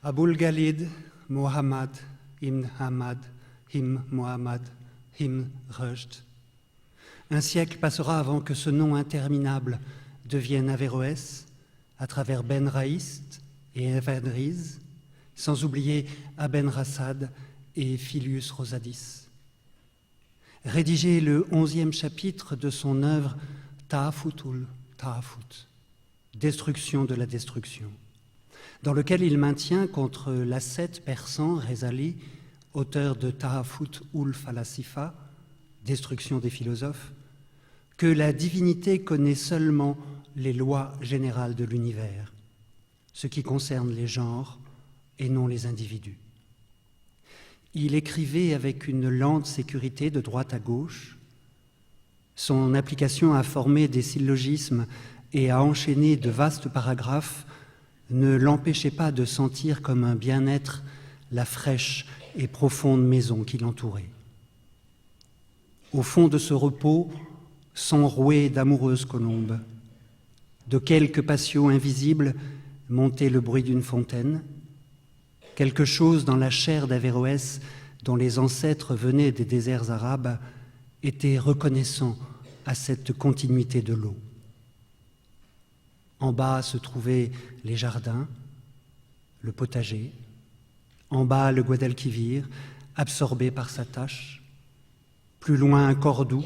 Abul Ghalid, Muhammad, Ibn Hamad, Him Muhammad, Him Rushd. Un siècle passera avant que ce nom interminable devienne Averroès, à travers Ben Raïst et Ibn Riz, sans oublier Aben Rassad et Filius Rosadis. Rédigé le 11e chapitre de son œuvre Ta'afutul Ta'afut, Destruction de la destruction, dans lequel il maintient contre l'ascète persan Ghazali, auteur de Ta'afut ul Falasifa, Destruction des philosophes, que la divinité connaît seulement les lois générales de l'univers, ce qui concerne les genres et non les individus. Il écrivait avec une lente sécurité de droite à gauche. Son application à former des syllogismes et à enchaîner de vastes paragraphes ne l'empêchait pas de sentir comme un bien-être la fraîche et profonde maison qui l'entourait. Au fond de ce repos s'enrouaient d'amoureuses colombes. De quelques patios invisibles montait le bruit d'une fontaine. Quelque chose dans la chair d'Averroès, dont les ancêtres venaient des déserts arabes, était reconnaissant à cette continuité de l'eau. En bas se trouvaient les jardins, le potager, en bas le Guadalquivir, absorbé par sa tâche, plus loin Cordoue,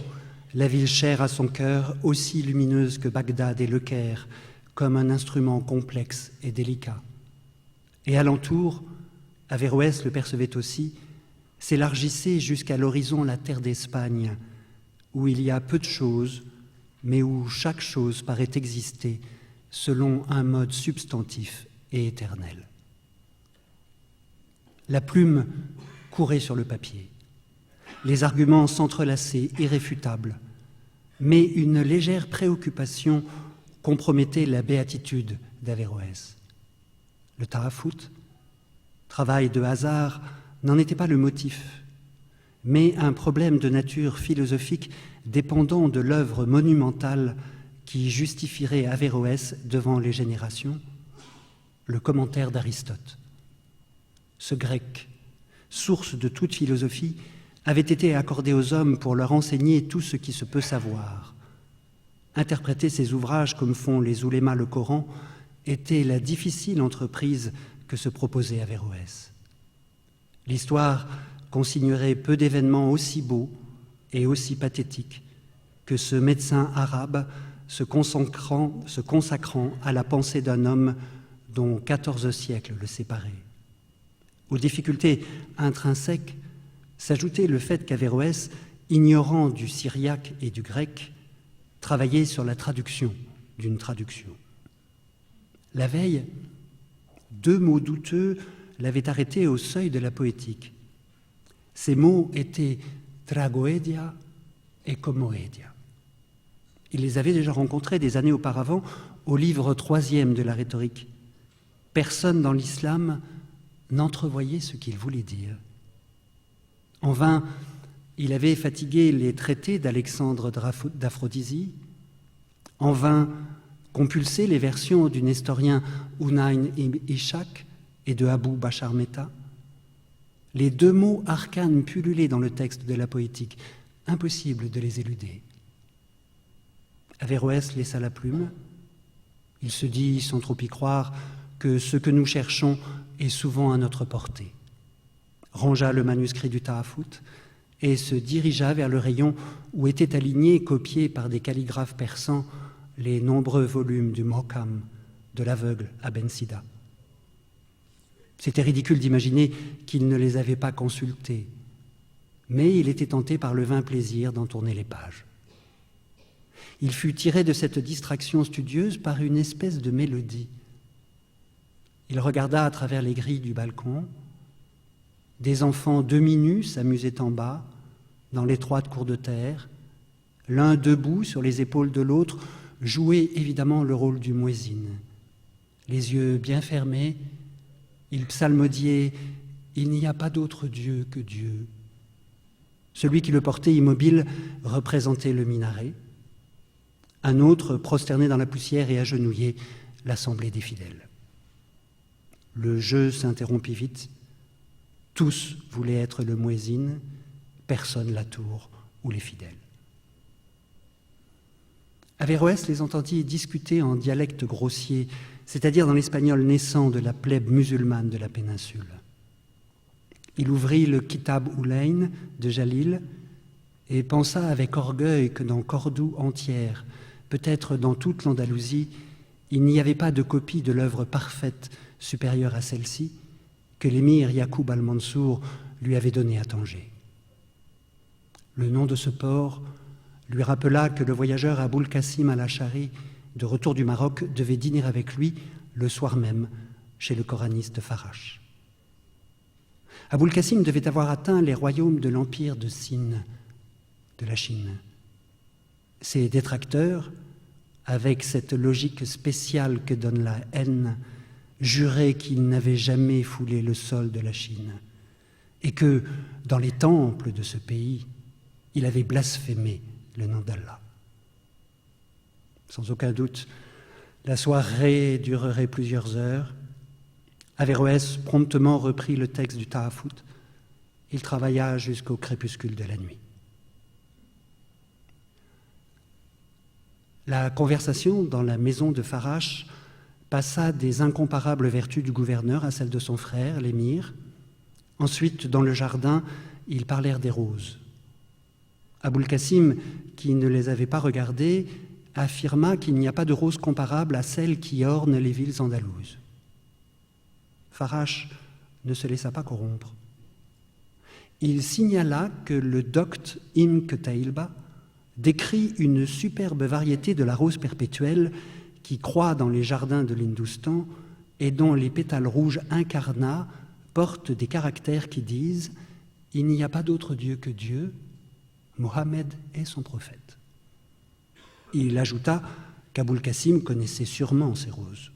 la ville chère à son cœur, aussi lumineuse que Bagdad et Le Caire, comme un instrument complexe et délicat. Et alentour, Averroès le percevait aussi, s'élargissait jusqu'à l'horizon la terre d'Espagne, où il y a peu de choses, mais où chaque chose paraît exister selon un mode substantif et éternel. La plume courait sur le papier, les arguments s'entrelaçaient, irréfutables, mais une légère préoccupation compromettait la béatitude d'Averroès. Le Ta'afut, travail de hasard, n'en était pas le motif, mais un problème de nature philosophique dépendant de l'œuvre monumentale qui justifierait Averroès devant les générations, le commentaire d'Aristote. Ce grec, source de toute philosophie, avait été accordé aux hommes pour leur enseigner tout ce qui se peut savoir. Interpréter ces ouvrages comme font les oulémas le Coran était la difficile entreprise que se proposait Averroès. L'histoire consignerait peu d'événements aussi beaux et aussi pathétiques que ce médecin arabe se consacrant à la pensée d'un homme dont 14 siècles le séparaient. Aux difficultés intrinsèques s'ajoutait le fait qu'Averroès, ignorant du syriaque et du grec, travaillait sur la traduction d'une traduction. La veille, 2 mots douteux l'avaient arrêté au seuil de la poétique. Ces mots étaient tragoedia et comoedia. Il les avait déjà rencontrés des années auparavant au livre 3e de la rhétorique. Personne dans l'islam n'entrevoyait ce qu'il voulait dire. En vain, il avait fatigué les traités d'Alexandre d'Aphrodisia, en vain compulsé les versions du nestorien Unayn ibn Ishaq et de Abou Bachar Meta. Les 2 mots arcanes pullulaient dans le texte de la poétique, impossible de les éluder. Averroès laissa la plume. Il se dit, sans trop y croire, que ce que nous cherchons est souvent à notre portée. Rangea le manuscrit du Ta'afut et se dirigea vers le rayon où étaient alignés, copiés par des calligraphes persans, les nombreux volumes du Mohkam, de l'aveugle Aben Sida. C'était ridicule d'imaginer qu'il ne les avait pas consultés, mais il était tenté par le vain plaisir d'en tourner les pages. Il fut tiré de cette distraction studieuse par une espèce de mélodie. Il regarda à travers les grilles du balcon. Des enfants demi-nus s'amusaient en bas, dans l'étroite cour de terre. L'un debout sur les épaules de l'autre jouait évidemment le rôle du muezzin. Les yeux bien fermés, il psalmodiait « Il n'y a pas d'autre Dieu que Dieu ». Celui qui le portait immobile représentait le minaret. Un autre, prosterné dans la poussière et agenouillé, l'assemblée des fidèles. Le jeu s'interrompit vite. Tous voulaient être le muezzin, personne la tour ou les fidèles. Averroès les entendit discuter en dialecte grossier, c'est-à-dire dans l'espagnol naissant de la plèbe musulmane de la péninsule. Il ouvrit le Kitab Ulayn de Jalil et pensa avec orgueil que dans Cordoue entière, peut-être dans toute l'Andalousie, il n'y avait pas de copie de l'œuvre parfaite supérieure à celle-ci que l'émir Yacoub al-Mansour lui avait donnée à Tanger. Le nom de ce port lui rappela que le voyageur Aboul Qasim al-Ash'ari, de retour du Maroc, devait dîner avec lui le soir même chez le coraniste Farash. Aboul Qasim devait avoir atteint les royaumes de l'empire de Sin, de la Chine. Ses détracteurs, avec cette logique spéciale que donne la haine, juraient qu'il n'avait jamais foulé le sol de la Chine et que, dans les temples de ce pays, il avait blasphémé le nom d'Allah. Sans aucun doute, la soirée durerait plusieurs heures. Averroès promptement reprit le texte du Tahafut. Il travailla jusqu'au crépuscule de la nuit. La conversation dans la maison de Farash passa des incomparables vertus du gouverneur à celles de son frère, l'émir. Ensuite, dans le jardin, ils parlèrent des roses. Aboul Qasim, qui ne les avait pas regardées, affirma qu'il n'y a pas de rose comparable à celles qui ornent les villes andalouses. Farash ne se laissa pas corrompre. Il signala que le docte Ibn Qutaylba décrit une superbe variété de la rose perpétuelle qui croît dans les jardins de l'Hindoustan et dont les pétales rouges incarnats portent des caractères qui disent « Il n'y a pas d'autre Dieu que Dieu, Mohammed est son prophète ». Il ajouta qu'Aboul Qasim connaissait sûrement ces roses.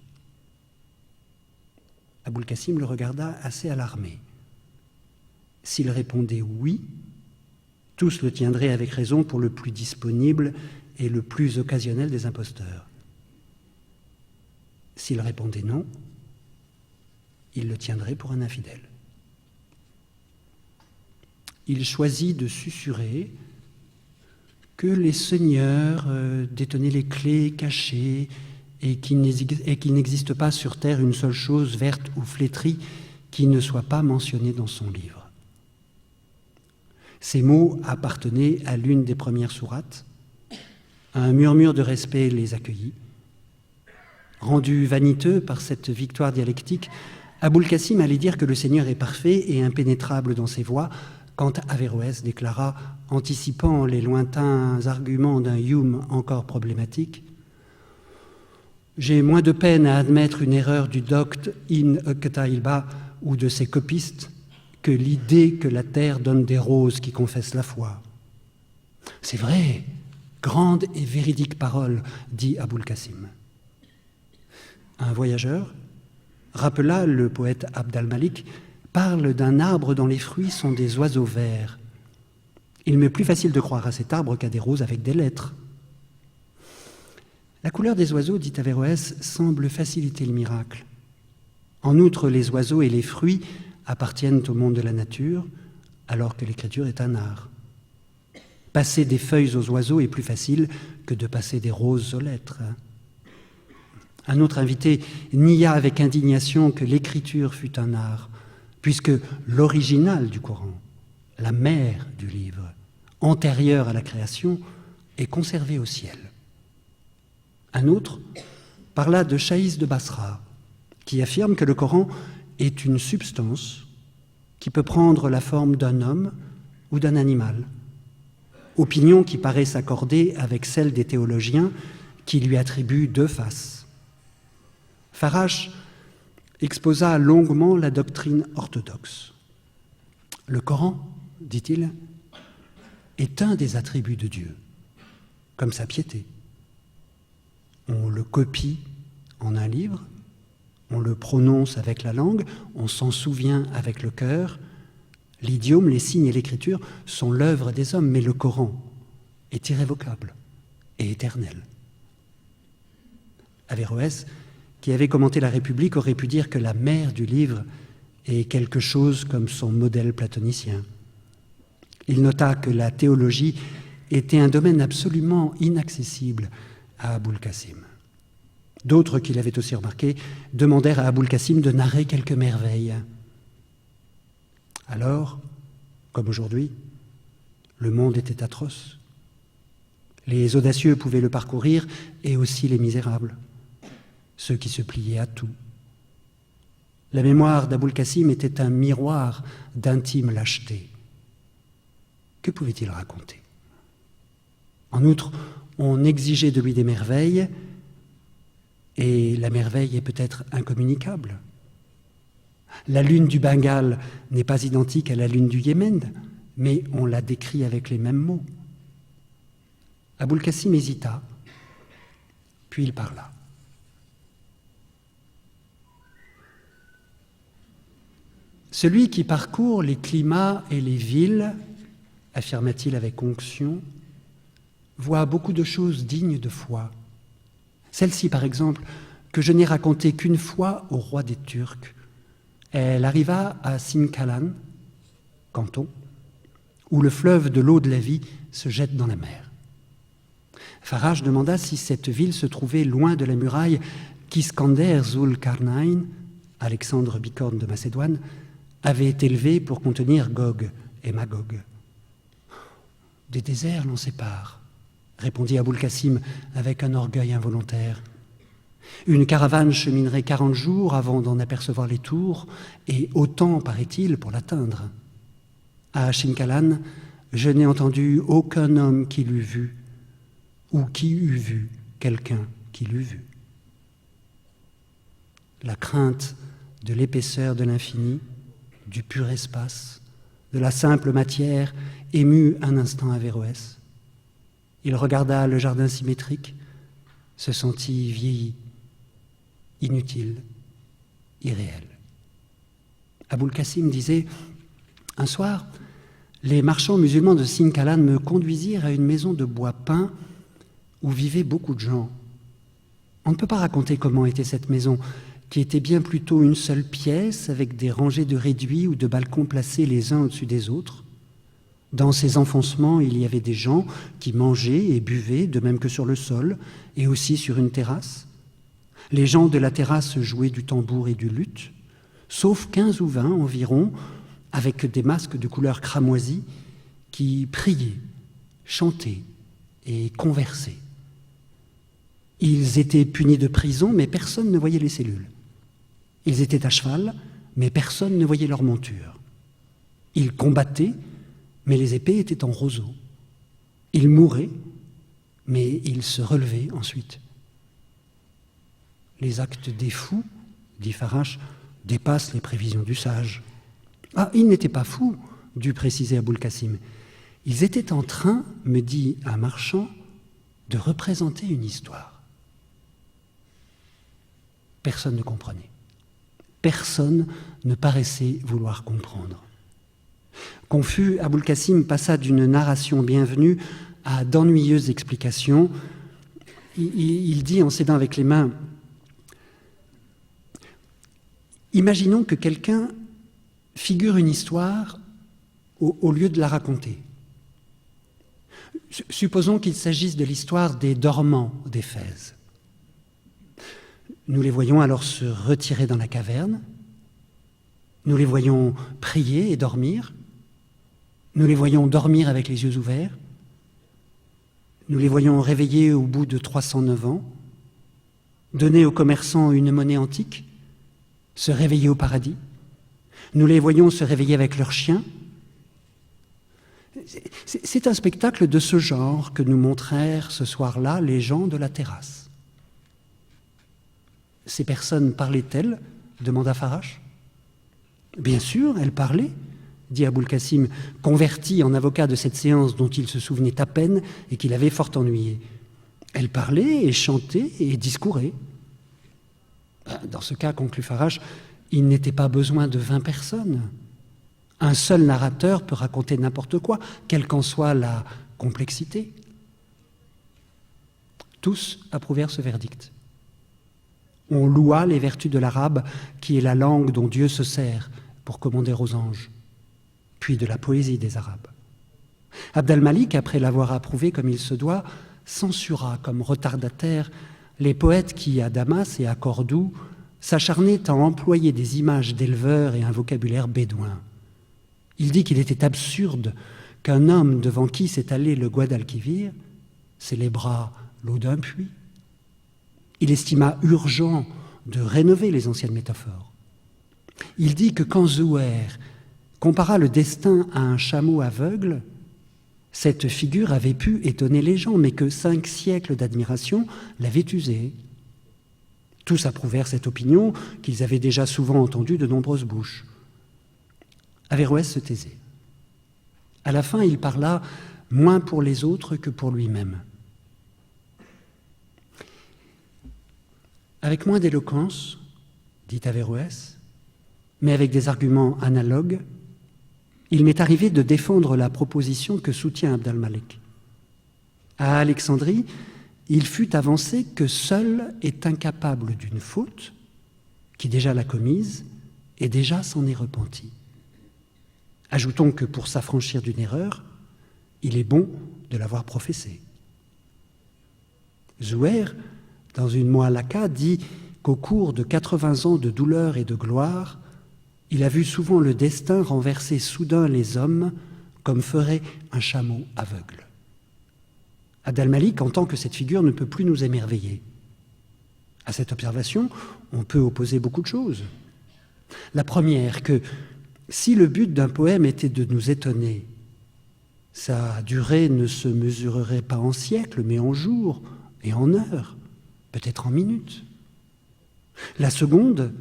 Aboul Qasim le regarda assez alarmé. S'il répondait oui, tous le tiendraient avec raison pour le plus disponible et le plus occasionnel des imposteurs. S'il répondait non, il le tiendrait pour un infidèle. Il choisit de susurrer que les seigneurs détenaient les clés cachées et qu'il n'existe pas sur terre une seule chose verte ou flétrie qui ne soit pas mentionnée dans son livre. Ces mots appartenaient à l'une des premières sourates. Un murmure de respect les accueillit. Rendu vaniteux par cette victoire dialectique, Aboul Qasim allait dire que le Seigneur est parfait et impénétrable dans ses voies, quand Averroès déclara, anticipant les lointains arguments d'un Hume encore problématique, « J'ai moins de peine à admettre une erreur du docte Ibn Qutaylba ou de ses copistes que l'idée que la terre donne des roses qui confessent la foi. » « C'est vrai, grande et véridique parole, dit Aboul Qasim. Un voyageur, rappela le poète Abd al-Malik, parle d'un arbre dont les fruits sont des oiseaux verts. Il m'est plus facile de croire à cet arbre qu'à des roses avec des lettres. La couleur des oiseaux, dit Averroès, semble faciliter le miracle. En outre, les oiseaux et les fruits appartiennent au monde de la nature, alors que l'écriture est un art. Passer des feuilles aux oiseaux est plus facile que de passer des roses aux lettres. Un autre invité nia avec indignation que l'écriture fût un art, puisque l'original du Coran, la mère du livre, antérieure à la création, est conservée au ciel. Un autre parla de Shaïs de Basra, qui affirme que le Coran est une substance qui peut prendre la forme d'un homme ou d'un animal, opinion qui paraît s'accorder avec celle des théologiens qui lui attribuent deux faces. Farash exposa longuement la doctrine orthodoxe. Le Coran, dit-il, est un des attributs de Dieu, comme sa piété. On le copie en un livre, on le prononce avec la langue, on s'en souvient avec le cœur. L'idiome, les signes et l'écriture sont l'œuvre des hommes, mais le Coran est irrévocable et éternel. Averroès qui avait commenté la République, aurait pu dire que la mère du livre est quelque chose comme son modèle platonicien. Il nota que la théologie était un domaine absolument inaccessible à Aboul Qasim. D'autres, qui l'avaient aussi remarqué, demandèrent à Aboul Qasim de narrer quelques merveilles. Alors, comme aujourd'hui, le monde était atroce. Les audacieux pouvaient le parcourir et aussi les misérables, ceux qui se pliaient à tout. La mémoire d'Aboul Qasim était un miroir d'intime lâcheté. Que pouvait-il raconter? En outre, on exigeait de lui des merveilles, et la merveille est peut-être incommunicable. La lune du Bengale n'est pas identique à la lune du Yémen, mais on la décrit avec les mêmes mots. Aboul Qasim hésita, puis il parla. Celui qui parcourt les climats et les villes, affirma-t-il avec onction, voit beaucoup de choses dignes de foi. Celle-ci, par exemple, que je n'ai racontée qu'une fois au roi des Turcs. Elle arriva à Sinkalan, canton, où le fleuve de l'eau de la vie se jette dans la mer. Faraj demanda si cette ville se trouvait loin de la muraille qu'Iskander Zulkarnain, Alexandre Bicorne de Macédoine, avait élevée pour contenir Gog et Magog. Des déserts l'en séparent, répondit Aboul Qasim avec un orgueil involontaire. Une caravane cheminerait 40 jours avant d'en apercevoir les tours, et autant, paraît-il, pour l'atteindre. À Shinkalan, je n'ai entendu aucun homme qui l'eût vu, ou qui eût vu quelqu'un qui l'eût vu. La crainte de l'épaisseur de l'infini, du pur espace, de la simple matière, émut un instant Averroès. Il regarda le jardin symétrique, se sentit vieilli, inutile, irréel. Aboul Qasim disait « Un soir, les marchands musulmans de Sinkalan me conduisirent à une maison de bois peint où vivaient beaucoup de gens. On ne peut pas raconter comment était cette maison, qui était bien plutôt une seule pièce avec des rangées de réduits ou de balcons placés les uns au-dessus des autres. Dans ces enfoncements, il y avait des gens qui mangeaient et buvaient, de même que sur le sol, et aussi sur une terrasse. Les gens de la terrasse jouaient du tambour et du luth, sauf 15 ou 20 environ, avec des masques de couleur cramoisie, qui priaient, chantaient et conversaient. Ils étaient punis de prison, mais personne ne voyait les cellules. Ils étaient à cheval, mais personne ne voyait leur monture. Ils combattaient, mais les épées étaient en roseau. Ils mouraient, mais ils se relevaient ensuite. Les actes des fous, dit Faraj, dépassent les prévisions du sage. Ah, ils n'étaient pas fous, dut préciser Aboul Qasim. Ils étaient en train, me dit un marchand, de représenter une histoire. Personne ne comprenait. Personne ne paraissait vouloir comprendre. Confus, Aboul Qasim passa d'une narration bienvenue à d'ennuyeuses explications. Il dit en s'aidant avec les mains, « Imaginons que quelqu'un figure une histoire au lieu de la raconter. Supposons qu'il s'agisse de l'histoire des dormants d'Éphèse. Nous les voyons alors se retirer dans la caverne, nous les voyons prier et dormir, nous les voyons dormir avec les yeux ouverts, nous les voyons réveiller au bout de 309 ans, donner aux commerçants une monnaie antique, se réveiller au paradis, nous les voyons se réveiller avec leurs chiens. C'est un spectacle de ce genre que nous montrèrent ce soir-là les gens de la terrasse. Ces personnes parlaient-elles ? Demanda Faraj. Bien sûr, elles parlaient, dit Aboul Qasim, converti en avocat de cette séance dont il se souvenait à peine et qu'il avait fort ennuyé. Elles parlaient et chantaient et discouraient. Dans ce cas, conclut Faraj, il n'était pas besoin de 20 personnes. Un seul narrateur peut raconter n'importe quoi, quelle qu'en soit la complexité. Tous approuvèrent ce verdict. On loua les vertus de l'arabe, qui est la langue dont Dieu se sert pour commander aux anges, puis de la poésie des Arabes. Abd al-Malik, après l'avoir approuvé comme il se doit, censura comme retardataires les poètes qui, à Damas et à Cordoue, s'acharnaient à employer des images d'éleveurs et un vocabulaire bédouin. Il dit qu'il était absurde qu'un homme devant qui s'étalait le Guadalquivir célébrât l'eau d'un puits. Il estima urgent de rénover les anciennes métaphores. Il dit que quand Zouher compara le destin à un chameau aveugle, cette figure avait pu étonner les gens, mais que 5 siècles d'admiration l'avaient usé. Tous approuvèrent cette opinion qu'ils avaient déjà souvent entendue de nombreuses bouches. Averroès se taisait. À la fin, il parla moins pour les autres que pour lui-même. Avec moins d'éloquence, dit Averroès, mais avec des arguments analogues, il m'est arrivé de défendre la proposition que soutient Abd al-Malik. À Alexandrie, il fut avancé que seul est incapable d'une faute, qui déjà l'a commise et déjà s'en est repenti. Ajoutons que pour s'affranchir d'une erreur, il est bon de l'avoir professée. Zouher, dans une Mohalaka, dit qu'au cours de 80 ans de douleur et de gloire, il a vu souvent le destin renverser soudain les hommes comme ferait un chameau aveugle. Abd al-Malik entend que cette figure ne peut plus nous émerveiller. À cette observation, on peut opposer beaucoup de choses. La première, que si le but d'un poème était de nous étonner, sa durée ne se mesurerait pas en siècles, mais en jours et en heures, peut-être en minutes. La seconde,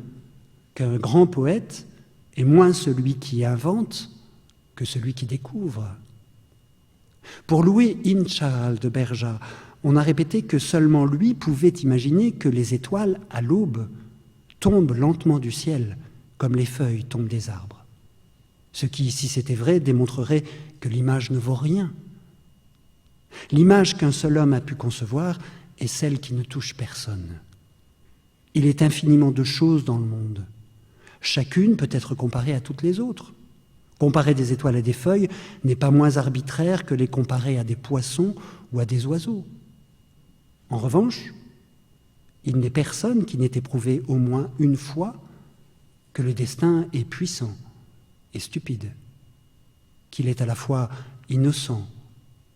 qu'un grand poète est moins celui qui invente que celui qui découvre. Pour louer Ibn Shahal de Berja, on a répété que seulement lui pouvait imaginer que les étoiles, à l'aube, tombent lentement du ciel, comme les feuilles tombent des arbres. Ce qui, si c'était vrai, démontrerait que l'image ne vaut rien. L'image qu'un seul homme a pu concevoir est celle qui ne touche personne. Il est infiniment de choses dans le monde. Chacune peut être comparée à toutes les autres. Comparer des étoiles à des feuilles n'est pas moins arbitraire que les comparer à des poissons ou à des oiseaux. En revanche, il n'est personne qui n'ait éprouvé au moins une fois que le destin est puissant et stupide, qu'il est à la fois innocent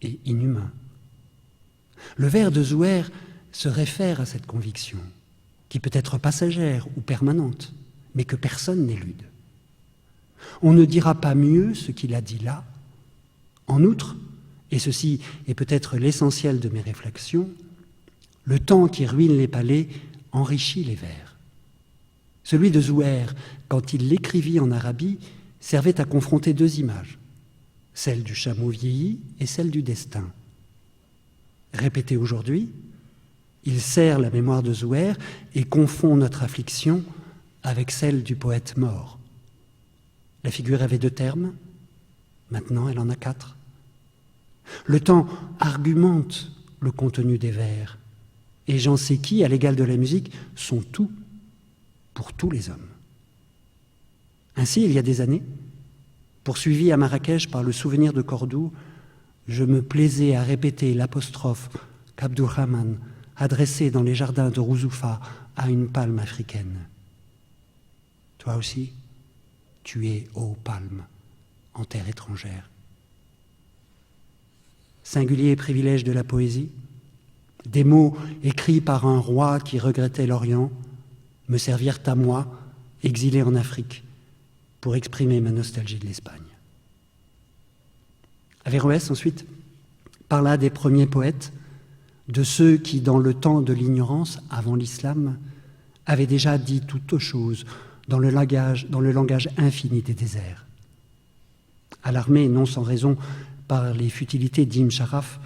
et inhumain. Le vers de Zouher se réfère à cette conviction, qui peut être passagère ou permanente, mais que personne n'élude. On ne dira pas mieux ce qu'il a dit là. En outre, et ceci est peut-être l'essentiel de mes réflexions, le temps qui ruine les palais enrichit les vers. Celui de Zouher, quand il l'écrivit en Arabie, servait à confronter 2 images, celle du chameau vieilli et celle du destin. Répété aujourd'hui, il sert la mémoire de Zouher et confond notre affliction avec celle du poète mort. La figure avait 2 termes, maintenant elle en a 4. Le temps argumente le contenu des vers, et j'en sais qui, à l'égal de la musique, sont tout pour tous les hommes. Ainsi, il y a des années, poursuivi à Marrakech par le souvenir de Cordoue, je me plaisais à répéter l'apostrophe qu'Abdurrahman adressait dans les jardins de Rouzoufa à une palme africaine. Toi aussi, tu es, ô palme, en terre étrangère. Singulier privilège de la poésie, des mots écrits par un roi qui regrettait l'Orient me servirent à moi, exilé en Afrique, pour exprimer ma nostalgie de l'Espagne. Averroès, ensuite, parla des premiers poètes, de ceux qui, dans le temps de l'ignorance, avant l'islam, avaient déjà dit toute chose dans le langage infini des déserts. Alarmé, non sans raison, par les futilités d'Ibn Sharaf,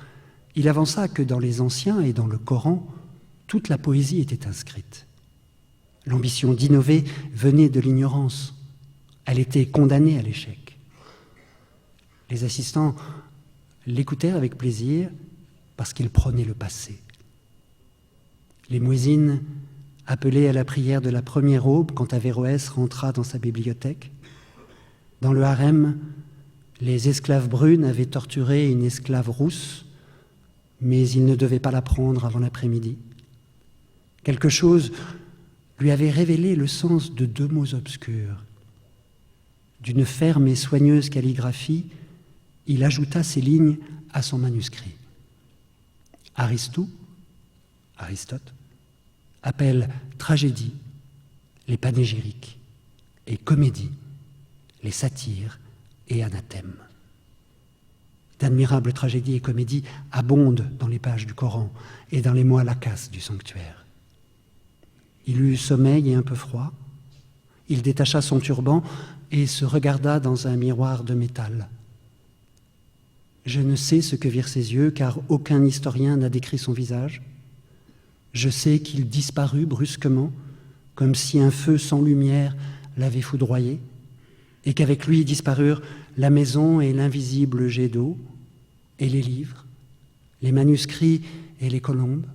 il avança que dans les anciens et dans le Coran, toute la poésie était inscrite. L'ambition d'innover venait de l'ignorance. Elle était condamnée à l'échec. Les assistants l'écoutèrent avec plaisir parce qu'il prônait le passé. Les muezzins appelé à la prière de la première aube quand Averroès rentra dans sa bibliothèque. Dans le harem, les esclaves brunes avaient torturé une esclave rousse, mais ils ne devaient pas la prendre avant l'après-midi. Quelque chose lui avait révélé le sens de 2 mots obscurs. D'une ferme et soigneuse calligraphie, il ajouta ces lignes à son manuscrit. Aristote appelle tragédie les panégyriques et comédie les satires et anathèmes. D'admirables tragédies et comédies abondent dans les pages du Coran et dans les mots à la casse du sanctuaire. Il eut sommeil et un peu froid. Il détacha son turban et se regarda dans un miroir de métal. Je ne sais ce que virent ses yeux, car aucun historien n'a décrit son visage. Je sais qu'il disparut brusquement, comme si un feu sans lumière l'avait foudroyé, et qu'avec lui disparurent la maison et l'invisible jet d'eau, et les livres, les manuscrits et les colombes,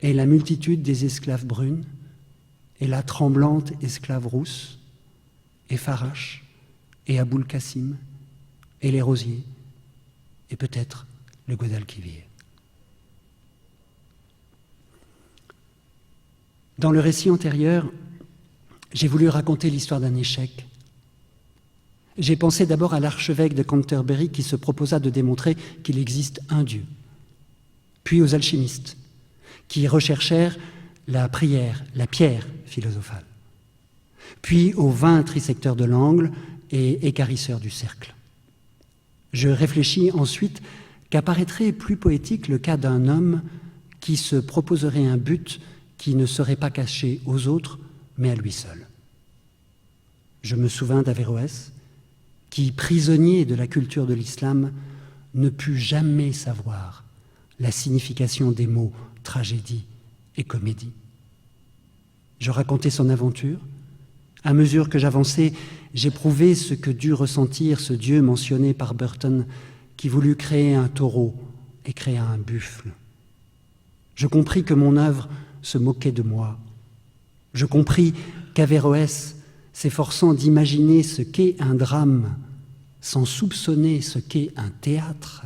et la multitude des esclaves brunes, et la tremblante esclave rousse, et Farache, et Aboul Kassim, et les rosiers, et peut-être le Guadalquivir. Dans le récit antérieur, j'ai voulu raconter l'histoire d'un échec. J'ai pensé d'abord à l'archevêque de Canterbury qui se proposa de démontrer qu'il existe un Dieu, puis aux alchimistes qui recherchèrent la prière, la pierre philosophale, puis aux 20 trisecteurs de l'angle et équarrisseurs du cercle. Je réfléchis ensuite qu'apparaîtrait plus poétique le cas d'un homme qui se proposerait un but qui ne serait pas caché aux autres, mais à lui seul. Je me souvins d'Averroès, qui, prisonnier de la culture de l'islam, ne put jamais savoir la signification des mots tragédie et comédie. Je racontais son aventure. À mesure que j'avançais, j'éprouvais ce que dut ressentir ce Dieu mentionné par Burton, qui voulut créer un taureau et créa un buffle. Je compris que mon œuvre se moquait de moi. Je compris qu'Averroès, s'efforçant d'imaginer ce qu'est un drame, sans soupçonner ce qu'est un théâtre,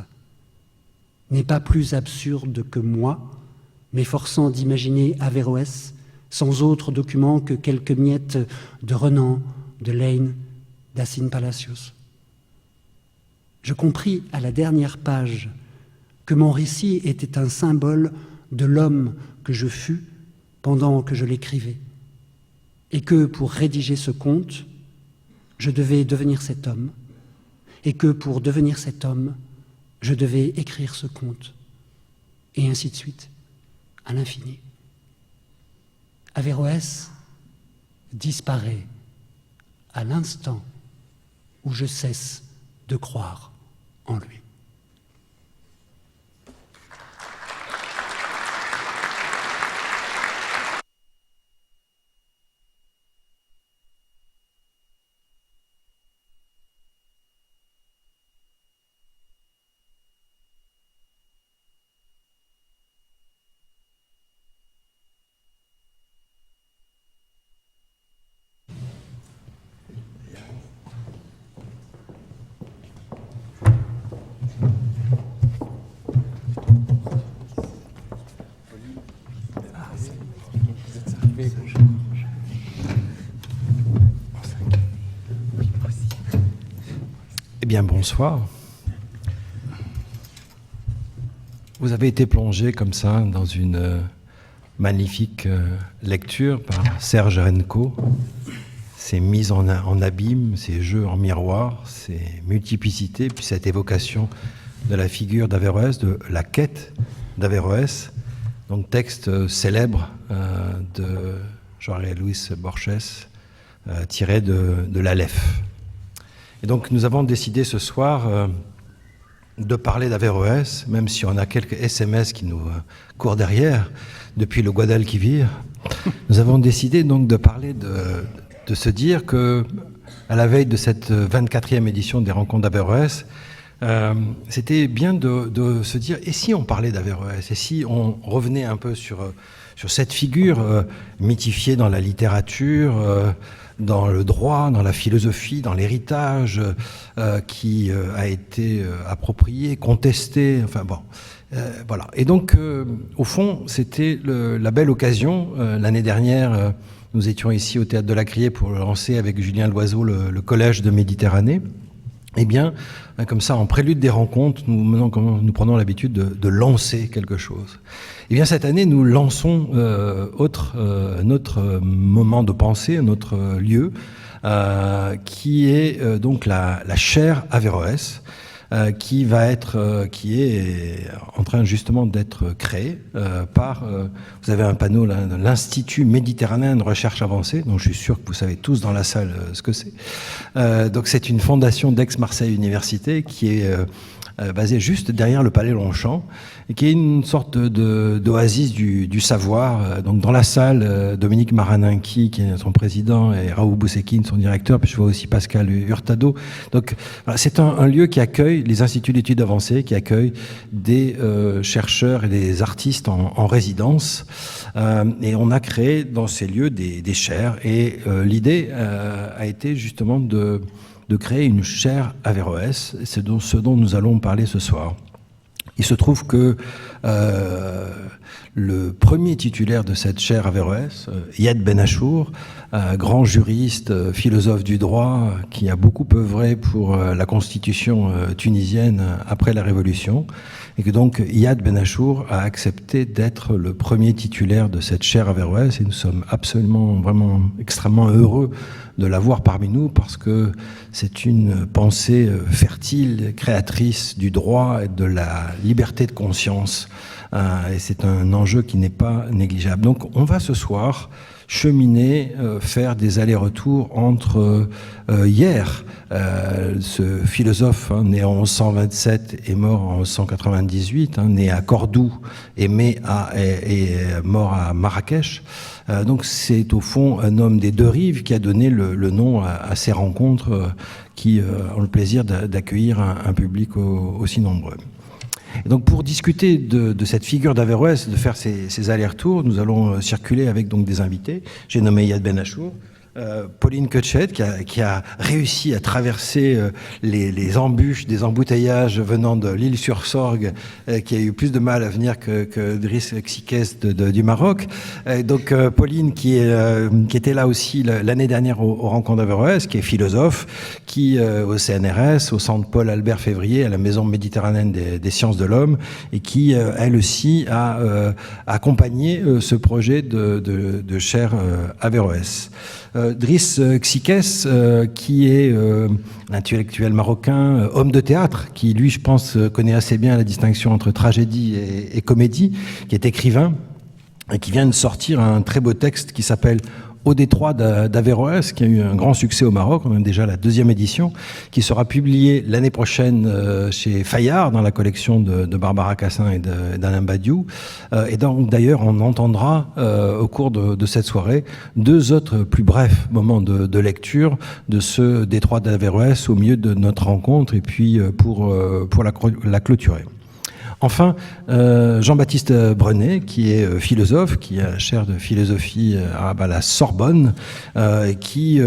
n'est pas plus absurde que moi, m'efforçant d'imaginer Averroès, sans autre document que quelques miettes de Renan, de Lane, d'Assin Palacios. Je compris à la dernière page que mon récit était un symbole de l'homme que je fus pendant que je l'écrivais, et que pour rédiger ce conte, je devais devenir cet homme, et que pour devenir cet homme, je devais écrire ce conte, et ainsi de suite, à l'infini. Averroès disparaît à l'instant où je cesse de croire en lui. Eh bien, bonsoir. Vous avez été plongé comme ça dans une magnifique lecture par Serge Renko. Ces mises en abîme, ces jeux en miroir, ces multiplicités, puis cette évocation de la figure d'Averroès, de la quête d'Averroès, donc texte célèbre de Jorge Luis Borges, tiré de l'Aleph. Et donc nous avons décidé ce soir de parler d'Averroès, même si on a quelques SMS qui nous courent derrière depuis le Guadalquivir. Nous avons décidé donc de parler de se dire que, à la veille de cette 24e édition des Rencontres d'Averroès, c'était bien de se dire, et si on parlait d'Averroès, et si on revenait un peu sur cette figure mythifiée dans la littérature, dans le droit, dans la philosophie, dans l'héritage, qui a été approprié, contesté, enfin bon. Voilà. Et donc, au fond, c'était la belle occasion. L'année dernière, nous étions ici au Théâtre de la Criée pour lancer avec Julien Loiseau le Collège de Méditerranée. Eh bien, comme ça, en prélude des rencontres, nous prenons l'habitude de lancer quelque chose. Eh bien, cette année, nous lançons notre moment de pensée, notre lieu, qui est donc la chaire Averroès, qui est en train justement d'être créé par, vous avez un panneau là, l'Institut méditerranéen de recherche avancée, donc je suis sûr que vous savez tous dans la salle ce que c'est. Donc c'est une fondation d'Aix-Marseille Université qui est basée juste derrière le Palais Longchamp, et qui est une sorte d'oasis du savoir. Donc dans la salle, Dominique Maraninki, qui est son président, et Raoul Boussekine, son directeur, puis je vois aussi Pascal Hurtado. Donc voilà, c'est un lieu qui accueille les instituts d'études avancées, qui accueille des chercheurs et des artistes en résidence. Et on a créé dans ces lieux des chaires. Et l'idée a été justement de créer une chaire Averroès. C'est ce dont nous allons parler ce soir. Il se trouve que le premier titulaire de cette chaire Averroès, Iyad Ben Achour, grand juriste, philosophe du droit, qui a beaucoup œuvré pour la constitution tunisienne après la Révolution, et que donc Iyad Ben Achour a accepté d'être le premier titulaire de cette chaire Averroès, et nous sommes absolument, vraiment extrêmement heureux de l'avoir parmi nous, parce que c'est une pensée fertile, créatrice du droit et de la liberté de conscience, et c'est un enjeu qui n'est pas négligeable. Donc on va ce soir cheminer, faire des allers-retours entre hier, ce philosophe né en 1127 et mort en 1198, né à Cordoue et mort à Marrakech. Donc c'est au fond un homme des deux rives qui a donné le nom à ces rencontres qui ont le plaisir d'accueillir un public aussi nombreux. Et donc pour discuter de cette figure d'Averroès, de faire ces allers-retours, nous allons circuler avec donc des invités. J'ai nommé Iyad Ben Achour, Pauline Cutchet, qui a réussi à traverser les embûches des embouteillages venant de l'île-sur-Sorgue, qui a eu plus de mal à venir que Driss Xiques du Maroc. Donc Pauline, qui était là aussi l'année dernière aux rencontres d'Averroès, qui est philosophe, qui au CNRS, au Centre Paul Albert Février, à la Maison méditerranéenne des sciences de l'homme, et qui, elle aussi, a accompagné ce projet de chaire Averroès. Driss Xiques, qui est intellectuel marocain, homme de théâtre, qui lui, je pense, connaît assez bien la distinction entre tragédie et comédie, qui est écrivain et qui vient de sortir un très beau texte qui s'appelle Au détroit d'Averroès, qui a eu un grand succès au Maroc. On a déjà la 2e édition, qui sera publiée l'année prochaine chez Fayard, dans la collection de Barbara Cassin et d'Alain Badiou. Et donc, d'ailleurs, on entendra au cours de cette soirée 2 autres plus brefs moments de lecture de ce détroit d'Averroès au milieu de notre rencontre, et puis pour la clôturer. Enfin, Jean-Baptiste Brenet, qui est philosophe, qui a chaire de philosophie à la Sorbonne, qui,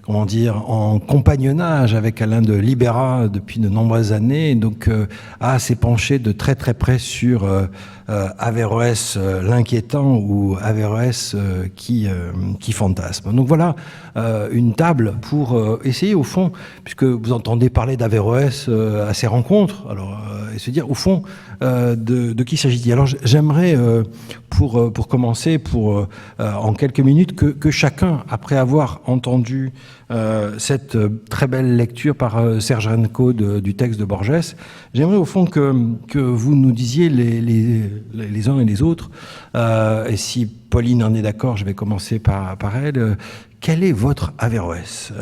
en compagnonnage avec Alain de Libera depuis de nombreuses années, donc s'est penché de très très près sur Averroès l'inquiétant ou Averroès qui fantasme. Donc voilà une table pour essayer au fond, puisque vous entendez parler d'Averroès à ces rencontres, alors et se dire au fond de qui s'agit-il. Alors j'aimerais pour commencer, en quelques minutes, que chacun, après avoir entendu cette très belle lecture par Serge Renko du texte de Borges, j'aimerais au fond que vous nous disiez les uns et les autres, et si Pauline en est d'accord, je vais commencer par elle. Quel est votre Averroès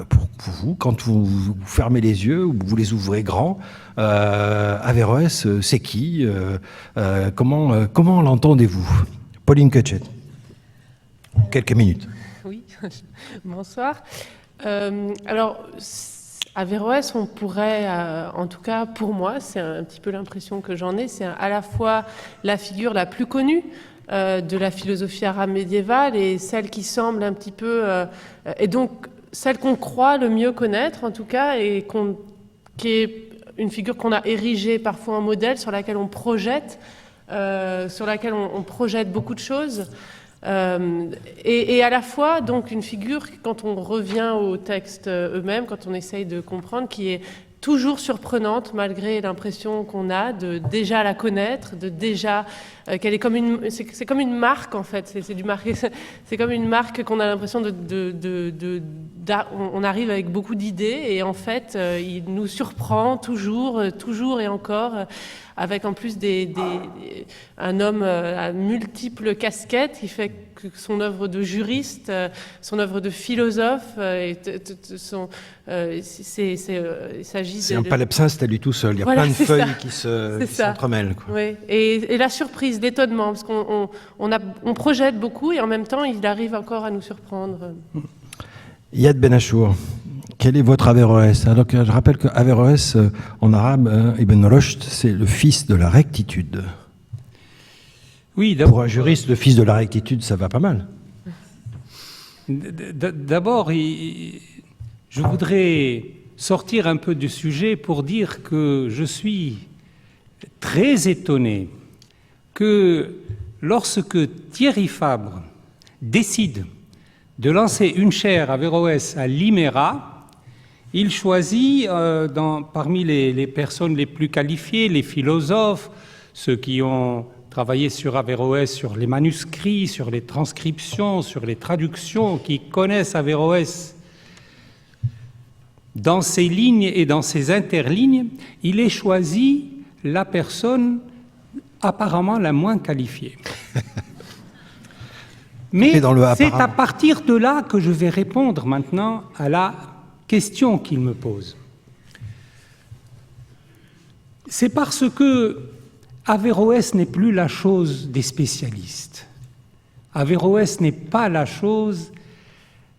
pour vous, quand vous fermez les yeux ou vous les ouvrez grands? Averroès, c'est qui? Comment l'entendez-vous? Pauline Cutchet. Quelques minutes. Oui, bonsoir. Alors, Averroès, on pourrait, en tout cas pour moi, c'est un petit peu l'impression que j'en ai, c'est à la fois la figure la plus connue de la philosophie arabe médiévale et celle qui semble un petit peu, et donc celle qu'on croit le mieux connaître en tout cas, et qui est une figure qu'on a érigée parfois en modèle, sur laquelle on projette, on projette beaucoup de choses. Et à la fois donc une figure, quand on revient aux textes eux-mêmes, quand on essaye de comprendre, qui est toujours surprenante malgré l'impression qu'on a de déjà la connaître, de déjà qu'elle est comme c'est comme une marque en fait, c'est comme une marque qu'on a l'impression on arrive avec beaucoup d'idées et en fait il nous surprend toujours et encore. Avec en plus un homme à multiples casquettes qui fait que son œuvre de juriste, son œuvre de philosophe, il s'agit c'est un palimpseste à lui tout seul, il y a plein de feuilles qui s'entremêlent. Oui. Et la surprise, l'étonnement, parce qu'on projette beaucoup et en même temps il arrive encore à nous surprendre. Yad Ben Achour, quel est votre Averroès? Alors que je rappelle que Averroès, en arabe, Ibn Rushd, c'est le fils de la rectitude. Oui, pour un juriste, le fils de la rectitude, ça va pas mal. D'abord, je voudrais sortir un peu du sujet pour dire que je suis très étonné que lorsque Thierry Fabre décide de lancer une chaire Averroès à l'IMERA, il choisit parmi les personnes les plus qualifiées, les philosophes, ceux qui ont travaillé sur Averroès, sur les manuscrits, sur les transcriptions, sur les traductions, qui connaissent Averroès dans ses lignes et dans ses interlignes. Il est choisi la personne apparemment la moins qualifiée. Mais c'est à partir de là que je vais répondre maintenant à la question qu'il me pose. C'est parce que Averroès n'est plus la chose des spécialistes. Averroès n'est pas la chose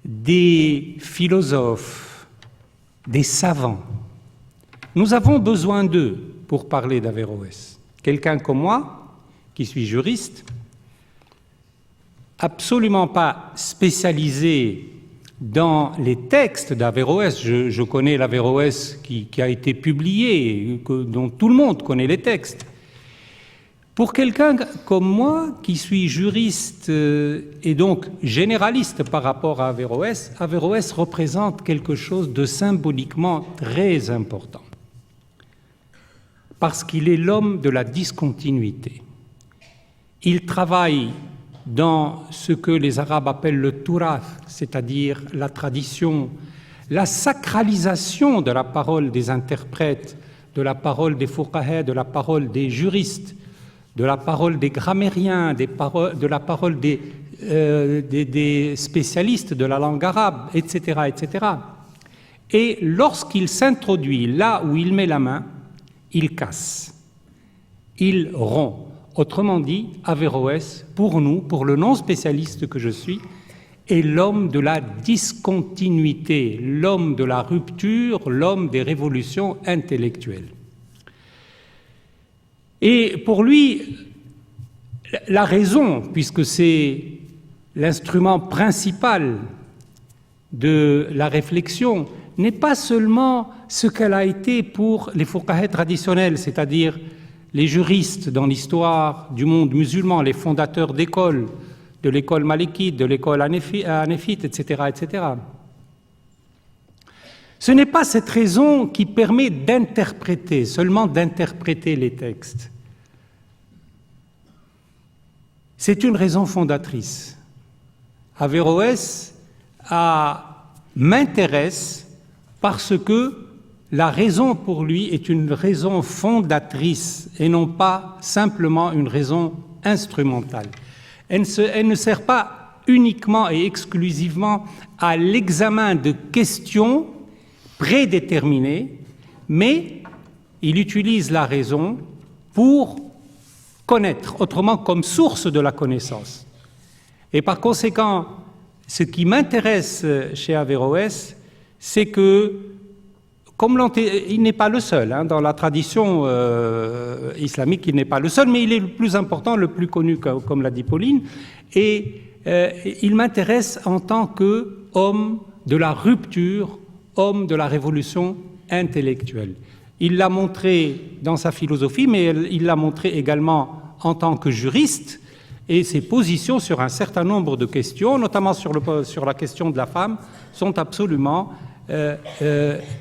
des philosophes, des savants. Nous avons besoin d'eux pour parler d'Averroès. Quelqu'un comme moi, qui suis juriste, absolument pas spécialisé dans les textes d'Averroès. Je connais l'Averroès qui a été publié, dont tout le monde connaît les textes. Pour quelqu'un comme moi, qui suis juriste et donc généraliste par rapport à Averroès, Averroès représente quelque chose de symboliquement très important. Parce qu'il est l'homme de la discontinuité. Il travaille dans ce que les Arabes appellent le turath, c'est-à-dire la tradition, la sacralisation de la parole des interprètes, de la parole des fuqaha, de la parole des juristes, de la parole des grammairiens, de la parole des spécialistes de la langue arabe, etc., etc. Et lorsqu'il s'introduit là où il met la main, il casse, il rompt. Autrement dit, Averroès, pour nous, pour le non-spécialiste que je suis, est l'homme de la discontinuité, l'homme de la rupture, l'homme des révolutions intellectuelles. Et pour lui, la raison, puisque c'est l'instrument principal de la réflexion, n'est pas seulement ce qu'elle a été pour les fuqaha traditionnels, c'est-à-dire les juristes dans l'histoire du monde musulman, les fondateurs d'écoles, de l'école malikite, de l'école hanéfite, etc., etc. Ce n'est pas cette raison qui permet d'interpréter, seulement d'interpréter les textes. C'est une raison fondatrice. Averroès m'intéresse parce que la raison pour lui est une raison fondatrice et non pas simplement une raison instrumentale. Elle ne sert pas uniquement et exclusivement à l'examen de questions prédéterminées, mais il utilise la raison pour connaître, autrement comme source de la connaissance. Et par conséquent, ce qui m'intéresse chez Averroès, c'est que il n'est pas le seul, hein, dans la tradition islamique, il n'est pas le seul, mais il est le plus important, le plus connu, comme l'a dit Pauline, et il m'intéresse en tant qu'homme de la rupture, homme de la révolution intellectuelle. Il l'a montré dans sa philosophie, mais il l'a montré également en tant que juriste, et ses positions sur un certain nombre de questions, notamment sur la question de la femme, sont absolument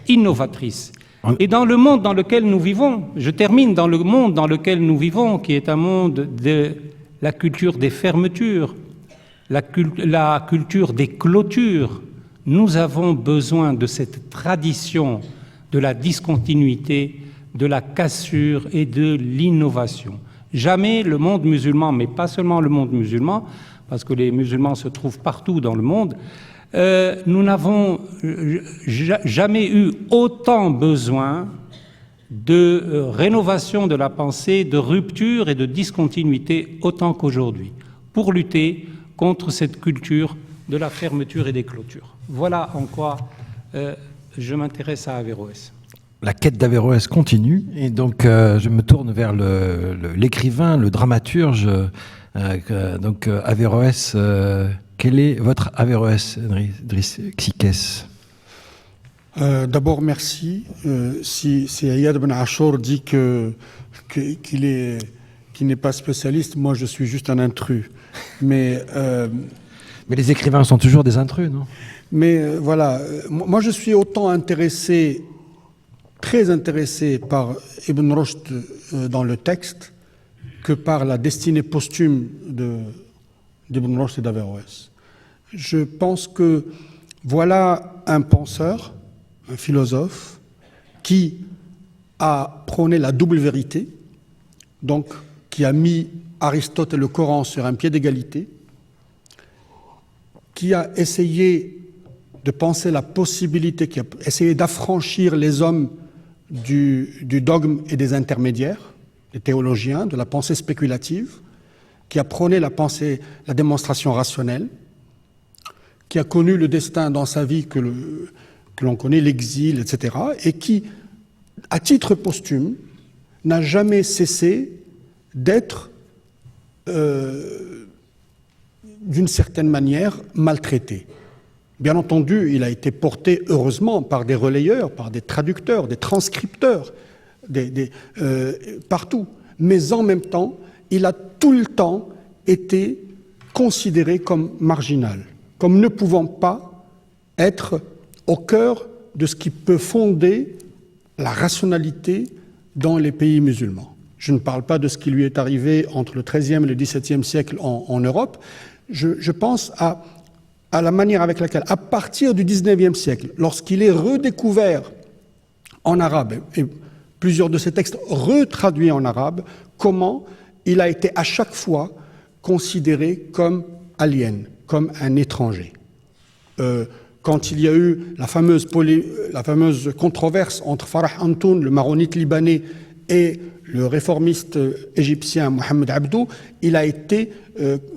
innovatrices. Et dans le monde dans lequel nous vivons, je termine, dans le monde dans lequel nous vivons, qui est un monde de la culture des fermetures, la culture des clôtures, nous avons besoin de cette tradition de la discontinuité, de la cassure et de l'innovation. Jamais le monde musulman, mais pas seulement le monde musulman, parce que les musulmans se trouvent partout dans le monde, nous n'avons jamais eu autant besoin de rénovation de la pensée, de rupture et de discontinuité autant qu'aujourd'hui, pour lutter contre cette culture de la fermeture et des clôtures. Voilà en quoi je m'intéresse à Averroès. La quête d'Averroès continue, et donc je me tourne vers l'écrivain, le dramaturge. Donc Averroès, quel est votre Averroès, Driss Xiques? D'abord, merci. Si Ayad Ben Achour dit qu'il n'est pas spécialiste, moi je suis juste un intrus. Mais les écrivains sont toujours des intrus, non? Mais voilà, moi je suis autant intéressé, très intéressé par Ibn Rushd dans le texte que par la destinée posthume d'Ibn Rushd et d'Averroès. Je pense que voilà un penseur, un philosophe, qui a prôné la double vérité, donc qui a mis Aristote et le Coran sur un pied d'égalité, qui a essayé de penser la possibilité, qui a essayé d'affranchir les hommes du dogme et des intermédiaires, des théologiens, de la pensée spéculative, qui a prôné la démonstration rationnelle, qui a connu le destin dans sa vie que l'on connaît, l'exil, etc., et qui, à titre posthume, n'a jamais cessé d'être, d'une certaine manière, maltraité. Bien entendu, il a été porté, heureusement, par des relayeurs, par des traducteurs, des transcripteurs, partout. Mais en même temps, il a tout le temps été considéré comme marginal, comme ne pouvant pas être au cœur de ce qui peut fonder la rationalité dans les pays musulmans. Je ne parle pas de ce qui lui est arrivé entre le XIIIe et le XVIIe siècle en Europe. Je pense à la manière avec laquelle, à partir du XIXe siècle, lorsqu'il est redécouvert en arabe, et plusieurs de ses textes retraduits en arabe, comment il a été à chaque fois considéré comme alien, comme un étranger. Quand il y a eu la fameuse controverse entre Farah Antoun, le maronite libanais, et le réformiste égyptien Mohamed Abdou,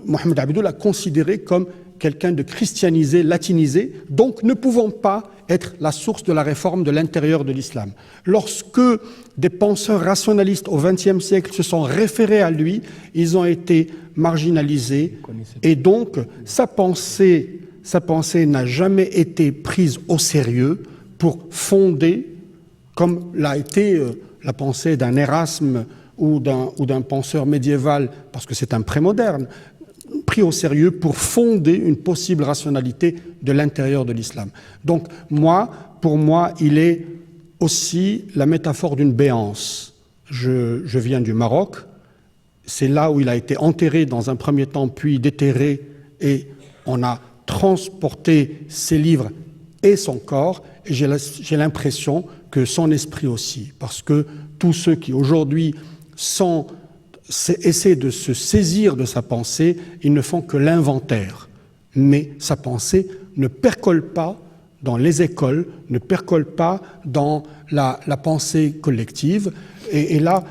Mohamed Abdou l'a considéré comme quelqu'un de christianisé, latinisé, donc ne pouvant pas être la source de la réforme de l'intérieur de l'islam. Lorsque des penseurs rationalistes au XXe siècle se sont référés à lui, ils ont été marginalisés, et donc sa pensée n'a jamais été prise au sérieux pour fonder, comme l'a été la pensée d'un Erasme ou d'un penseur médiéval, parce que c'est un prémoderne, pris au sérieux pour fonder une possible rationalité de l'intérieur de l'islam. Donc pour moi, il est aussi la métaphore d'une béance. Je viens du Maroc, c'est là où il a été enterré dans un premier temps, puis déterré, et on a transporté ses livres et son corps, et j'ai l'impression que son esprit aussi, parce que tous ceux qui aujourd'hui essaient de se saisir de sa pensée, ils ne font que l'inventaire. Mais sa pensée ne percole pas dans les écoles, ne percole pas dans la pensée collective. Et là,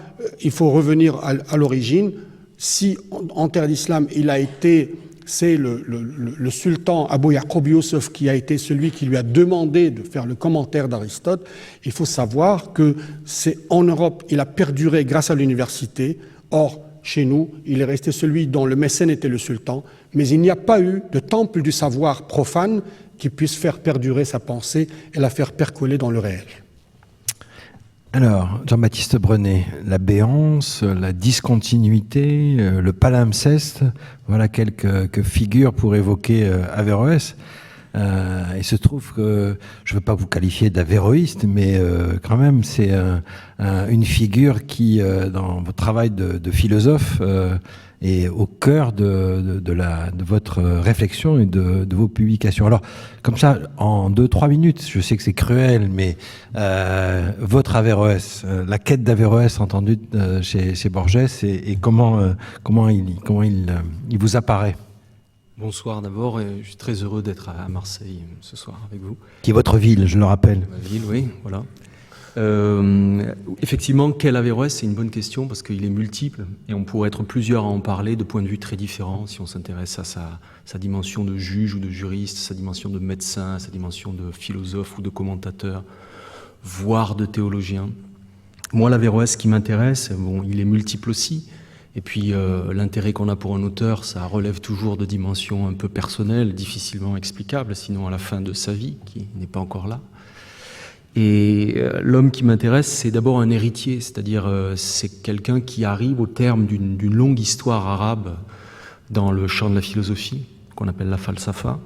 il faut revenir à l'origine. Si en terre d'islam, il a été c'est le sultan Abou Yaqub Youssef qui a été celui qui lui a demandé de faire le commentaire d'Aristote. Il faut savoir que c'est en Europe, il a perduré grâce à l'université. Or, chez nous, il est resté celui dont le mécène était le sultan, mais il n'y a pas eu de temple du savoir profane qui puisse faire perdurer sa pensée et la faire percoler dans le réel. Alors, Jean-Baptiste Brenet, la béance, la discontinuité, le palimpseste, voilà quelques figures pour évoquer Averroès. Il se trouve que, je ne veux pas vous qualifier d'avéroïste, mais quand même, c'est une figure qui, dans votre travail de philosophe, est au cœur de votre réflexion et de vos publications. Alors, comme ça, en 2-3 minutes, je sais que c'est cruel, mais votre Averroès, la quête d'Averroès entendue chez Borges, et comment il vous apparaît? Bonsoir d'abord, et je suis très heureux d'être à Marseille ce soir avec vous. Qui est votre ville, je le rappelle. Ma ville, oui, voilà. Effectivement, quel Averroès, c'est une bonne question parce qu'il est multiple et on pourrait être plusieurs à en parler de points de vue très différents si on s'intéresse à sa dimension de juge ou de juriste, sa dimension de médecin, sa dimension de philosophe ou de commentateur, voire de théologien. Moi, l'Averroès qui m'intéresse, bon, il est multiple aussi. Et puis l'intérêt qu'on a pour un auteur, ça relève toujours de dimensions un peu personnelles, difficilement explicables, sinon à la fin de sa vie, qui n'est pas encore là. Et l'homme qui m'intéresse, c'est d'abord un héritier, c'est-à-dire c'est quelqu'un qui arrive au terme d'une longue histoire arabe dans le champ de la philosophie, qu'on appelle la falsafa.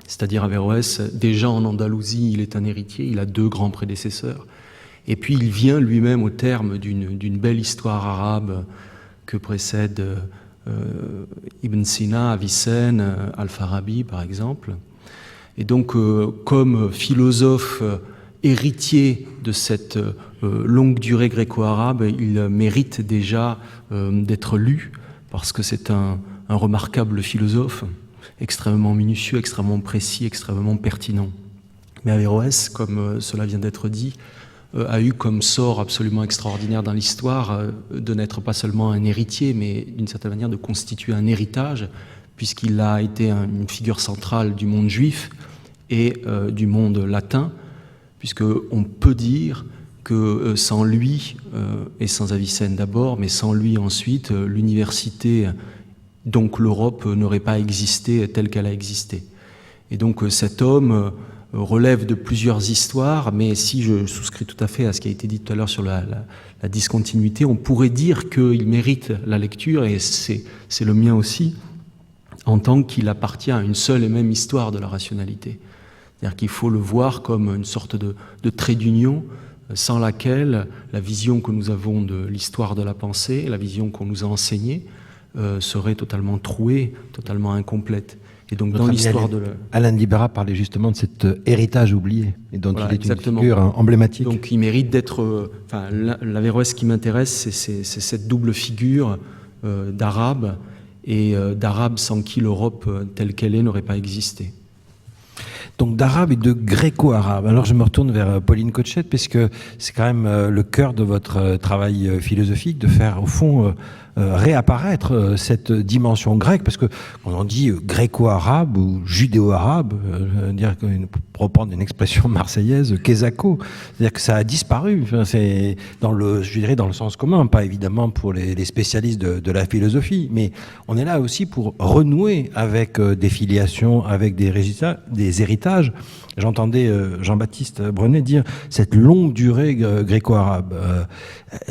C'est-à-dire Averroès, déjà en Andalousie, il est un héritier, il a 2 grands prédécesseurs. Et puis il vient lui-même au terme d'une belle histoire arabe que précèdent Ibn Sina, Avicenne, Al-Farabi par exemple. Et donc comme philosophe héritier de cette longue durée gréco-arabe, il mérite déjà d'être lu parce que c'est un remarquable philosophe, extrêmement minutieux, extrêmement précis, extrêmement pertinent. Mais Averroès, comme cela vient d'être dit, a eu comme sort absolument extraordinaire dans l'histoire de n'être pas seulement un héritier, mais d'une certaine manière de constituer un héritage, puisqu'il a été une figure centrale du monde juif et du monde latin, puisqu'on peut dire que sans lui, et sans Avicenne d'abord, mais sans lui ensuite, l'université, donc l'Europe, n'aurait pas existé telle qu'elle a existé. Et donc cet homme relève de plusieurs histoires, mais si je souscris tout à fait à ce qui a été dit tout à l'heure sur la discontinuité, on pourrait dire qu'il mérite la lecture, et c'est le mien aussi, en tant qu'il appartient à une seule et même histoire de la rationalité. C'est-à-dire qu'il faut le voir comme une sorte de trait d'union, sans laquelle la vision que nous avons de l'histoire de la pensée, la vision qu'on nous a enseignée, serait totalement trouée, totalement incomplète. Et donc dans l'histoire de Alain de Libera parlait justement de cet héritage oublié et dont il est exactement. Une figure emblématique. Donc il mérite d'être... l'Averroès qui m'intéresse, c'est cette double figure d'arabe, et d'arabe sans qui l'Europe telle qu'elle est n'aurait pas existé. Donc d'arabe et de gréco-arabe. Alors je me retourne vers Pauline Cochette, puisque c'est quand même le cœur de votre travail philosophique, de faire au fond réapparaître cette dimension grecque, parce que quand on dit gréco-arabe ou judéo-arabe, dire pour reprendre une expression marseillaise, quesaco, c'est-à-dire que ça a disparu. Enfin, c'est je dirais dans le sens commun, pas évidemment pour les spécialistes de la philosophie, mais on est là aussi pour renouer avec des filiations, avec des héritages. J'entendais Jean-Baptiste Brenet dire cette longue durée gréco-arabe,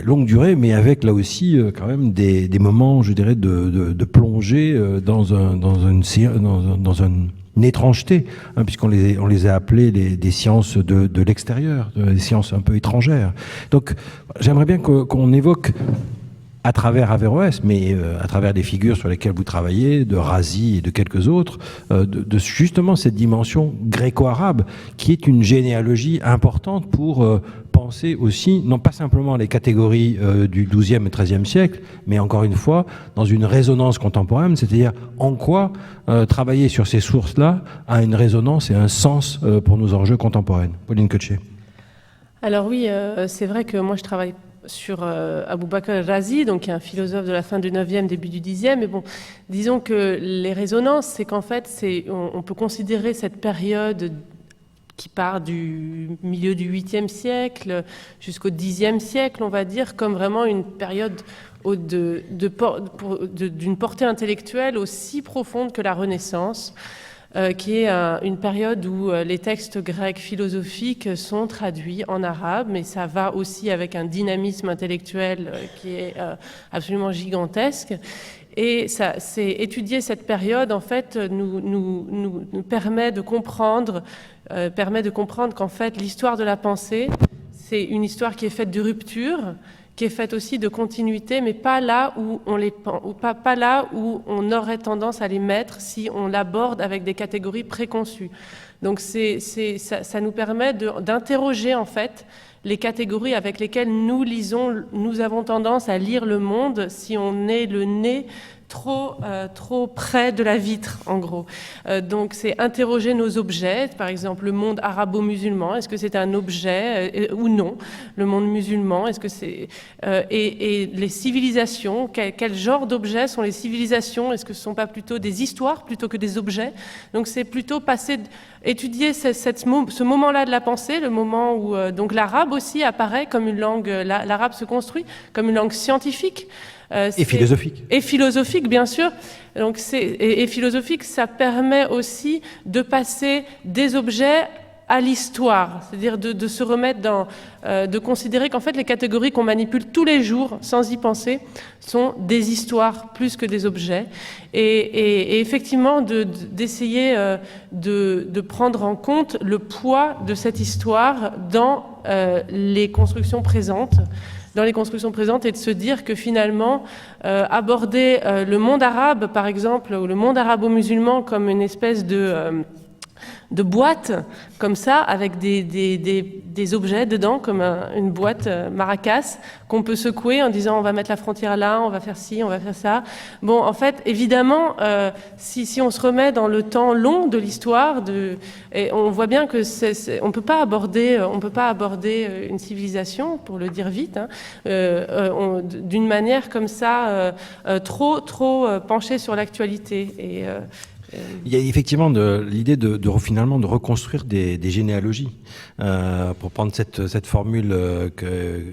longue durée, mais avec là aussi quand même des moments, je dirais, de plongée dans une étrangeté, hein, puisqu'on les a appelés des sciences de l'extérieur, des sciences un peu étrangères. Donc j'aimerais bien qu'on évoque, à travers Averroès, mais à travers des figures sur lesquelles vous travaillez, de Razi et de quelques autres, de justement cette dimension gréco-arabe, qui est une généalogie importante pour penser aussi, non pas simplement les catégories du XIIe et XIIIe siècle, mais encore une fois, dans une résonance contemporaine, c'est-à-dire en quoi travailler sur ces sources-là a une résonance et un sens pour nos enjeux contemporains. Pauline Coetcher. Alors oui, c'est vrai que moi je travaille sur Abou Bakr al-Razi, donc qui est un philosophe de la fin du 9e, début du 10e. Mais bon, disons que les résonances, c'est qu'en fait, on peut considérer cette période qui part du milieu du 8e siècle jusqu'au 10e siècle, on va dire, comme vraiment une période d'une portée intellectuelle aussi profonde que la Renaissance, qui est une période où les textes grecs philosophiques sont traduits en arabe, mais ça va aussi avec un dynamisme intellectuel qui est absolument gigantesque. Et étudier cette période, en fait, nous permet de comprendre qu'en fait, l'histoire de la pensée, c'est une histoire qui est faite de rupture, qui est faite aussi de continuité, mais pas là où pas là où on aurait tendance à les mettre si on l'aborde avec des catégories préconçues. Donc ça nous permet d'interroger en fait les catégories avec lesquelles nous avons tendance à lire le monde si on est le nez trop près de la vitre, en gros. Donc, c'est interroger nos objets, par exemple, le monde arabo-musulman, est-ce que c'est un objet ou non? Le monde musulman, est-ce que c'est... et les civilisations, quel genre d'objets sont les civilisations? Est-ce que ce ne sont pas plutôt des histoires plutôt que des objets? Donc, c'est plutôt étudier ce moment-là de la pensée, le moment où donc l'arabe aussi apparaît comme une langue, l'arabe se construit comme une langue scientifique. Et philosophique. Et philosophique, bien sûr. Donc et philosophique, ça permet aussi de passer des objets à l'histoire, c'est-à-dire de se remettre de considérer qu'en fait les catégories qu'on manipule tous les jours sans y penser sont des histoires plus que des objets, et effectivement d'essayer de prendre en compte le poids de cette histoire dans les constructions présentes. Et de se dire que finalement, aborder le monde arabe, par exemple, ou le monde arabo-musulman comme une espèce de boîte, comme ça, avec des objets dedans, comme une boîte maracas, qu'on peut secouer en disant on va mettre la frontière là, on va faire ci, on va faire ça. Bon, en fait, évidemment, si on se remet dans le temps long de l'histoire, on voit bien que on peut pas aborder une civilisation, pour le dire vite, d'une manière comme ça, trop penchée sur l'actualité. Il y a effectivement l'idée finalement de reconstruire des généalogies. Pour prendre cette formule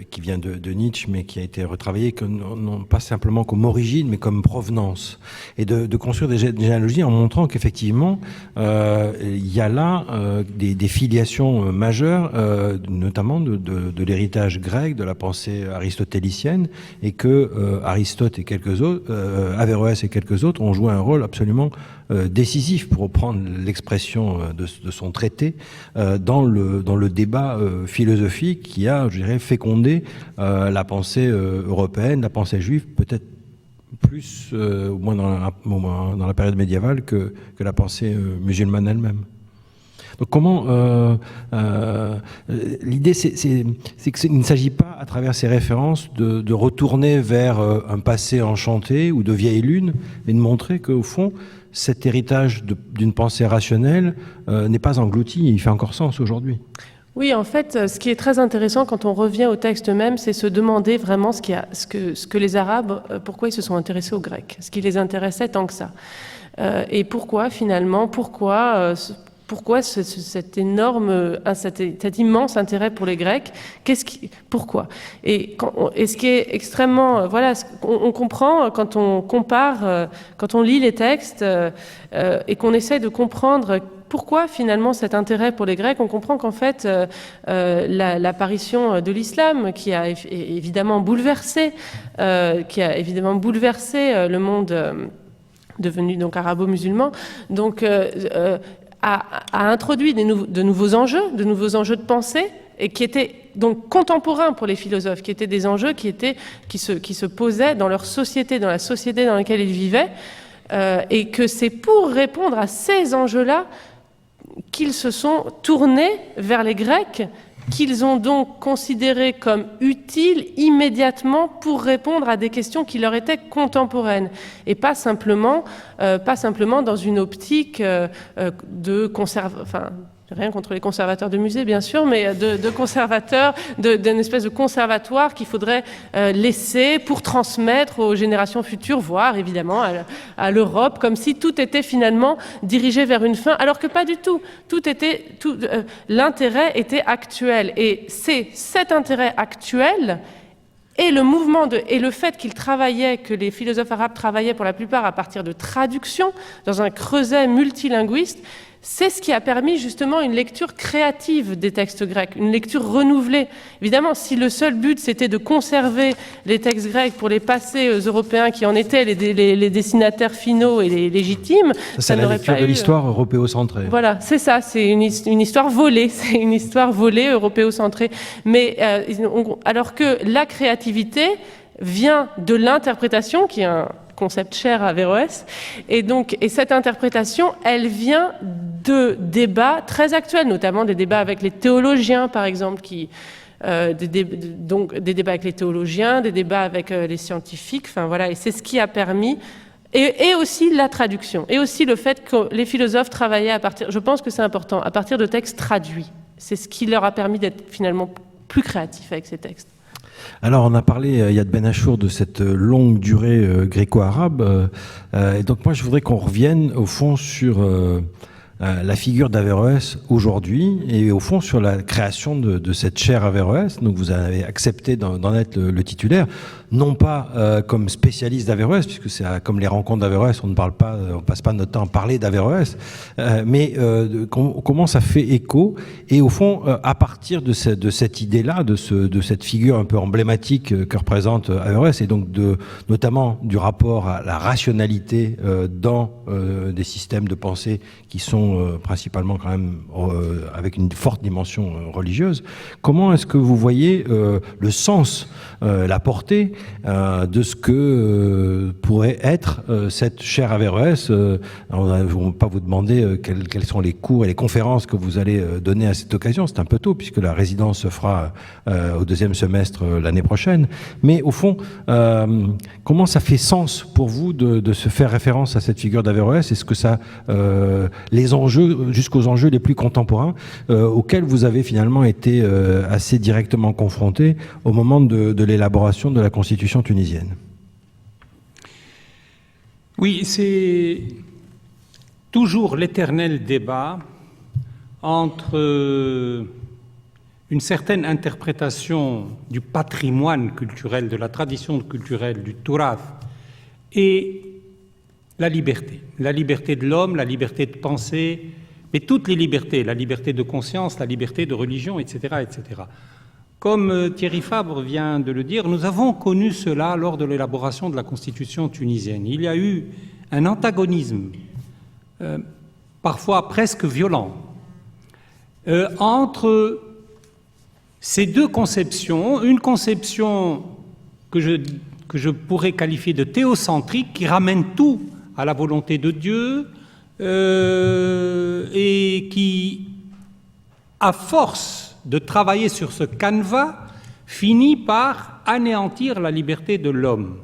qui vient de Nietzsche, mais qui a été retravaillée, non pas simplement comme origine, mais comme provenance. Et de construire des généalogies en montrant qu'effectivement, il y a là des filiations majeures, notamment de l'héritage grec, de la pensée aristotélicienne, et que Aristote et quelques autres, Averroès et quelques autres ont joué un rôle absolument décisif, pour reprendre l'expression de son traité, dans le débat philosophique qui a, je dirais, fécondé la pensée européenne, la pensée juive, peut-être plus, au moins dans la période médiévale, que la pensée musulmane elle-même. Donc comment l'idée, c'est qu'il ne s'agit pas, à travers ces références, de retourner vers un passé enchanté ou de vieille lune, mais de montrer qu'au fond, cet héritage d'une pensée rationnelle n'est pas englouti, il fait encore sens aujourd'hui. Oui, en fait, ce qui est très intéressant quand on revient au texte même, c'est se demander vraiment ce que les Arabes, pourquoi ils se sont intéressés aux Grecs, ce qui les intéressait tant que ça. Et pourquoi, finalement, pourquoi cet immense intérêt pour les Grecs? Pourquoi? Et ce qui est extrêmement, on comprend quand on compare, quand on lit les textes et qu'on essaie de comprendre pourquoi finalement cet intérêt pour les Grecs, on comprend qu'en fait l'apparition de l'islam, qui a évidemment bouleversé le monde devenu donc arabo-musulman, donc a introduit de nouveaux enjeux de pensée, et qui étaient donc contemporains pour les philosophes, qui étaient des enjeux qui se posaient dans leur société, dans la société dans laquelle ils vivaient, et que c'est pour répondre à ces enjeux-là qu'ils se sont tournés vers les Grecs, qu'ils ont donc considérés comme utiles immédiatement pour répondre à des questions qui leur étaient contemporaines, et pas simplement dans une optique rien contre les conservateurs de musées, bien sûr, mais de conservateurs, d'une espèce de conservatoire qu'il faudrait laisser pour transmettre aux générations futures, voire évidemment à l'Europe, comme si tout était finalement dirigé vers une fin, alors que pas du tout. L'intérêt était actuel. Et c'est cet intérêt actuel et le mouvement et le fait qu'ils travaillaient, que les philosophes arabes travaillaient pour la plupart à partir de traductions, dans un creuset multilinguiste, c'est ce qui a permis justement une lecture créative des textes grecs, une lecture renouvelée. Évidemment, si le seul but c'était de conserver les textes grecs pour les passer aux Européens qui en étaient les destinataires finaux et les légitimes, ça n'aurait pas eu... C'est la lecture de l'histoire européocentrée. Voilà, c'est ça, c'est une histoire volée, c'est une histoire volée européocentrée. Mais alors que la créativité vient de l'interprétation, qui est un concept cher à Averroès, et cette interprétation, elle vient de débats très actuels, notamment des débats avec les théologiens, par exemple, donc des débats avec les théologiens, des débats avec les scientifiques, enfin voilà, et c'est ce qui a permis, et aussi la traduction, et aussi le fait que les philosophes travaillaient je pense que c'est important, à partir de textes traduits. C'est ce qui leur a permis d'être finalement plus créatifs avec ces textes. Alors, on a parlé, Yad Ben Achour, de cette longue durée gréco-arabe. Et donc, moi, je voudrais qu'on revienne, au fond, sur la figure d'Averroès aujourd'hui et, au fond, sur la création de cette chaire Averroès. Donc, vous avez accepté d'en être le titulaire. Non pas comme spécialiste d'Averroès, puisque c'est comme les rencontres d'Averroès, on passe pas notre temps à parler d'Averroès, mais comment ça fait écho, et au fond, à partir de cette idée-là, de cette figure un peu emblématique que représente Averroès, et donc notamment du rapport à la rationalité dans des systèmes de pensée qui sont principalement quand même avec une forte dimension religieuse, comment est-ce que vous voyez le sens, la portée de ce que pourrait être cette chaire Averroès? On ne va pas vous demander quels sont les cours et les conférences que vous allez donner à cette occasion, c'est un peu tôt puisque la résidence se fera au deuxième semestre l'année prochaine, mais au fond, comment ça fait sens pour vous de se faire référence à cette figure d'Averroès? Est-ce que ça, les enjeux, jusqu'aux enjeux les plus contemporains auxquels vous avez finalement été assez directement confrontés au moment de l'élaboration de la Constitution tunisienne? Oui, c'est toujours l'éternel débat entre une certaine interprétation du patrimoine culturel, de la tradition culturelle, du Tourath, et la liberté de l'homme, la liberté de penser, mais toutes les libertés, la liberté de conscience, la liberté de religion, etc., etc. Comme Thierry Fabre vient de le dire, nous avons connu cela lors de l'élaboration de la Constitution tunisienne. Il y a eu un antagonisme, parfois presque violent, entre ces deux conceptions. Une conception que je pourrais qualifier de théocentrique, qui ramène tout à la volonté de Dieu, et qui, à force de travailler sur ce canevas, finit par anéantir la liberté de l'homme.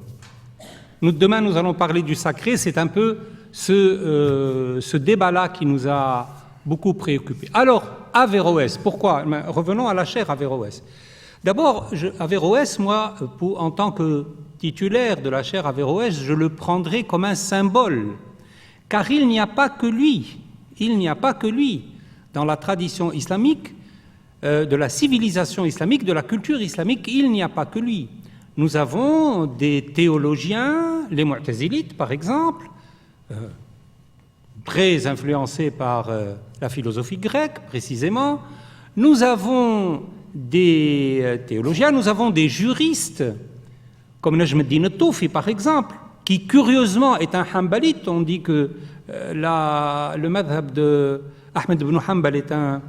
Demain, nous allons parler du sacré. C'est un peu ce débat-là qui nous a beaucoup préoccupés. Alors, Averroès, pourquoi? Revenons à la chaire Averroès. D'abord, Averroès, moi, en tant que titulaire de la chaire Averroès, je le prendrai comme un symbole, car il n'y a pas que lui. Il n'y a pas que lui. Dans la tradition islamique, de la civilisation islamique, de la culture islamique, il n'y a pas que lui. Nous avons des théologiens, les Mu'tazilites par exemple, très influencés par la philosophie grecque précisément. Nous avons des théologiens, nous avons des juristes, comme Najm al-Din al-Toufi par exemple, qui curieusement est un Hanbalite. On dit que le madhab de Ahmed ibn Hanbal est un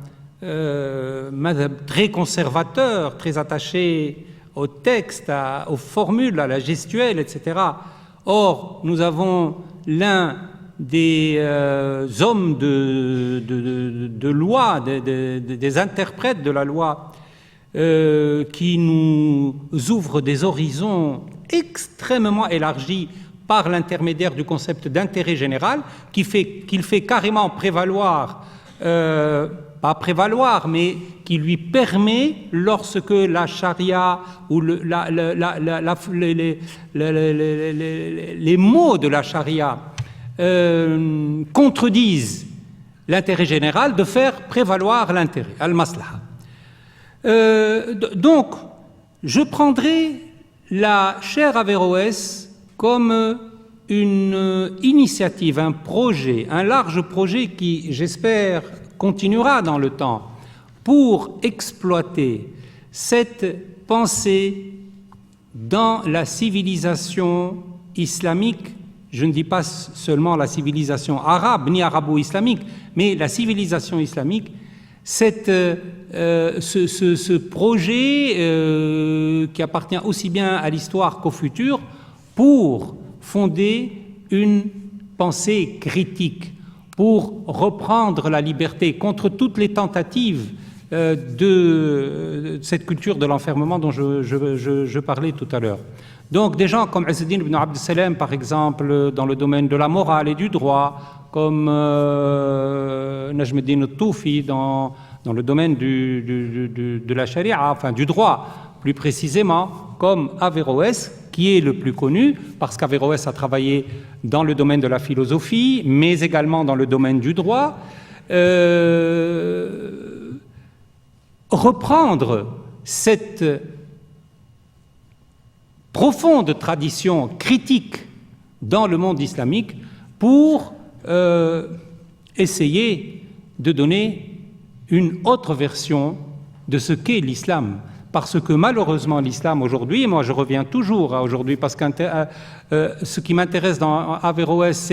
madhab très conservateur, très attaché au texte, aux formules, à la gestuelle, etc. Or, nous avons l'un des hommes de loi, des interprètes de la loi, qui nous ouvre des horizons extrêmement élargis par l'intermédiaire du concept d'intérêt général, qu'il fait carrément prévaloir pas prévaloir, mais qui lui permet, lorsque la charia ou les mots de la charia contredisent l'intérêt général, de faire prévaloir l'intérêt, al-maslaha. Donc, je prendrai la chaire Averroès comme une initiative, un projet, un large projet qui, j'espère, continuera dans le temps pour exploiter cette pensée dans la civilisation islamique. Je ne dis pas seulement la civilisation arabe ni arabo-islamique, mais la civilisation islamique, ce projet qui appartient aussi bien à l'histoire qu'au futur, pour fonder une pensée critique, pour reprendre la liberté contre toutes les tentatives de cette culture de l'enfermement dont je parlais tout à l'heure. Donc des gens comme Izz-Din ibn Abd al-Salam, par exemple, dans le domaine de la morale et du droit, comme Najm al-Din al-Toufi dans le domaine de la charia, enfin du droit plus précisément, comme Averroès, qui est le plus connu, parce qu'Averroès a travaillé dans le domaine de la philosophie, mais également dans le domaine du droit. Reprendre cette profonde tradition critique dans le monde islamique pour essayer de donner une autre version de ce qu'est l'islam. Parce que malheureusement l'islam aujourd'hui, et moi je reviens toujours à aujourd'hui, parce que ce qui m'intéresse dans Averroès,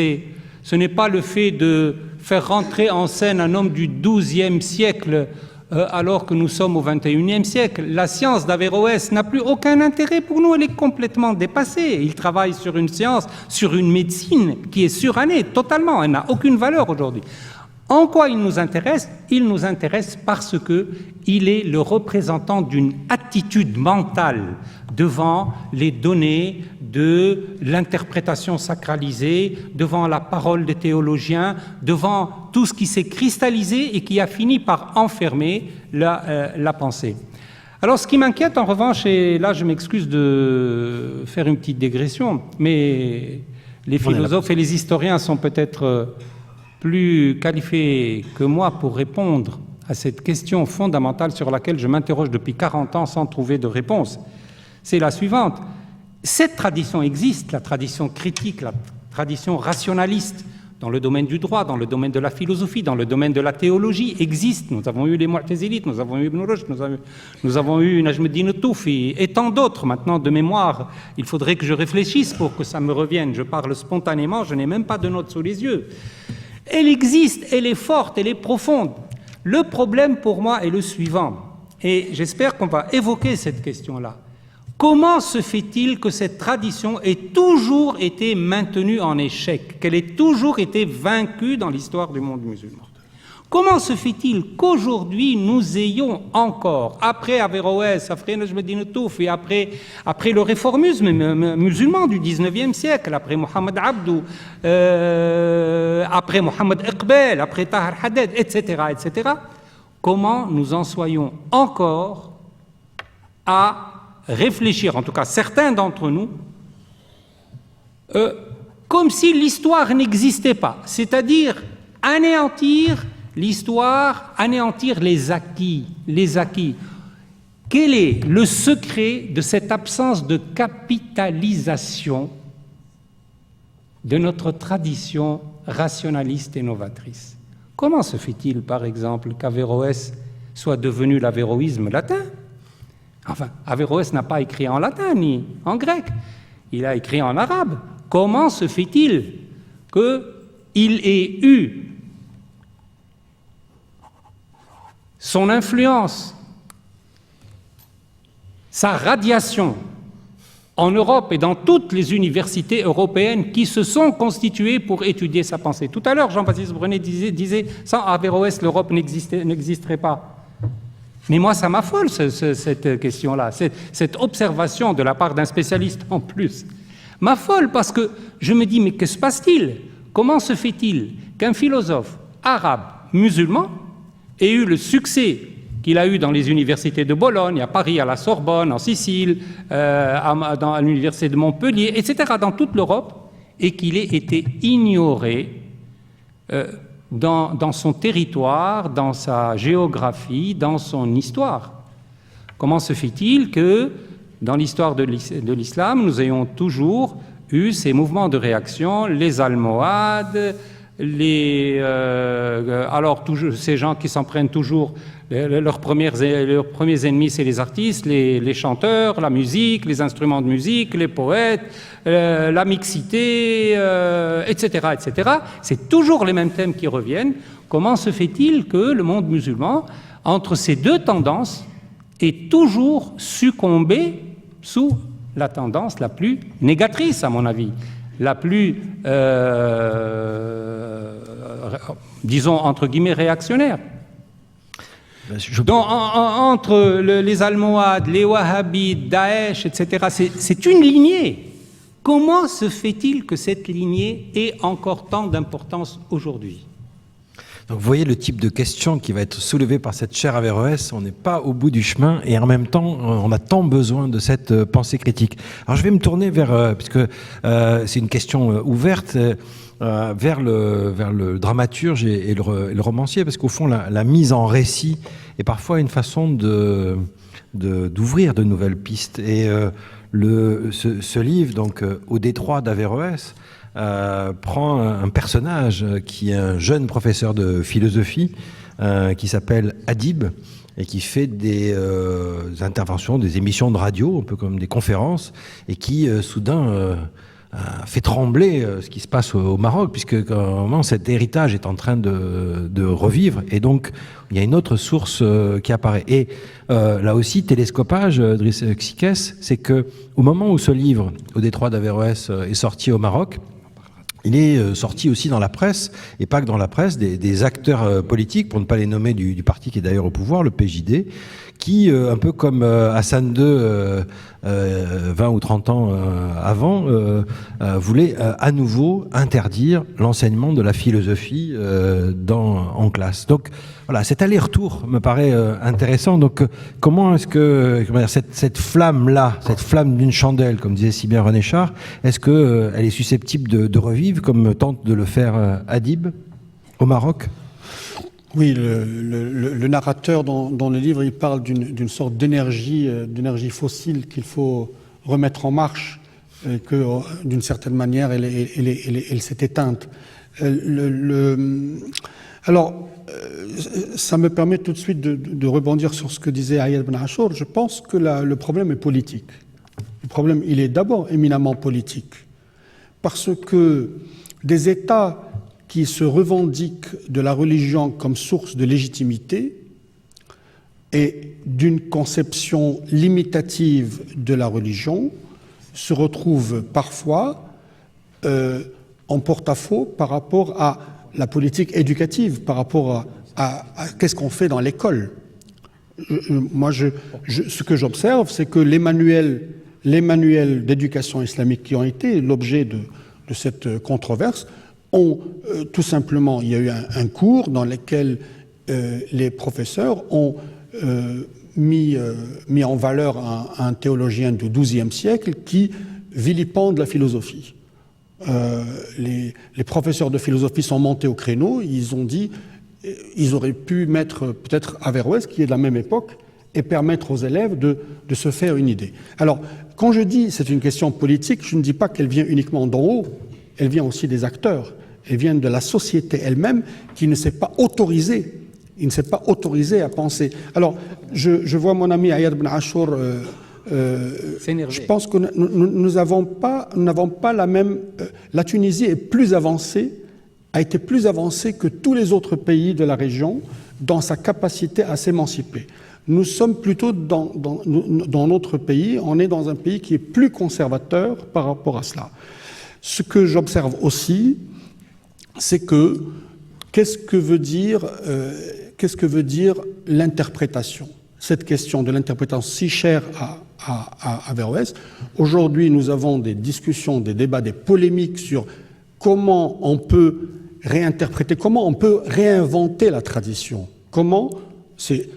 ce n'est pas le fait de faire rentrer en scène un homme du XIIe siècle alors que nous sommes au XXIe siècle. La science d'Averroès n'a plus aucun intérêt pour nous, elle est complètement dépassée. Il travaille sur une science, sur une médecine qui est surannée totalement, elle n'a aucune valeur aujourd'hui. En quoi il nous intéresse? Il nous intéresse parce qu'il est le représentant d'une attitude mentale devant les données de l'interprétation sacralisée, devant la parole des théologiens, devant tout ce qui s'est cristallisé et qui a fini par enfermer la pensée. Alors ce qui m'inquiète en revanche, et là je m'excuse de faire une petite digression, mais les philosophes et les historiens sont peut-être plus qualifié que moi pour répondre à cette question fondamentale sur laquelle je m'interroge depuis 40 ans sans trouver de réponse. C'est la suivante. Cette tradition existe, la tradition critique, la tradition rationaliste, dans le domaine du droit, dans le domaine de la philosophie, dans le domaine de la théologie, existe. Nous avons eu les Mu'tazilites, nous avons eu Ibn Rushd, nous avons eu Najm al-Din al-Toufi et tant d'autres. Maintenant, de mémoire, il faudrait que je réfléchisse pour que ça me revienne. Je parle spontanément, je n'ai même pas de notes sous les yeux. Elle existe, elle est forte, elle est profonde. Le problème pour moi est le suivant, et j'espère qu'on va évoquer cette question-là. Comment se fait-il que cette tradition ait toujours été maintenue en échec, qu'elle ait toujours été vaincue dans l'histoire du monde musulman? Comment se fait-il qu'aujourd'hui nous ayons encore, après Averroès, après Najm al-Din al-Toufi, après le réformisme musulman du XIXe siècle, après Mohamed Abdou, après Mohamed Iqbal, après Tahar Haddad, etc., comment nous en soyons encore à réfléchir, en tout cas certains d'entre nous, comme si l'histoire n'existait pas, c'est-à-dire anéantir l'histoire, anéantir les acquis. Quel est le secret de cette absence de capitalisation de notre tradition rationaliste et novatrice? Comment se fait-il, par exemple, qu'Averroès soit devenu l'avéroïsme latin? Enfin, Averroès n'a pas écrit en latin ni en grec, il a écrit en arabe. Comment se fait-il qu'il ait eu son influence, sa radiation en Europe et dans toutes les universités européennes qui se sont constituées pour étudier sa pensée? Tout à l'heure, Jean-Baptiste Brenet disait sans Averroès, l'Europe n'existerait pas. Mais moi, ça m'affole, cette question-là, cette observation de la part d'un spécialiste en plus. M'affole parce que je me dis, mais que se passe-t-il? Comment se fait-il qu'un philosophe arabe, musulman ait eu le succès qu'il a eu dans les universités de Bologne, à Paris, à la Sorbonne, en Sicile, à l'université de Montpellier, etc., dans toute l'Europe, et qu'il ait été ignoré dans son territoire, dans sa géographie, dans son histoire. Comment se fait-il que, dans l'histoire de l'islam, nous ayons toujours eu ces mouvements de réaction, les Almohades, alors ces gens qui s'en prennent toujours, leurs premiers ennemis, c'est les artistes, les chanteurs, la musique, les instruments de musique, les poètes, la mixité, etc., etc. C'est toujours les mêmes thèmes qui reviennent. Comment se fait-il que le monde musulman, entre ces deux tendances, ait toujours succombé sous la tendance la plus négatrice, à mon avis, la plus, disons, entre guillemets, réactionnaire. Donc, entre les Almohades, les Wahhabites, Daesh, etc., c'est une lignée. Comment se fait-il que cette lignée ait encore tant d'importance aujourd'hui ? Donc vous voyez le type de question qui va être soulevé par cette chaire Averroès. On n'est pas au bout du chemin et en même temps, on a tant besoin de cette pensée critique. Alors je vais me tourner vers, puisque c'est une question ouverte, vers le dramaturge et le romancier, parce qu'au fond, la mise en récit est parfois une façon d'ouvrir de nouvelles pistes. Et ce livre, donc Au détroit d'Averroès, prend un personnage qui est un jeune professeur de philosophie qui s'appelle Adib et qui fait des interventions, des émissions de radio, un peu comme des conférences, et qui soudain fait trembler ce qui se passe au Maroc, puisque vraiment cet héritage est en train de revivre, et donc il y a une autre source qui apparaît. Et là aussi, télescopage, Driss Xiques, c'est que au moment où ce livre, Au détroit d'Averroès, est sorti au Maroc, il est sorti aussi dans la presse, et pas que dans la presse, des acteurs politiques, pour ne pas les nommer, du parti qui est d'ailleurs au pouvoir, le PJD, qui, un peu comme Hassan II, 20 ou 30 ans avant, voulait à nouveau interdire l'enseignement de la philosophie en classe. Donc voilà, cet aller-retour me paraît intéressant. Donc comment est-ce que cette flamme-là, cette flamme d'une chandelle, comme disait si bien René Char, est-ce qu'elle est susceptible de revivre, comme tente de le faire Adib au Maroc ? Oui, le narrateur dans le livre, il parle d'une sorte d'énergie fossile qu'il faut remettre en marche, et que d'une certaine manière, elle s'est éteinte. Alors, ça me permet tout de suite de rebondir sur ce que disait Ayad Ben Achour. Je pense que le problème est politique. Le problème, il est d'abord éminemment politique, parce que des États qui se revendiquent de la religion comme source de légitimité et d'une conception limitative de la religion se retrouvent parfois en porte-à-faux par rapport à la politique éducative, par rapport à qu'est-ce qu'on fait dans l'école. Ce que j'observe, c'est que les manuels d'éducation islamique qui ont été l'objet de cette controverse ont tout simplement, il y a eu un cours dans lequel les professeurs ont mis en valeur un théologien du XIIe siècle qui vilipende la philosophie. Les professeurs de philosophie sont montés au créneau, ils ont dit, ils auraient pu mettre peut-être Averroès, qui est de la même époque, et permettre aux élèves de se faire une idée. Alors, quand je dis c'est une question politique, je ne dis pas qu'elle vient uniquement d'en haut, elle vient aussi des acteurs. Elle vient de la société elle-même qui ne s'est pas autorisée. Il ne s'est pas autorisé à penser. Alors, je vois mon ami Ayad Ben Achour. Je pense que nous n'avons pas la même. La Tunisie est plus avancée, a été plus avancée que tous les autres pays de la région dans sa capacité à s'émanciper. Nous sommes plutôt dans notre pays, on est dans un pays qui est plus conservateur par rapport à cela. Ce que j'observe aussi, c'est que qu'est-ce que veut dire l'interprétation ? Cette question de l'interprétation si chère à Averroès. Aujourd'hui, nous avons des discussions, des débats, des polémiques sur comment on peut réinterpréter, comment on peut réinventer la tradition. Comment, c'est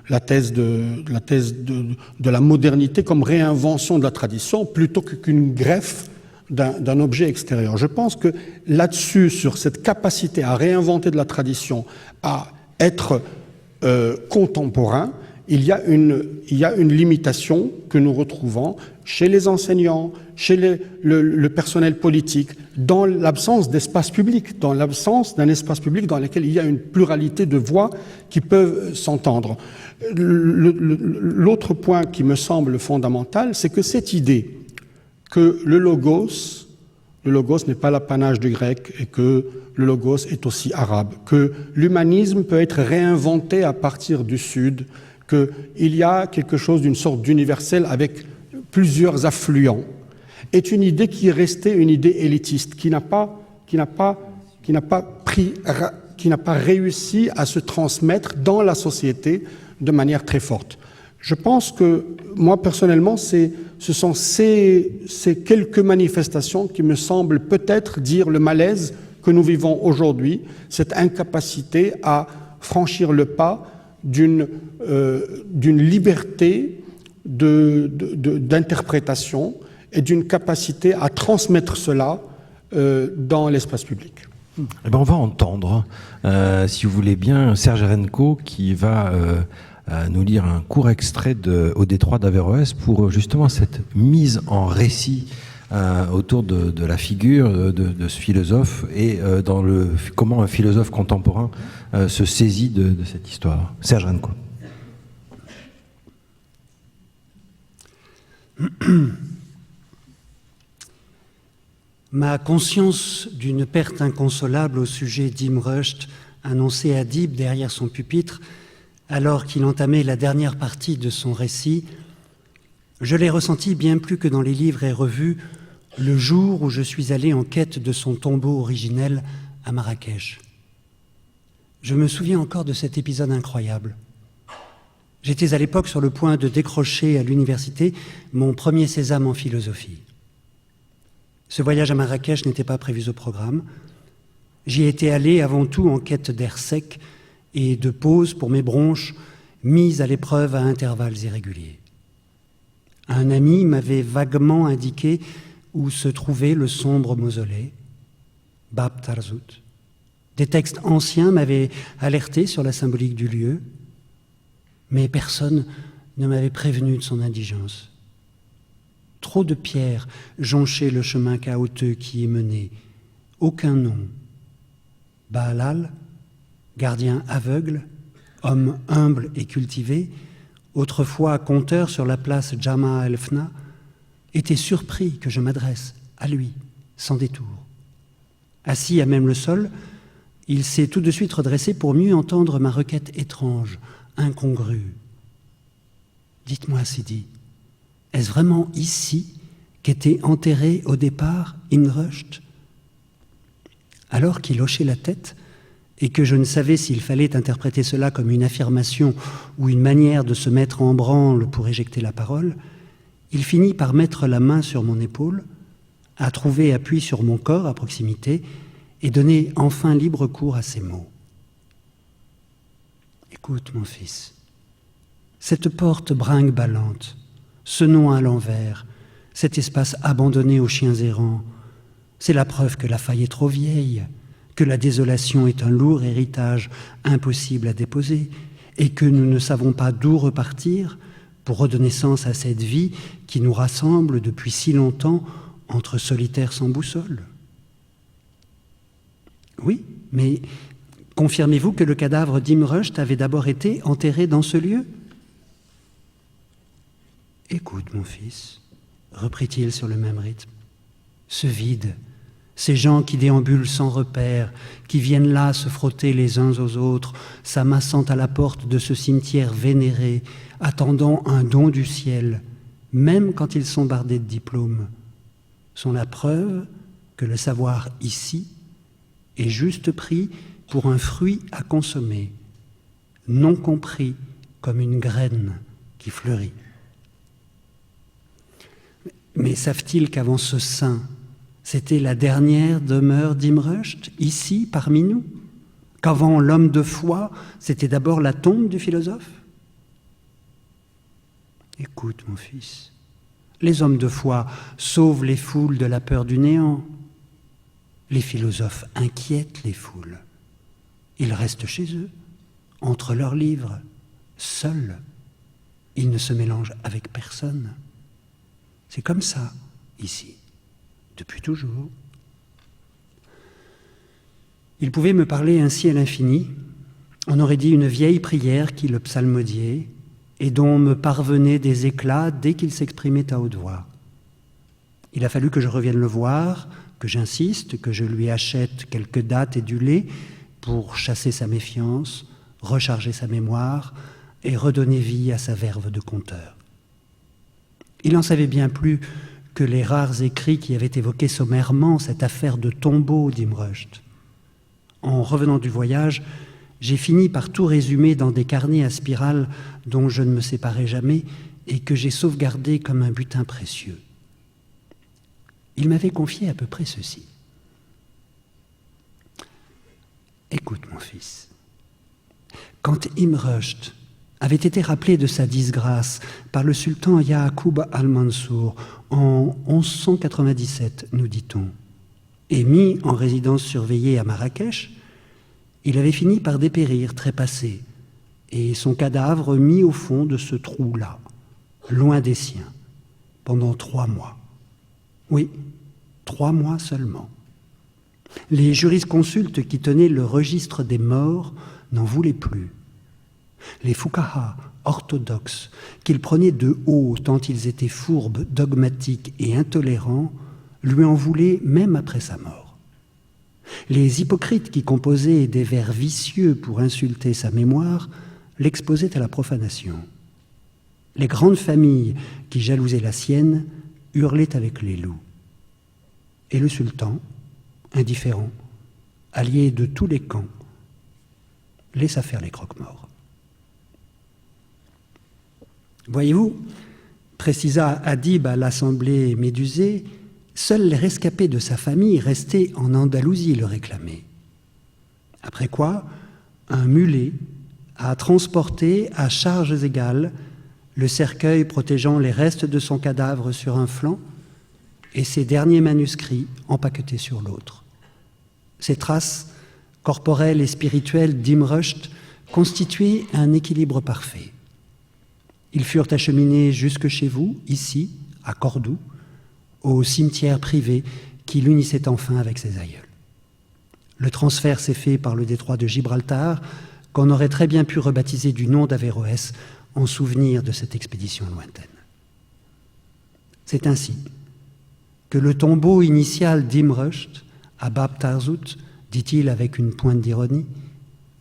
la thèse de la modernité comme réinvention de la tradition plutôt qu'une greffe d'un objet extérieur. Je pense que là-dessus, sur cette capacité à réinventer de la tradition, à être contemporain, il y a une limitation que nous retrouvons chez les enseignants, chez le personnel politique, dans l'absence d'espace public, dans l'absence d'un espace public dans lequel il y a une pluralité de voix qui peuvent s'entendre. L'autre point qui me semble fondamental, c'est que cette idée que le logos n'est pas l'apanage du grec et que le logos est aussi arabe, que l'humanisme peut être réinventé à partir du Sud, qu'il y a quelque chose d'une sorte d'universel avec plusieurs affluents, est une idée qui est restée une idée élitiste, qui n'a pas réussi à se transmettre dans la société de manière très forte. Je pense que, moi personnellement, ce sont ces quelques manifestations qui me semblent peut-être dire le malaise que nous vivons aujourd'hui, cette incapacité à franchir le pas d'une liberté d'interprétation et d'une capacité à transmettre cela dans l'espace public. Eh ben on va entendre, si vous voulez bien, Serge Renko qui va nous lire un court extrait Au détroit d'Averroès pour justement cette mise en récit autour de la figure de ce philosophe et dans comment un philosophe contemporain se saisit de cette histoire. Serge Renko. Ma conscience d'une perte inconsolable au sujet d'Ibn Rushd, annoncée à Dib derrière son pupitre, alors qu'il entamait la dernière partie de son récit, je l'ai ressenti bien plus que dans les livres et revues le jour où je suis allé en quête de son tombeau originel à Marrakech. Je me souviens encore de cet épisode incroyable. J'étais à l'époque sur le point de décrocher à l'université mon premier sésame en philosophie. Ce voyage à Marrakech n'était pas prévu au programme. J'y étais allé avant tout en quête d'air sec et de pause pour mes bronches mises à l'épreuve à intervalles irréguliers. Un ami m'avait vaguement indiqué où se trouvait le sombre mausolée, Bab Tarzout. Des textes anciens m'avaient alerté sur la symbolique du lieu, mais personne ne m'avait prévenu de son indigence. Trop de pierres jonchaient le chemin chaotique qui y menait. Aucun nom. Baalal, gardien aveugle, homme humble et cultivé, autrefois compteur sur la place Jama el-Fna, était surpris que je m'adresse à lui, sans détour. Assis à même le sol, il s'est tout de suite redressé pour mieux entendre ma requête étrange, incongrue. Dites-moi, Sidi, est-ce vraiment ici qu'était enterré au départ Ibn Rushd ? Alors qu'il hochait la tête et que je ne savais s'il fallait interpréter cela comme une affirmation ou une manière de se mettre en branle pour éjecter la parole, il finit par mettre la main sur mon épaule, à trouver appui sur mon corps à proximité et donner enfin libre cours à ces mots. Écoute, mon fils, cette porte brinque-ballante, ce nom à l'envers, cet espace abandonné aux chiens errants, c'est la preuve que la faille est trop vieille, que la désolation est un lourd héritage impossible à déposer et que nous ne savons pas d'où repartir pour redonner sens à cette vie qui nous rassemble depuis si longtemps entre solitaires sans boussole. Oui, mais confirmez-vous que le cadavre d'Ibn Rushd avait d'abord été enterré dans ce lieu ? Écoute, mon fils, reprit-il sur le même rythme, ce vide, ces gens qui déambulent sans repère, qui viennent là se frotter les uns aux autres, s'amassant à la porte de ce cimetière vénéré, attendant un don du ciel, même quand ils sont bardés de diplômes, sont la preuve que le savoir ici est juste pris pour un fruit à consommer, non compris comme une graine qui fleurit. Mais savent-ils qu'avant ce sein, C'était la dernière demeure d'Imrusht, ici, parmi nous? Qu'avant l'homme de foi, c'était d'abord la tombe du philosophe? Écoute, mon fils, les hommes de foi sauvent les foules de la peur du néant. Les philosophes inquiètent les foules. Ils restent chez eux, entre leurs livres, seuls. Ils ne se mélangent avec personne. C'est comme ça, ici, depuis toujours. Il pouvait me parler ainsi à l'infini. On aurait dit une vieille prière qui le psalmodiait et dont me parvenaient des éclats dès qu'il s'exprimait à haute voix. Il a fallu que je revienne le voir, que j'insiste, que je lui achète quelques dattes et du lait pour chasser sa méfiance, recharger sa mémoire et redonner vie à sa verve de conteur. Il en savait bien plus que les rares écrits qui avaient évoqué sommairement cette affaire de tombeau d'Imrusht. En revenant du voyage, j'ai fini par tout résumer dans des carnets à spirale dont je ne me séparais jamais et que j'ai sauvegardés comme un butin précieux. Il m'avait confié à peu près ceci. Écoute, mon fils, quand Imrusht avait été rappelé de sa disgrâce par le sultan Ya'aqub al-Mansour en 1197, nous dit-on, et mis en résidence surveillée à Marrakech, il avait fini par dépérir trépassé, et son cadavre mis au fond de ce trou-là, loin des siens, pendant 3 mois. Oui, 3 mois seulement. Les jurisconsultes qui tenaient le registre des morts n'en voulaient plus. Les fuqaha orthodoxes, qu'ils prenaient de haut tant ils étaient fourbes, dogmatiques et intolérants, lui en voulaient même après sa mort. Les hypocrites qui composaient des vers vicieux pour insulter sa mémoire l'exposaient à la profanation. Les grandes familles qui jalousaient la sienne hurlaient avec les loups. Et le sultan, indifférent, allié de tous les camps, laissa faire les croque-morts. Voyez-vous, précisa Adib à l'assemblée médusée, seuls les rescapés de sa famille restés en Andalousie le réclamaient. Après quoi, un mulet a transporté à charges égales le cercueil protégeant les restes de son cadavre sur un flanc et ses derniers manuscrits empaquetés sur l'autre. Ces traces, corporelles et spirituelles d'Imrusht, constituaient un équilibre parfait. Ils furent acheminés jusque chez vous, ici, à Cordoue, au cimetière privé qui l'unissait enfin avec ses aïeuls. Le transfert s'est fait par le détroit de Gibraltar, qu'on aurait très bien pu rebaptiser du nom d'Averroès en souvenir de cette expédition lointaine. C'est ainsi que le tombeau initial d'Imrusht, à Bab Tarzout, dit-il avec une pointe d'ironie,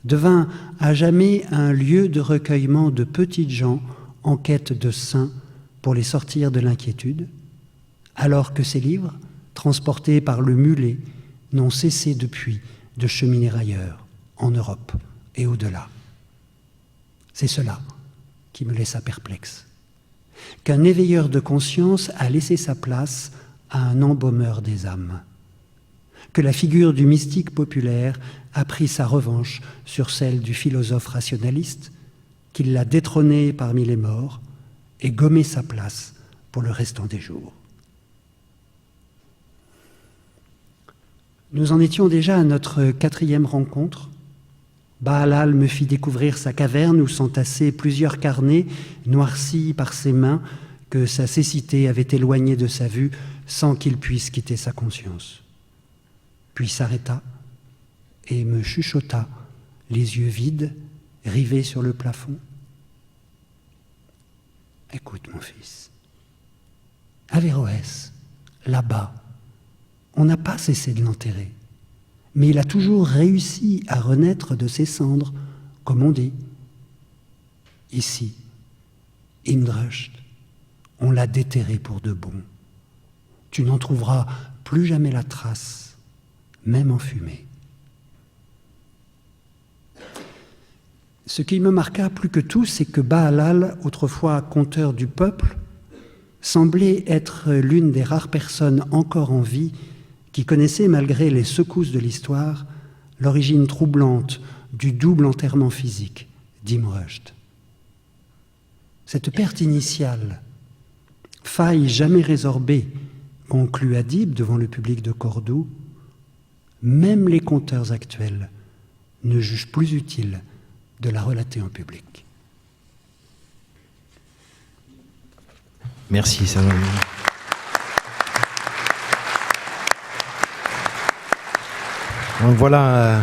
devint à jamais un lieu de recueillement de petites gens en quête de saints pour les sortir de l'inquiétude, alors que ces livres, transportés par le mulet, n'ont cessé depuis de cheminer ailleurs, en Europe et au-delà. C'est cela qui me laissa perplexe. Qu'un éveilleur de conscience a laissé sa place à un embaumeur des âmes. Que la figure du mystique populaire a pris sa revanche sur celle du philosophe rationaliste, qu'il l'a détrôné parmi les morts et gommé sa place pour le restant des jours. Nous en étions déjà à notre 4e rencontre. Bahalal me fit découvrir sa caverne où s'entassaient plusieurs carnets noircis par ses mains que sa cécité avait éloignés de sa vue sans qu'il puisse quitter sa conscience. Puis s'arrêta et me chuchota, les yeux vides, rivés sur le plafond. Écoute, mon fils, Averroès, là-bas, on n'a pas cessé de l'enterrer, mais il a toujours réussi à renaître de ses cendres, comme on dit. Ici, Imrusht, on l'a déterré pour de bon. Tu n'en trouveras plus jamais la trace, même en fumée. Ce qui me marqua plus que tout, c'est que Bahalal, autrefois conteur du peuple, semblait être l'une des rares personnes encore en vie qui connaissait, malgré les secousses de l'histoire, l'origine troublante du double enterrement physique d'Imre-Ust. Cette perte initiale, faille jamais résorbée, conclut Hadib devant le public de Cordoue, même les conteurs actuels ne jugent plus utile de la relater en public. Merci, Salomon. Donc voilà,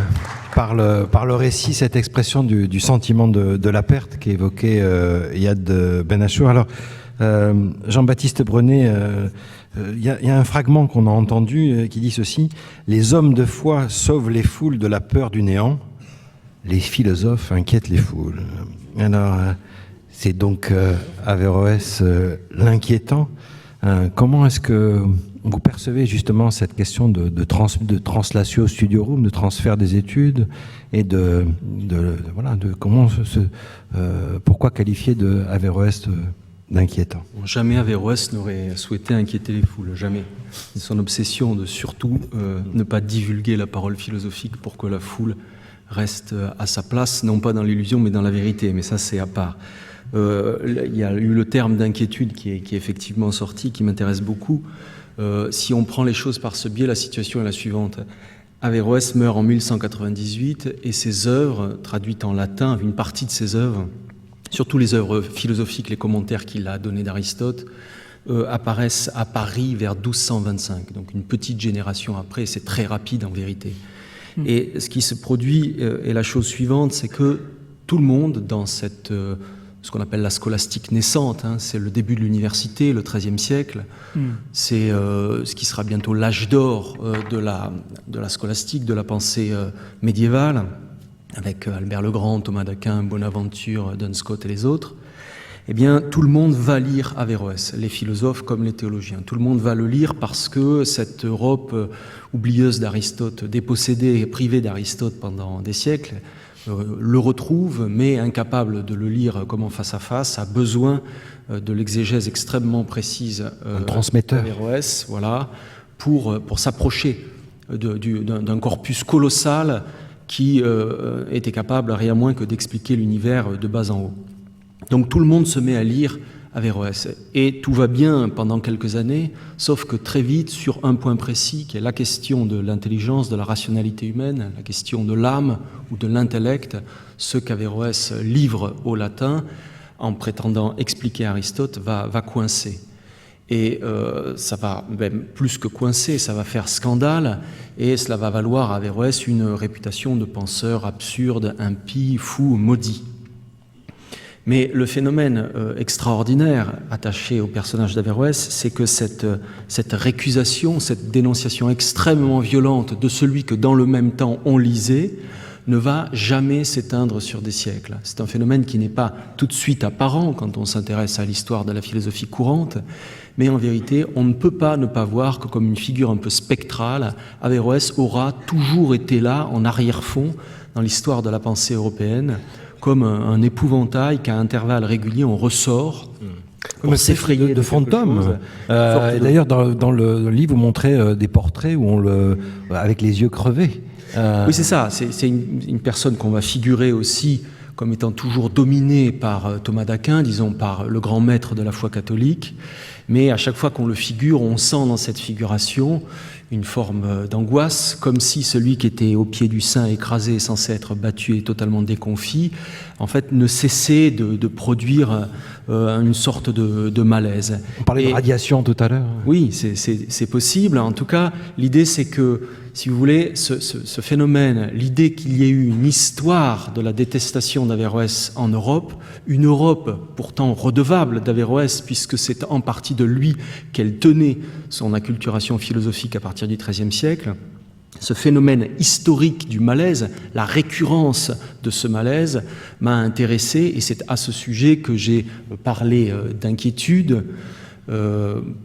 par le récit, cette expression du sentiment de la perte qu'évoquait Yad Ben Achour. Alors, Jean-Baptiste Brenet, il y a un fragment qu'on a entendu qui dit ceci: « Les hommes de foi sauvent les foules de la peur du néant, les philosophes inquiètent les foules. » Alors, c'est donc Averroès l'inquiétant. Comment est-ce que vous percevez justement cette question de translatio studiorum, de transfert des études, et comment pourquoi qualifier Averroès d'inquiétant? Jamais Averroès n'aurait souhaité inquiéter les foules, jamais. C'est son obsession de surtout ne pas divulguer la parole philosophique pour que la foule reste à sa place, non pas dans l'illusion mais dans la vérité, mais ça c'est à part. Il y a eu le terme d'inquiétude qui est effectivement sorti, qui m'intéresse beaucoup. Si on prend les choses par ce biais, la situation est la suivante. Averroès meurt en 1198 et ses œuvres, traduites en latin, une partie de ses œuvres, surtout les œuvres philosophiques, les commentaires qu'il a donnés d'Aristote, apparaissent à Paris vers 1225, donc une petite génération après, c'est très rapide en vérité. Et ce qui se produit est la chose suivante, c'est que tout le monde dans ce qu'on appelle la scolastique naissante, c'est le début de l'université, le XIIIe siècle, c'est ce qui sera bientôt l'âge d'or de la scolastique, de la pensée médiévale, avec Albert le Grand, Thomas d'Aquin, Bonaventure, Duns Scotus et les autres. Eh bien, tout le monde va lire Averroès, les philosophes comme les théologiens. Tout le monde va le lire parce que cette Europe oublieuse d'Aristote, dépossédée et privée d'Aristote pendant des siècles, le retrouve, mais incapable de le lire comme en face à face, a besoin de l'exégèse extrêmement précise d'Averroès, voilà, pour s'approcher d'un corpus colossal qui était capable, rien moins que d'expliquer l'univers de bas en haut. Donc tout le monde se met à lire Averroès. Et tout va bien pendant quelques années, sauf que très vite, sur un point précis, qui est la question de l'intelligence, de la rationalité humaine, la question de l'âme ou de l'intellect, ce qu'Averroès livre au latin, en prétendant expliquer Aristote, va coincer. Et ça va, même plus que coincer, ça va faire scandale, et cela va valoir à Averroès une réputation de penseur absurde, impie, fou, maudit. Mais le phénomène extraordinaire attaché au personnage d'Averroès, c'est que cette récusation, cette dénonciation extrêmement violente de celui que dans le même temps on lisait, ne va jamais s'éteindre sur des siècles. C'est un phénomène qui n'est pas tout de suite apparent quand on s'intéresse à l'histoire de la philosophie courante, mais en vérité, on ne peut pas ne pas voir que comme une figure un peu spectrale, Averroès aura toujours été là, en arrière-fond, dans l'histoire de la pensée européenne, comme un épouvantail qu'à intervalles réguliers on ressort pour s'effrayer de fantômes. D'ailleurs, dans le livre, vous montrez des portraits où avec les yeux crevés. Oui, c'est ça. C'est une personne qu'on va figurer aussi comme étant toujours dominée par Thomas d'Aquin, disons par le grand maître de la foi catholique. Mais à chaque fois qu'on le figure, on sent dans cette figuration une forme d'angoisse, comme si celui qui était au pied du saint, écrasé, censé être battu et totalement déconfit, en fait, ne cessait de produire une sorte de malaise. On parlait de radiation tout à l'heure. Oui, c'est possible. En tout cas, l'idée, c'est que, si vous voulez, ce phénomène, l'idée qu'il y ait eu une histoire de la détestation d'Averroès en Europe, une Europe pourtant redevable d'Averroès, puisque c'est en partie de lui qu'elle tenait son acculturation philosophique à partir du XIIIe siècle, ce phénomène historique du malaise, la récurrence de ce malaise m'a intéressé, et c'est à ce sujet que j'ai parlé d'inquiétude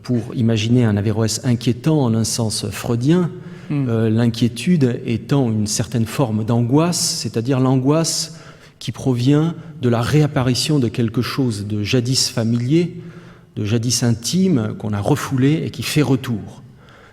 pour imaginer un Averroès inquiétant en un sens freudien, l'inquiétude étant une certaine forme d'angoisse, c'est-à-dire l'angoisse qui provient de la réapparition de quelque chose de jadis familier, de jadis intime, qu'on a refoulé et qui fait retour.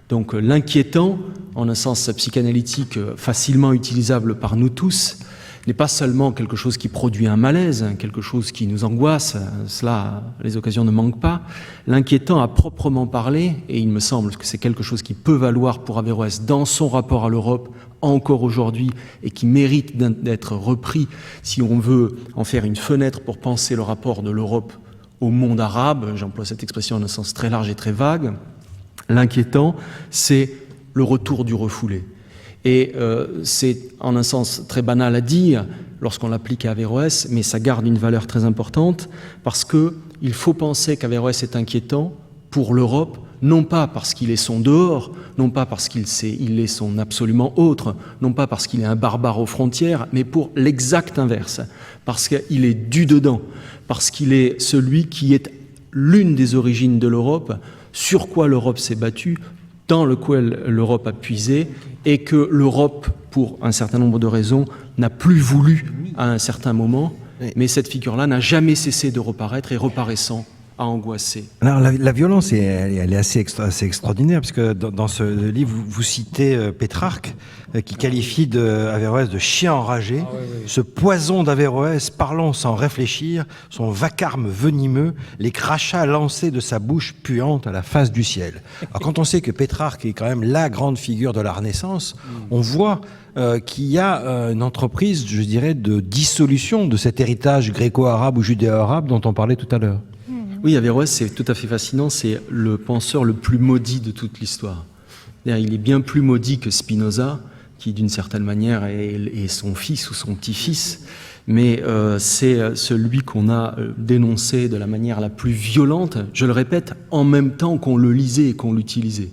Donc l'inquiétant, en un sens psychanalytique facilement utilisable par nous tous, n'est pas seulement quelque chose qui produit un malaise, quelque chose qui nous angoisse, cela, les occasions ne manquent pas. L'inquiétant à proprement parler, et il me semble que c'est quelque chose qui peut valoir pour Averroès dans son rapport à l'Europe encore aujourd'hui et qui mérite d'être repris si on veut en faire une fenêtre pour penser le rapport de l'Europe au monde arabe, j'emploie cette expression en un sens très large et très vague. L'inquiétant, c'est le retour du refoulé. Et c'est en un sens très banal à dire lorsqu'on l'applique à Averroès, mais ça garde une valeur très importante parce qu'il faut penser qu'Averroès est inquiétant pour l'Europe, non pas parce qu'il est son dehors, non pas parce qu'il est son absolument autre, non pas parce qu'il est un barbare aux frontières, mais pour l'exact inverse, parce qu'il est du dedans, parce qu'il est celui qui est l'une des origines de l'Europe, sur quoi l'Europe s'est battue, dans lequel l'Europe a puisé, et que l'Europe, pour un certain nombre de raisons, n'a plus voulu à un certain moment, mais cette figure-là n'a jamais cessé de reparaître, et reparaissant, à angoisser. Alors la violence, elle est assez extraordinaire, parce que dans ce livre, vous citez Pétrarque, qui qualifie Averroès de chien enragé. Ah, oui. Ce poison d'Averroès, parlant sans réfléchir, son vacarme venimeux, les crachats lancés de sa bouche puante à la face du ciel. Alors quand on sait que Pétrarque est quand même la grande figure de la Renaissance, on voit qu'il y a une entreprise, je dirais, de dissolution de cet héritage gréco-arabe ou judéo-arabe dont on parlait tout à l'heure. Oui, Averroès, c'est tout à fait fascinant, c'est le penseur le plus maudit de toute l'histoire. Il est bien plus maudit que Spinoza, qui d'une certaine manière est son fils ou son petit-fils, mais c'est celui qu'on a dénoncé de la manière la plus violente, je le répète, en même temps qu'on le lisait et qu'on l'utilisait.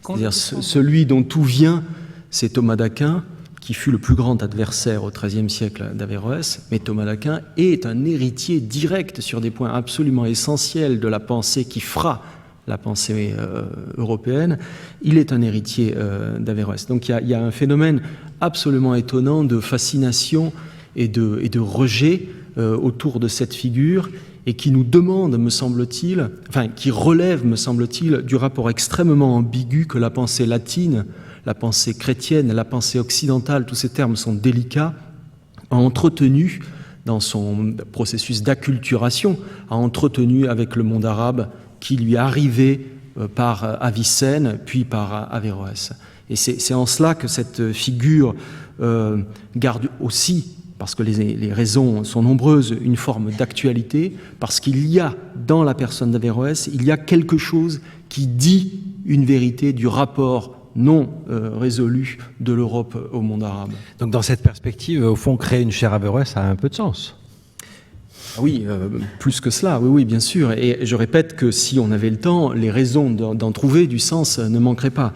C'est-à-dire celui dont tout vient, c'est Thomas d'Aquin, qui fut le plus grand adversaire au XIIIe siècle d'Averroès, mais Thomas d'Aquin est un héritier direct sur des points absolument essentiels de la pensée qui fera la pensée européenne. Il est un héritier d'Averroès. Donc il y a un phénomène absolument étonnant de fascination et de rejet autour de cette figure, et qui nous demande, me semble-t-il, enfin qui relève, me semble-t-il, du rapport extrêmement ambigu que la pensée latine, la pensée chrétienne, la pensée occidentale, tous ces termes sont délicats, a entretenu dans son processus d'acculturation, a entretenu avec le monde arabe qui lui est arrivé par Avicenne, puis par Averroès. Et c'est en cela que cette figure garde aussi, parce que les raisons sont nombreuses, une forme d'actualité, parce qu'il y a dans la personne d'Averroès, il y a quelque chose qui dit une vérité du rapport non résolu de l'Europe au monde arabe. Donc dans cette perspective, au fond, créer une chaire Averroès a un peu de sens. Oui, plus que cela, oui, bien sûr. Et je répète que si on avait le temps, les raisons d'en trouver du sens ne manqueraient pas.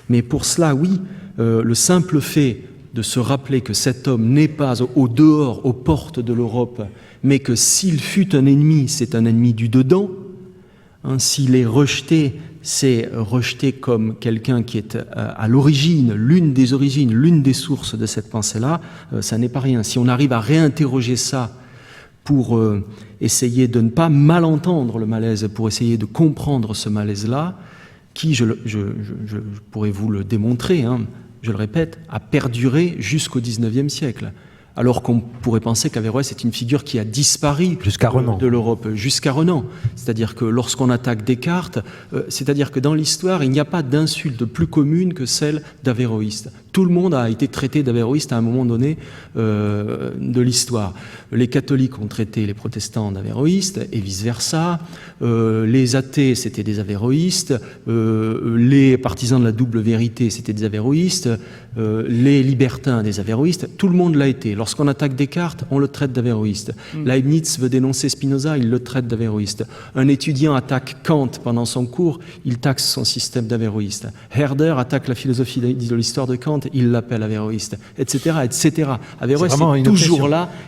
Mais pour cela, oui, le simple fait de se rappeler que cet homme n'est pas au dehors, aux portes de l'Europe, mais que s'il fut un ennemi, c'est un ennemi du dedans, hein, s'il est rejeté, c'est rejeté comme quelqu'un qui est à l'origine, l'une des sources de cette pensée-là, ça n'est pas rien. Si on arrive à réinterroger ça pour essayer de ne pas mal entendre le malaise, pour essayer de comprendre ce malaise-là, qui, je pourrais vous le démontrer, hein, je le répète, a perduré jusqu'au XIXe siècle. Alors qu'on pourrait penser qu'Averroès est une figure qui a disparu de l'Europe, jusqu'à Renan. C'est-à-dire que lorsqu'on attaque Descartes, c'est-à-dire que dans l'histoire, il n'y a pas d'insulte plus commune que celle d'avéroïste. Tout le monde a été traité d'avéroïste à un moment donné de l'histoire. Les catholiques ont traité les protestants d'avéroïstes et vice-versa. Les athées, c'était des avéroïstes. Les partisans de la double vérité, c'était des avéroïstes. Les libertins, des avéroïstes. Tout le monde l'a été. Lorsqu'on attaque Descartes, on le traite d'avéroïste. Leibniz veut dénoncer Spinoza, il le traite d'avéroïste. Un étudiant attaque Kant pendant son cours, il taxe son système d'avéroïste. Herder attaque la philosophie de l'histoire de Kant, il l'appelle avéroïste, etc., etc. Averroès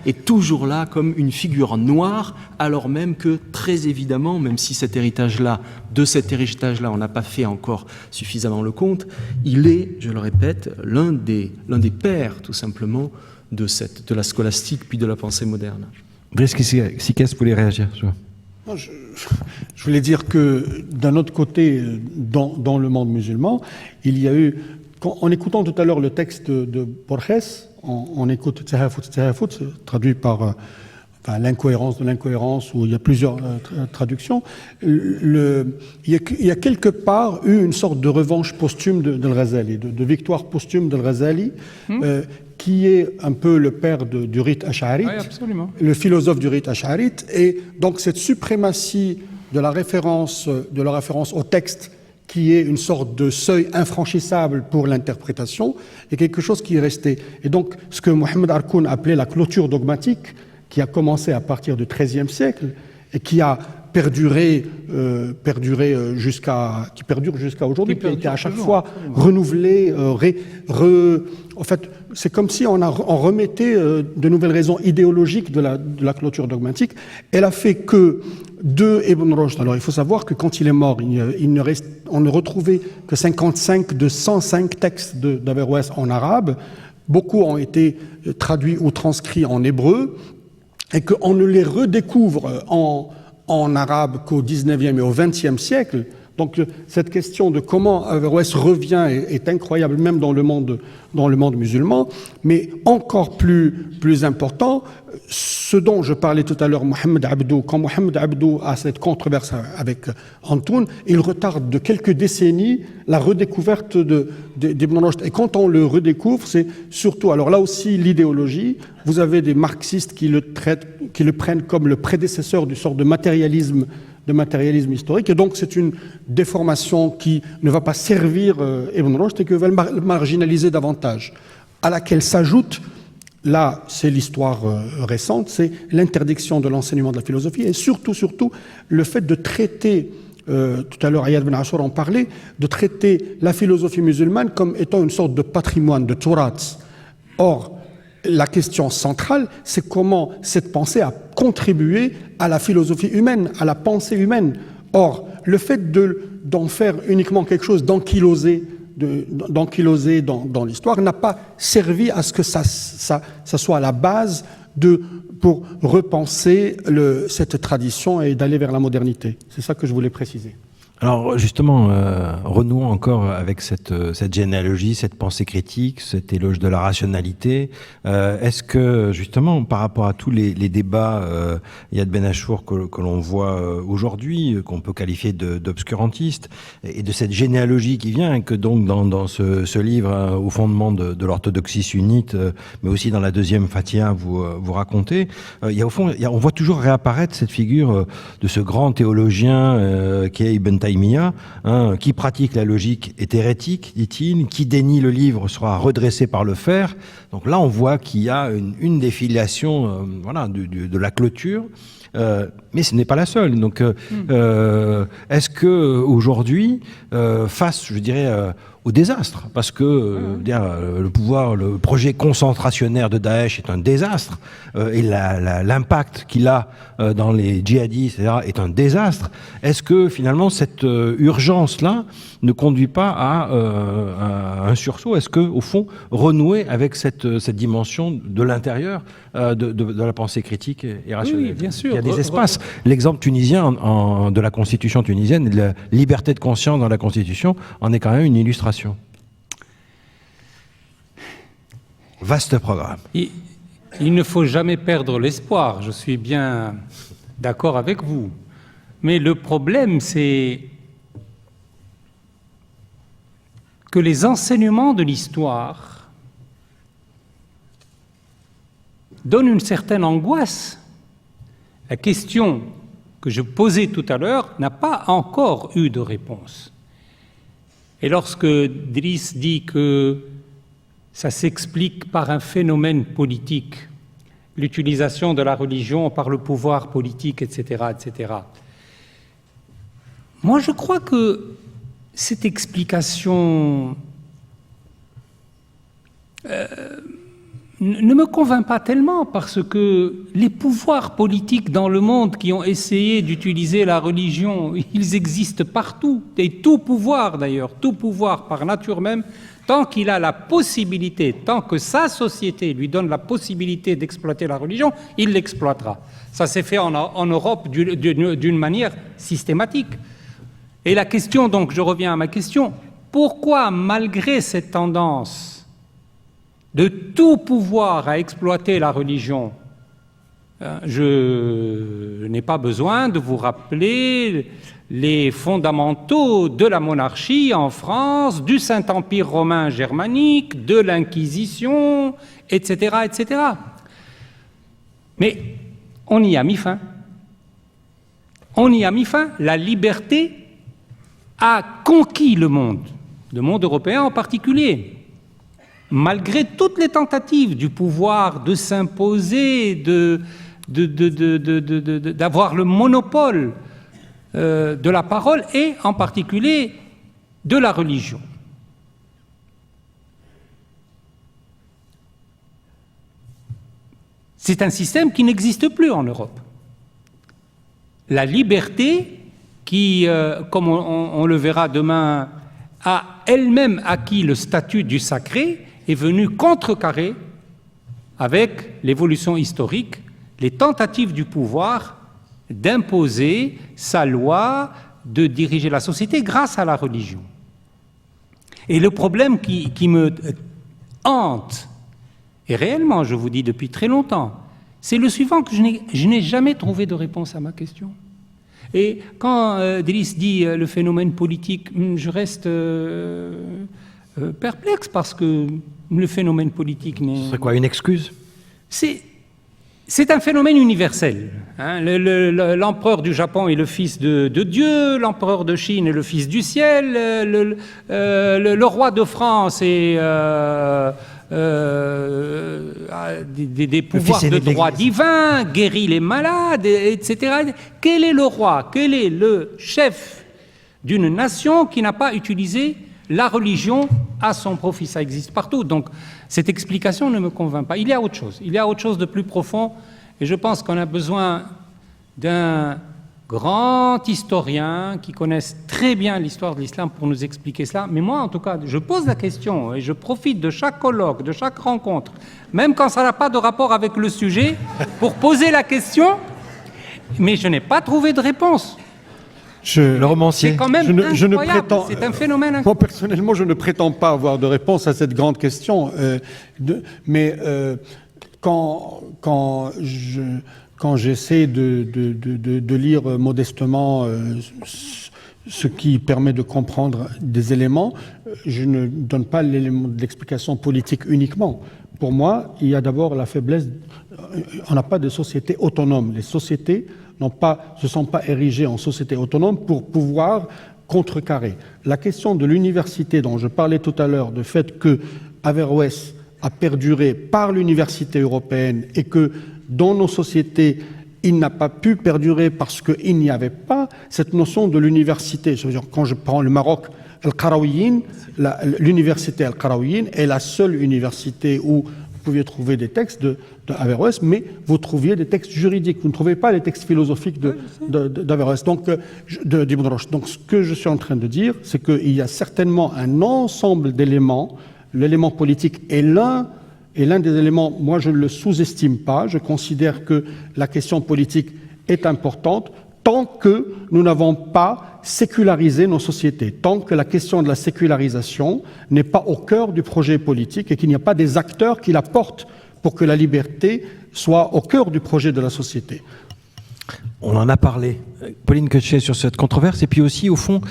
est toujours là comme une figure noire, alors même que, très évidemment, même si de cet héritage-là, on n'a pas fait encore suffisamment le compte, il est, je le répète, l'un des pères, tout simplement, de la scolastique puis de la pensée moderne. Brice Siquès voulait réagir. Je voulais dire que d'un autre côté, dans le monde musulman, il y a eu, en écoutant tout à l'heure le texte de Borges, on écoute Tsahafut, traduit par l'incohérence de l'incohérence, où il y a plusieurs traductions, il y a quelque part eu une sorte de revanche posthume d'Al Ghazali, de victoire posthume d'Al Ghazali, qui est un peu le père du rite ash'arite, le philosophe du rite ash'arite, et donc cette suprématie de la référence au texte, qui est une sorte de seuil infranchissable pour l'interprétation, est quelque chose qui est resté. Et donc, ce que Mohamed Harkoun appelait la clôture dogmatique, qui a commencé à partir du XIIIe siècle et qui a perduré jusqu'à aujourd'hui, qui a été à chaque fois renouvelé, en fait, c'est comme si on remettait de nouvelles raisons idéologiques de la clôture dogmatique. Elle a fait que de Ibn Rushd, alors il faut savoir que quand il est mort, on ne retrouvait que 55 de 105 textes d'Averroès en arabe. Beaucoup ont été traduits ou transcrits en hébreu, et qu'on ne les redécouvre en arabe qu'au XIXe et au XXe siècle. Donc cette question de comment Averroès revient est incroyable, même dans le monde musulman. Mais encore plus important, ce dont je parlais tout à l'heure, Mohamed Abdou, quand Mohamed Abdou a cette controverse avec Antoun, il retarde de quelques décennies la redécouverte d'Ibn Rushd. Et quand on le redécouvre, c'est surtout, alors là aussi l'idéologie, vous avez des marxistes qui le prennent comme le prédécesseur du sort de matérialisme historique, et donc c'est une déformation qui ne va pas servir Ibn Rushd et qui va le marginaliser davantage, à laquelle s'ajoute, là c'est l'histoire récente, c'est l'interdiction de l'enseignement de la philosophie, et surtout le fait de traiter, tout à l'heure Ayad Ben Ashur en parlait, de traiter la philosophie musulmane comme étant une sorte de patrimoine, de turat. Or, la question centrale, c'est comment cette pensée a contribué à la philosophie humaine, à la pensée humaine. Or, le fait d'en faire uniquement quelque chose d'ankylosé dans l'histoire n'a pas servi à ce que ça soit la base pour repenser cette tradition et d'aller vers la modernité. C'est ça que je voulais préciser. Alors justement, renouons encore avec cette généalogie, cette pensée critique, cet éloge de la rationalité. Est-ce que justement, par rapport à tous les débats Yad Ben Achour que l'on voit aujourd'hui, qu'on peut qualifier d'obscurantistes, et de cette généalogie qui vient, que donc dans ce livre au fondement de l'orthodoxie sunnite, mais aussi dans la deuxième Fatiha, vous racontez, on voit toujours réapparaître cette figure de ce grand théologien qui est Ibn Taymiyyah, qui pratique la logique est hérétique, dit-il, qui dénie le livre sera redressé par le fer. Donc là, on voit qu'il y a une défiliation de la clôture, mais ce n'est pas la seule. Donc, est-ce que aujourd'hui, face, je dirais, au désastre, parce que le projet concentrationnaire de Daesh est un désastre, et l'impact qu'il a dans les djihadistes, etc., est un désastre. Est-ce que finalement cette urgence-là ne conduit pas à un sursaut? Est-ce que, au fond, renouer avec cette dimension de l'intérieur de la pensée critique et rationnelle? Oui, bien sûr. Il y a des espaces. L'exemple tunisien de la Constitution tunisienne, de la liberté de conscience dans la Constitution, en est quand même une illustration. Vaste programme. Il ne faut jamais perdre l'espoir, je suis bien d'accord avec vous. Mais le problème, c'est que les enseignements de l'histoire donnent une certaine angoisse. La question que je posais tout à l'heure n'a pas encore eu de réponse. Et lorsque Driss dit que ça s'explique par un phénomène politique, l'utilisation de la religion par le pouvoir politique, etc., etc., moi je crois que cette explication ne me convainc pas tellement parce que les pouvoirs politiques dans le monde qui ont essayé d'utiliser la religion, ils existent partout. Et tout pouvoir d'ailleurs, tout pouvoir par nature même, tant qu'il a la possibilité, tant que sa société lui donne la possibilité d'exploiter la religion, il l'exploitera. Ça s'est fait en Europe d'une manière systématique. Et la question, donc je reviens à ma question, pourquoi malgré cette tendance de tout pouvoir à exploiter la religion, je n'ai pas besoin de vous rappeler les fondamentaux de la monarchie en France, du Saint-Empire romain germanique, de l'Inquisition, etc., etc. Mais on y a mis fin. On y a mis fin. La liberté a conquis le monde européen en particulier. Malgré toutes les tentatives du pouvoir de s'imposer, d'avoir le monopole de la parole et en particulier de la religion. C'est un système qui n'existe plus en Europe. La liberté qui, comme on le verra demain, a elle-même acquis le statut du sacré, est venue contrecarrer, avec l'évolution historique, les tentatives du pouvoir d'imposer sa loi, de diriger la société grâce à la religion. Et le problème qui me hante, et réellement, je vous dis depuis très longtemps, c'est le suivant, que je n'ai jamais trouvé de réponse à ma question. Et quand Driss dit le phénomène politique, je reste perplexe parce que le phénomène politique n'est... C'est quoi, une excuse? C'est un phénomène universel. Hein. L'empereur du Japon est le fils de Dieu, l'empereur de Chine est le fils du ciel, le roi de France est des pouvoirs de droit divin, guérit les malades, etc. Quel est le roi, quel est le chef d'une nation qui n'a pas utilisé la religion à son profit? Ça existe partout. Donc, cette explication ne me convainc pas. Il y a autre chose. Il y a autre chose de plus profond. Et je pense qu'on a besoin d'un grand historien qui connaisse très bien l'histoire de l'islam pour nous expliquer cela. Mais moi, en tout cas, je pose la question et je profite de chaque colloque, de chaque rencontre, même quand ça n'a pas de rapport avec le sujet, pour poser la question. Mais je n'ai pas trouvé de réponse. Le romancier. C'est quand même incroyable, c'est un phénomène incroyable. Moi, personnellement, je ne prétends pas avoir de réponse à cette grande question. Mais quand j'essaie de lire modestement ce qui permet de comprendre des éléments, je ne donne pas l'élément de l'explication politique uniquement. Pour moi, il y a d'abord la faiblesse. On n'a pas de société autonome. Les sociétés se sont pas érigées en société autonome pour pouvoir contrecarrer. La question de l'université dont je parlais tout à l'heure, du fait que Averroès a perduré par l'université européenne et que dans nos sociétés, il n'a pas pu perdurer parce qu'il n'y avait pas cette notion de l'université. Je veux dire, quand je prends le Maroc, Al-Qarawiyyin, l'université Al-Qarawiyyin est la seule université où vous pouviez trouver des textes d'Averroès, mais vous trouviez des textes juridiques. Vous ne trouvez pas les textes philosophiques d'Averroès, d'Ibn Rushd. Donc, ce que je suis en train de dire, c'est qu'il y a certainement un ensemble d'éléments. L'élément politique est l'un des éléments, moi je ne le sous-estime pas. Je considère que la question politique est importante tant que nous n'avons pas sécularisé nos sociétés, tant que la question de la sécularisation n'est pas au cœur du projet politique et qu'il n'y a pas des acteurs qui la portent pour que la liberté soit au cœur du projet de la société. On en a parlé, Pauline Koetcher, sur cette controverse, et puis aussi, au fond,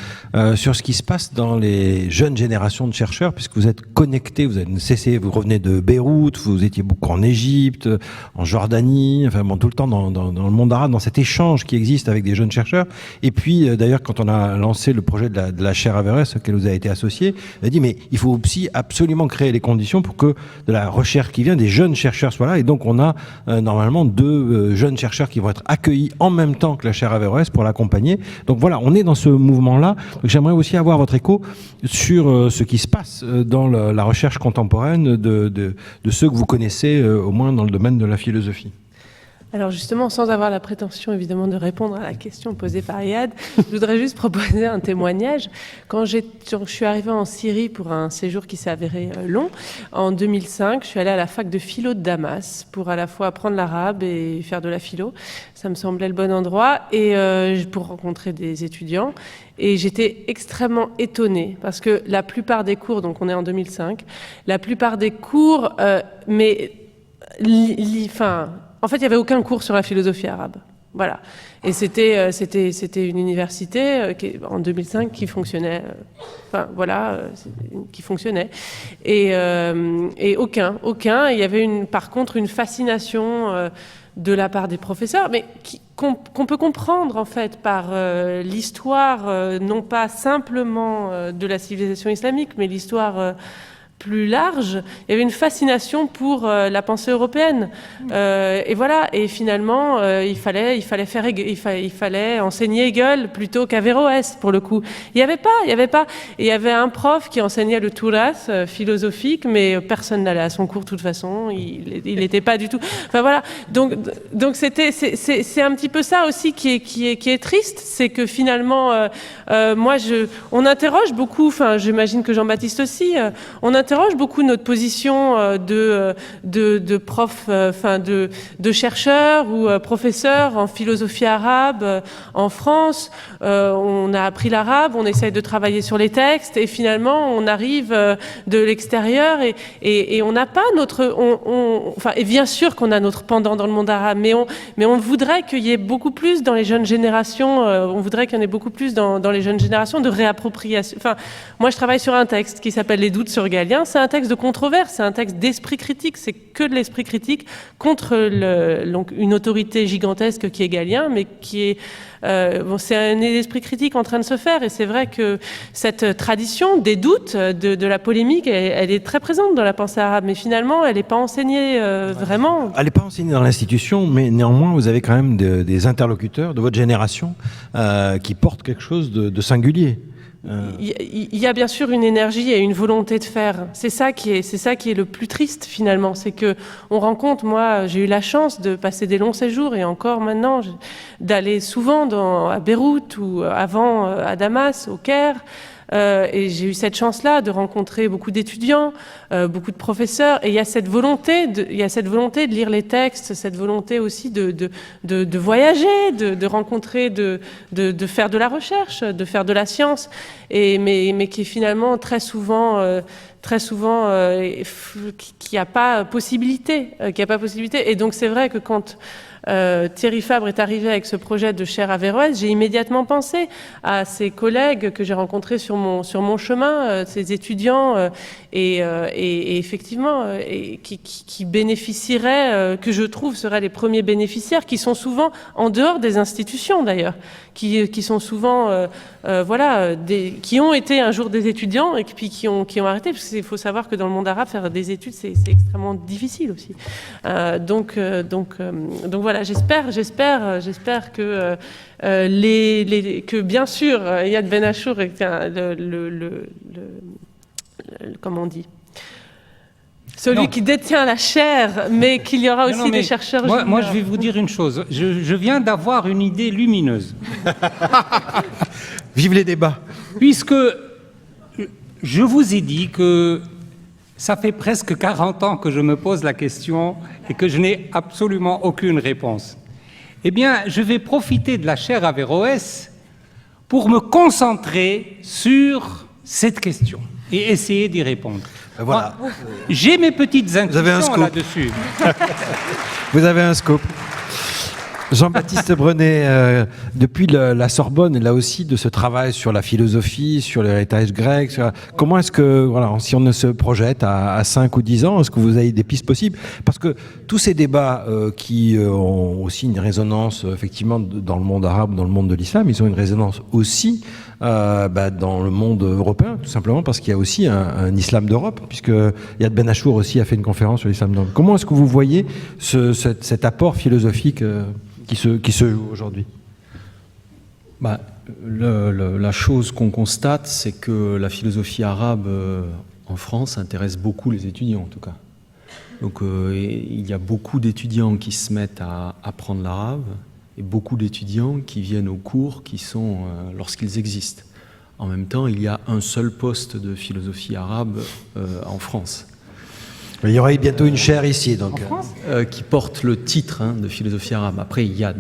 sur ce qui se passe dans les jeunes générations de chercheurs, puisque vous êtes connectés, vous avez cessé, vous revenez de Beyrouth, vous étiez beaucoup en Égypte, en Jordanie, enfin bon, tout le temps dans le monde arabe, dans cet échange qui existe avec des jeunes chercheurs. Et puis, d'ailleurs, quand on a lancé le projet de la chaire Averroès, auquel vous avez été associé, on a dit, mais il faut aussi absolument créer les conditions pour que de la recherche qui vient, des jeunes chercheurs soient là. Et donc, on a normalement 2 jeunes chercheurs qui vont être accueillis philosophie en même temps que la chaire Averroès pour l'accompagner. Donc voilà, on est dans ce mouvement-là. Donc j'aimerais aussi avoir votre écho sur ce qui se passe dans la recherche contemporaine de ceux que vous connaissez, au moins dans le domaine de la philosophie. Alors justement, sans avoir la prétention évidemment de répondre à la question posée par Iyad, je voudrais juste proposer un témoignage. Quand je suis arrivée en Syrie pour un séjour qui s'est avéré long, en 2005, je suis allée à la fac de philo de Damas pour à la fois apprendre l'arabe et faire de la philo. Ça me semblait le bon endroit et pour rencontrer des étudiants. Et j'étais extrêmement étonnée parce que la plupart des cours, donc on est en 2005, la plupart des cours, en fait, il n'y avait aucun cours sur la philosophie arabe. Voilà. Et c'était une université en 2005 qui fonctionnait. Qui fonctionnait. Et aucun. Il y avait par contre une fascination de la part des professeurs, mais qu'on peut comprendre en fait par l'histoire, non pas simplement de la civilisation islamique, mais l'histoire plus large. Il y avait une fascination pour la pensée européenne. Et voilà. Et finalement, il fallait enseigner Hegel plutôt qu'Averroès, pour le coup. Il y avait pas. Et il y avait un prof qui enseignait le Turath philosophique, mais personne n'allait à son cours de toute façon. Il n'était pas du tout. Enfin voilà. Donc c'est un petit peu ça aussi qui est triste, c'est que finalement, on interroge beaucoup. Enfin, j'imagine que Jean-Baptiste aussi. On interroge beaucoup notre position de prof, de chercheur ou professeur en philosophie arabe en France. On a appris l'arabe, on essaye de travailler sur les textes et finalement on arrive de l'extérieur et on n'a pas et bien sûr qu'on a notre pendant dans le monde arabe, mais on voudrait qu'il y ait beaucoup plus dans les jeunes générations, on voudrait qu'il y en ait beaucoup plus dans les jeunes générations de réappropriation. Enfin, moi je travaille sur un texte qui s'appelle Les doutes sur Galien. C'est un texte de controverse, c'est un texte d'esprit critique, c'est que de l'esprit critique contre une autorité gigantesque qui est Galien, mais qui est c'est un esprit critique en train de se faire, et c'est vrai que cette tradition des doutes, de la polémique, elle est très présente dans la pensée arabe, mais finalement elle n'est pas enseignée vraiment. Elle n'est pas enseignée dans l'institution, mais néanmoins vous avez quand même des interlocuteurs de votre génération qui portent quelque chose de singulier. Il y a bien sûr une énergie et une volonté de faire. C'est ça qui est le plus triste finalement, c'est que on rencontre. Moi, j'ai eu la chance de passer des longs séjours et encore maintenant d'aller souvent à Beyrouth ou avant à Damas, au Caire. Et j'ai eu cette chance-là de rencontrer beaucoup d'étudiants, beaucoup de professeurs, et il y a cette volonté de lire les textes, cette volonté aussi de voyager, de rencontrer, de faire de la recherche, de faire de la science, mais qui est finalement très souvent qui n'a pas possibilité, Et donc c'est vrai que quand Thierry Fabre est arrivé avec ce projet de chaire Averroès, j'ai immédiatement pensé à ses collègues que j'ai rencontrés sur mon chemin, ces étudiants, et effectivement, qui bénéficieraient, que je trouve seraient les premiers bénéficiaires, qui sont souvent en dehors des institutions d'ailleurs, qui sont souvent, qui ont été un jour des étudiants et puis qui ont arrêté, parce qu'il faut savoir que dans le monde arabe, faire des études, c'est extrêmement difficile aussi. Donc voilà, j'espère que que bien sûr Iyad Ben Achour est comment on dit, celui qui détient la chaire, mais qu'il y aura aussi des chercheurs. Moi, je vais vous dire une chose. Je viens d'avoir une idée lumineuse. Vive les débats. Puisque je vous ai dit que ça fait presque 40 ans que je me pose la question et que je n'ai absolument aucune réponse. Eh bien, je vais profiter de la chaire Averroès pour me concentrer sur cette question et essayer d'y répondre. Voilà. Moi, j'ai mes petites intuitions là-dessus. Vous avez un scoop. Jean-Baptiste Brenet, depuis la Sorbonne, là aussi, de ce travail sur la philosophie, sur l'héritage grec, comment est-ce que, voilà, si on se projette à 5 ou 10 ans, est-ce que vous avez des pistes possibles? Parce que tous ces débats qui ont aussi une résonance, effectivement, dans le monde arabe, dans le monde de l'islam, ils ont une résonance aussi dans le monde européen, tout simplement parce qu'il y a aussi un islam d'Europe, puisque Yad Ben Achour aussi a fait une conférence sur l'islam d'Europe. Comment est-ce que vous voyez cet apport philosophique qui se joue aujourd'hui? La chose qu'on constate, c'est que la philosophie arabe en France intéresse beaucoup les étudiants, en tout cas. Donc il y a beaucoup d'étudiants qui se mettent à apprendre l'arabe et beaucoup d'étudiants qui viennent aux cours qui sont lorsqu'ils existent. En même temps, il y a un seul poste de philosophie arabe en France. Il y aurait bientôt une chaire ici, donc. Qui porte le titre de philosophie arabe. Après, il y a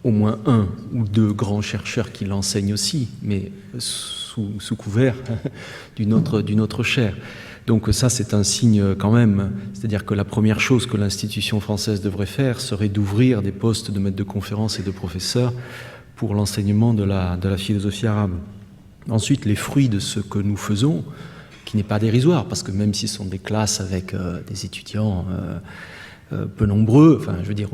au moins un ou deux grands chercheurs qui l'enseignent aussi, mais sous couvert d'une autre chaire. Donc ça, c'est un signe quand même. C'est-à-dire que la première chose que l'institution française devrait faire serait d'ouvrir des postes de maîtres de conférences et de professeurs pour l'enseignement de la philosophie arabe. Ensuite, les fruits de ce que nous faisons, qui n'est pas dérisoire, parce que même si ce sont des classes avec des étudiants peu nombreux, enfin je veux dire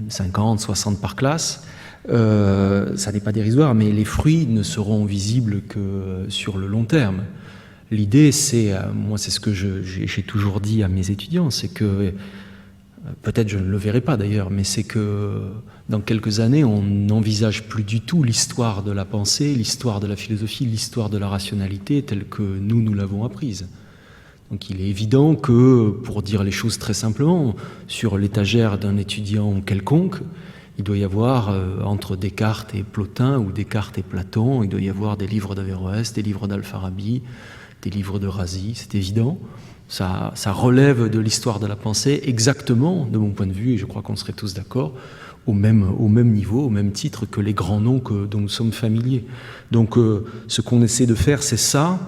50, 60 par classe, ça n'est pas dérisoire, mais les fruits ne seront visibles que sur le long terme. L'idée, c'est, moi c'est ce que j'ai toujours dit à mes étudiants, c'est que, peut-être je ne le verrai pas d'ailleurs, mais c'est que dans quelques années, on n'envisage plus du tout l'histoire de la pensée, l'histoire de la philosophie, l'histoire de la rationalité telle que nous l'avons apprise. Donc il est évident que, pour dire les choses très simplement, sur l'étagère d'un étudiant quelconque, il doit y avoir, entre Descartes et Plotin, ou Descartes et Platon, il doit y avoir des livres d'Averroès, des livres d'Al-Farabi, des livres de Razi, c'est évident. Ça relève de l'histoire de la pensée exactement, de mon point de vue, et je crois qu'on serait tous d'accord, au même niveau, au même titre que les grands noms dont nous sommes familiers. Donc ce qu'on essaie de faire, c'est ça.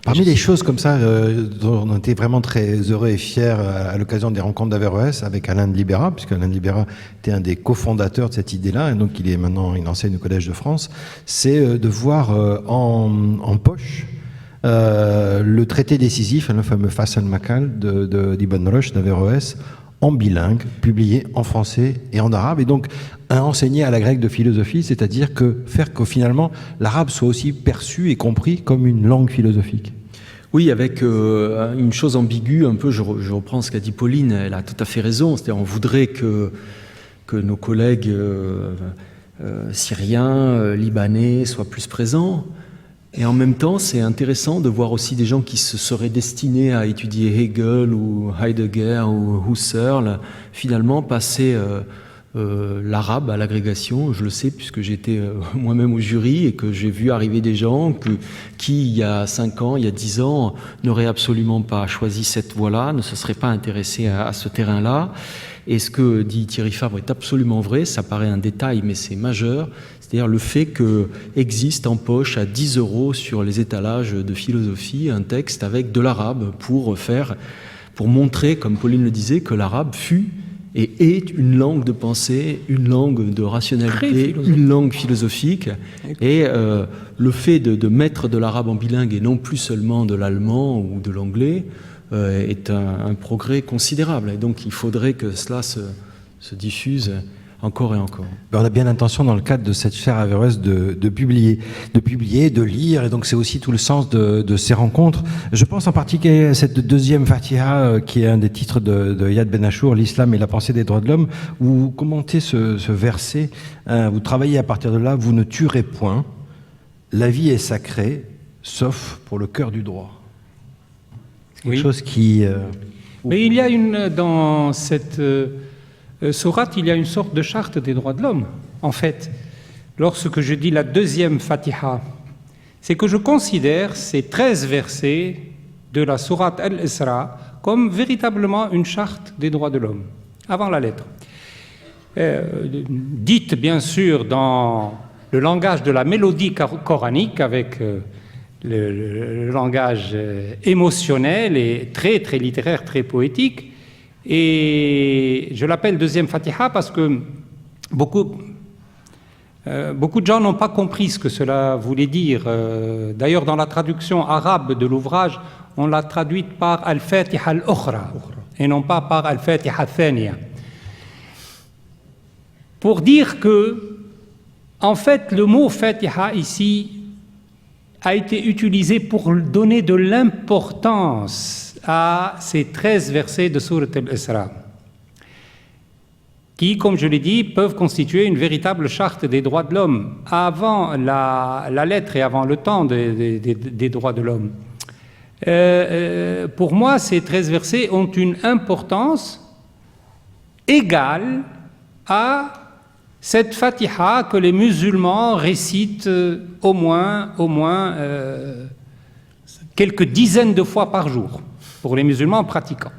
Parmi les choses comme ça, dont on était vraiment très heureux et fiers à l'occasion des rencontres d'Averroès avec Alain de Libera, puisque Alain de Libera était un des cofondateurs de cette idée-là, et donc il enseigne au Collège de France, c'est de voir en poche le traité décisif, le fameux Fas al-Makal d'Ibn Rushd d'Averroès, en bilingue, publié en français et en arabe, et donc enseigné à la grecque de philosophie, c'est-à-dire faire que finalement l'arabe soit aussi perçu et compris comme une langue philosophique. Oui, avec une chose ambiguë, un peu, je reprends ce qu'a dit Pauline, elle a tout à fait raison, c'est-à-dire on voudrait que nos collègues syriens, libanais soient plus présents. Et en même temps, c'est intéressant de voir aussi des gens qui se seraient destinés à étudier Hegel ou Heidegger ou Husserl, finalement passer l'arabe à l'agrégation. Je le sais puisque j'étais moi-même au jury et que j'ai vu arriver des gens qui, il y a 5 ans, il y a 10 ans, n'auraient absolument pas choisi cette voie-là, ne se seraient pas intéressés à ce terrain-là. Et ce que dit Thierry Fabre est absolument vrai, ça paraît un détail, mais c'est majeur. C'est-à-dire le fait qu'existe en poche à 10 € sur les étalages de philosophie un texte avec de l'arabe pour montrer, comme Pauline le disait, que l'arabe fut et est une langue de pensée, une langue de rationalité, une langue philosophique. Et le fait de mettre de l'arabe en bilingue et non plus seulement de l'allemand ou de l'anglais est un progrès considérable. Et donc il faudrait que cela se diffuse encore et encore. On a bien l'intention, dans le cadre de cette chaire Averroès, de publier, de lire, et donc c'est aussi tout le sens de ces rencontres. Je pense en particulier à cette deuxième Fatiha, qui est un des titres de Yad Ben Achour, l'islam et la pensée des droits de l'homme, où vous commentez ce verset, vous travaillez à partir de là, vous ne tuerez point, la vie est sacrée, sauf pour le cœur du droit. C'est quelque chose qui... Mais il y a dans cette... sourate, il y a une sorte de charte des droits de l'homme. En fait, lorsque je dis la deuxième Fatiha, c'est que je considère ces 13 versets de la sourate Al-Isra comme véritablement une charte des droits de l'homme, avant la lettre. Dite bien sûr dans le langage de la mélodie coranique, avec le langage émotionnel et très, très littéraire, très poétique. Et je l'appelle deuxième Fatiha parce que beaucoup de gens n'ont pas compris ce que cela voulait dire. D'ailleurs, dans la traduction arabe de l'ouvrage, on l'a traduite par Al-Fatiha al-Ukhra et non pas par Al-Fatiha al-Thaniya. Pour dire que, en fait, le mot Fatiha ici a été utilisé pour donner de l'importance à ces 13 versets de Sourate al-Isra, qui, comme je l'ai dit, peuvent constituer une véritable charte des droits de l'homme, avant la lettre et avant le temps des droits de l'homme. Pour moi, ces 13 versets ont une importance égale à cette Fatiha que les musulmans récitent au moins quelques dizaines de fois par jour, pour les musulmans pratiquants.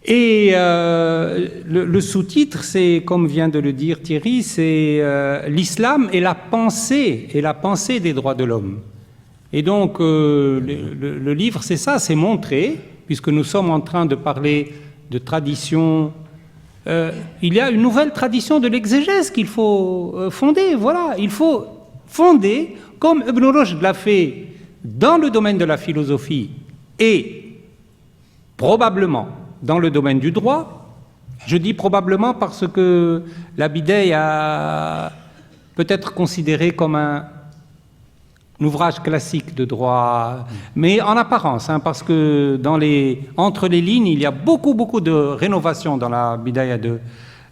Et le sous-titre, c'est, comme vient de le dire Thierry, c'est l'islam et la pensée des droits de l'homme. Et donc, le livre, c'est ça, c'est montrer, puisque nous sommes en train de parler de tradition, il y a une nouvelle tradition de l'exégèse qu'il faut fonder. Voilà, il faut fonder, comme Ibn Rushd l'a fait dans le domaine de la philosophie et probablement dans le domaine du droit. Je dis probablement parce que la Bidaya peut être considérée comme un ouvrage classique de droit, mais en apparence, parce que entre les lignes, il y a beaucoup de rénovations dans la Bidaya de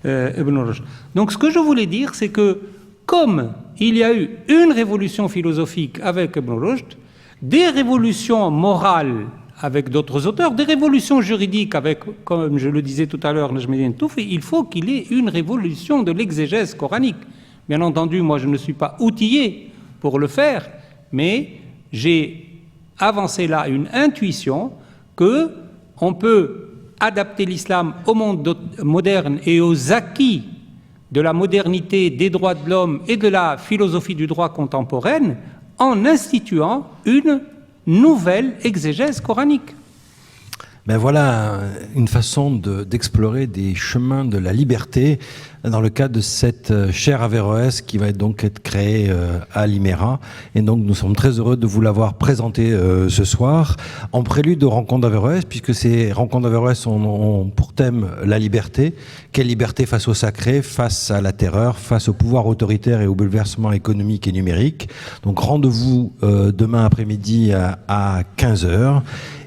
Ibn Rushd. Donc ce que je voulais dire, c'est que comme il y a eu une révolution philosophique avec Ibn Rushd, des révolutions morales avec d'autres auteurs, des révolutions juridiques avec, comme je le disais tout à l'heure, Najmuddin Toufi, il faut qu'il y ait une révolution de l'exégèse coranique. Bien entendu, moi je ne suis pas outillé pour le faire, mais j'ai avancé là une intuition qu'on peut adapter l'islam au monde moderne et aux acquis de la modernité, des droits de l'homme et de la philosophie du droit contemporaine en instituant une nouvelle exégèse coranique. Ben voilà une façon d'explorer des chemins de la liberté dans le cadre de cette chaire Averroès qui va donc être créée à l'IMERA. Et donc nous sommes très heureux de vous l'avoir présenté ce soir en prélude aux rencontres d'Averroès, puisque ces rencontres d'Averroès ont pour thème la liberté. Quelle liberté face au sacré, face à la terreur, face au pouvoir autoritaire et au bouleversement économique et numérique. Donc rendez-vous demain après-midi à 15h.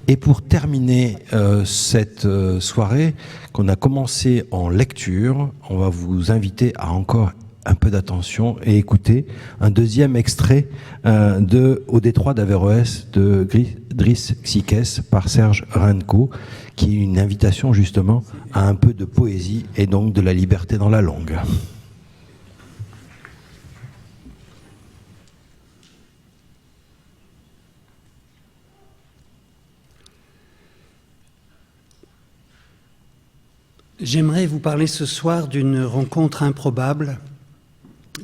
Et pour terminer cette soirée qu'on a commencé en lecture, on va vous inviter à encore un peu d'attention et écouter un deuxième extrait Au détroit d'Averroès de Driss Xiques par Serge Renko, qui est une invitation justement à un peu de poésie et donc de la liberté dans la langue. J'aimerais vous parler ce soir d'une rencontre improbable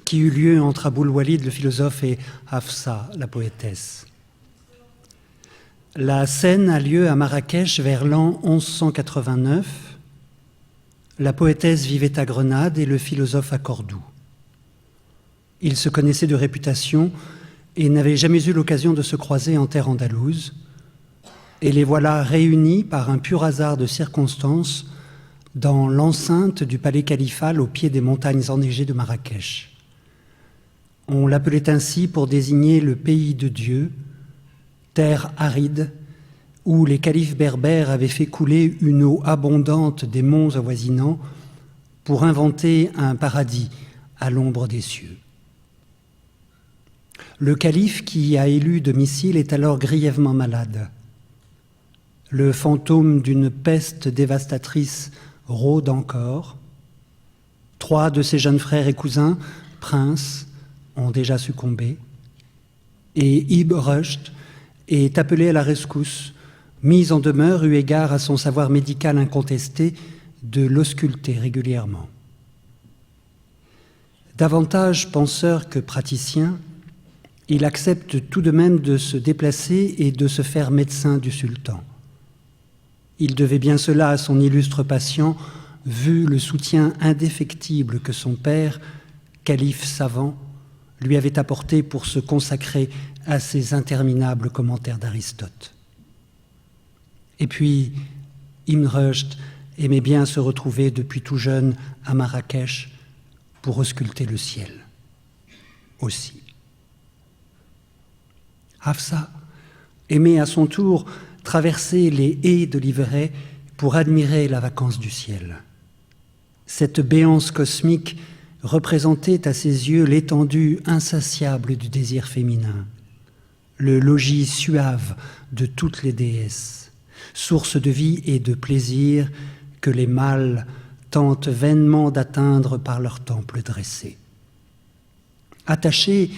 qui eut lieu entre Aboul Walid, le philosophe, et Hafsa, la poétesse. La scène a lieu à Marrakech vers l'an 1189. La poétesse vivait à Grenade et le philosophe à Cordoue. Ils se connaissaient de réputation et n'avaient jamais eu l'occasion de se croiser en terre andalouse. Et les voilà réunis par un pur hasard de circonstances dans l'enceinte du palais califal au pied des montagnes enneigées de Marrakech. On l'appelait ainsi pour désigner le pays de Dieu, terre aride, où les califes berbères avaient fait couler une eau abondante des monts avoisinants pour inventer un paradis à l'ombre des cieux. Le calife qui y a élu domicile est alors grièvement malade. Le fantôme d'une peste dévastatrice rôde encore. 3 de ses jeunes frères et cousins, princes, ont déjà succombé. Et Ibn Rushd est appelé à la rescousse, mis en demeure eu égard à son savoir médical incontesté de l'ausculter régulièrement. Davantage penseur que praticien, il accepte tout de même de se déplacer et de se faire médecin du sultan. Il devait bien cela à son illustre patient, vu le soutien indéfectible que son père, calife savant, lui avait apporté pour se consacrer à ses interminables commentaires d'Aristote. Et puis, Ibn Rushd aimait bien se retrouver depuis tout jeune à Marrakech pour ausculter le ciel aussi. Hafsa aimait à son tour traverser les haies d'Olivet pour admirer la vacance du ciel. Cette béance cosmique représentait à ses yeux l'étendue insatiable du désir féminin, le logis suave de toutes les déesses, source de vie et de plaisir que les mâles tentent vainement d'atteindre par leurs temples dressés. Attachés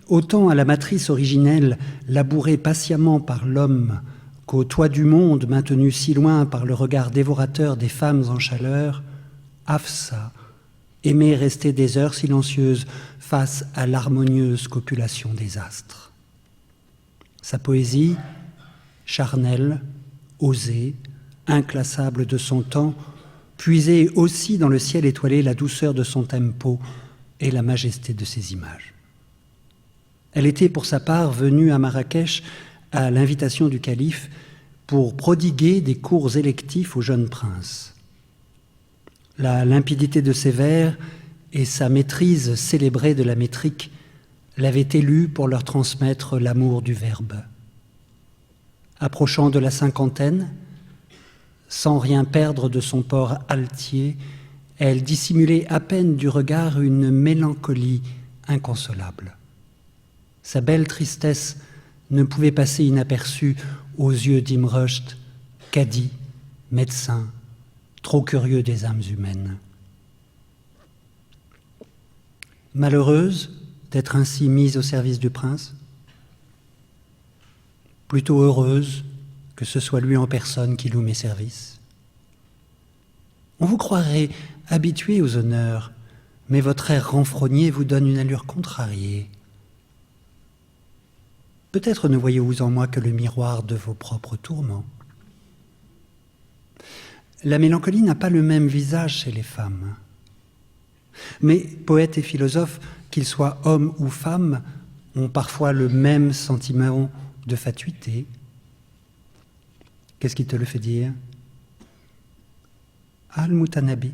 autant à la matrice originelle, labourée patiemment par l'homme, qu'au toit du monde maintenu si loin par le regard dévorateur des femmes en chaleur, Hafsa aimait rester des heures silencieuses face à l'harmonieuse copulation des astres. Sa poésie, charnelle, osée, inclassable de son temps, puisait aussi dans le ciel étoilé la douceur de son tempo et la majesté de ses images. Elle était pour sa part venue à Marrakech à l'invitation du calife pour prodiguer des cours électifs au jeune prince. La limpidité de ses vers et sa maîtrise célébrée de la métrique l'avaient élu pour leur transmettre l'amour du verbe. Approchant de la cinquantaine, sans rien perdre de son port altier, elle dissimulait à peine du regard une mélancolie inconsolable. Sa belle tristesse ne pouvait passer inaperçue aux yeux d'Ibn Rushd, cadi, médecin, trop curieux des âmes humaines. Malheureuse d'être ainsi mise au service du prince, plutôt heureuse que ce soit lui en personne qui loue mes services. On vous croirait habitué aux honneurs, mais votre air renfrogné vous donne une allure contrariée. Peut-être ne voyez-vous en moi que le miroir de vos propres tourments. La mélancolie n'a pas le même visage chez les femmes. Mais poètes et philosophes, qu'ils soient hommes ou femmes, ont parfois le même sentiment de fatuité. Qu'est-ce qui te le fait dire? Al-Mutanabi,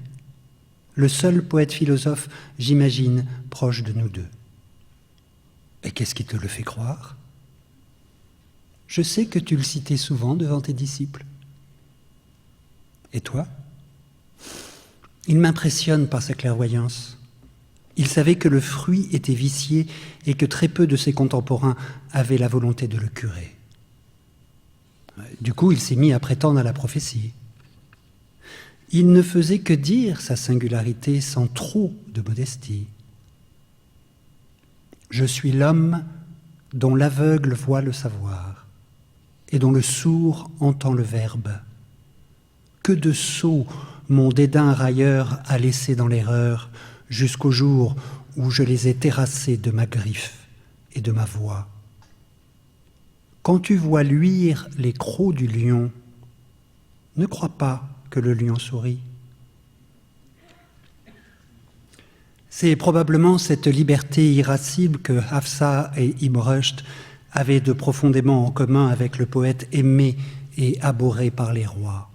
le seul poète philosophe, j'imagine, proche de nous deux. Et qu'est-ce qui te le fait croire? Je sais que tu le citais souvent devant tes disciples. Et toi? Il m'impressionne par sa clairvoyance. Il savait que le fruit était vicié et que très peu de ses contemporains avaient la volonté de le curer. Du coup, il s'est mis à prétendre à la prophétie. Il ne faisait que dire sa singularité sans trop de modestie. Je suis l'homme dont l'aveugle voit le savoir et dont le sourd entend le verbe. Que de sots mon dédain railleur a laissé dans l'erreur jusqu'au jour où je les ai terrassés de ma griffe et de ma voix. Quand tu vois luire les crocs du lion, ne crois pas que le lion sourit. C'est probablement cette liberté irascible que Hafsa et Ibn Rushd avaient de profondément en commun avec le poète aimé et abhorré par les rois.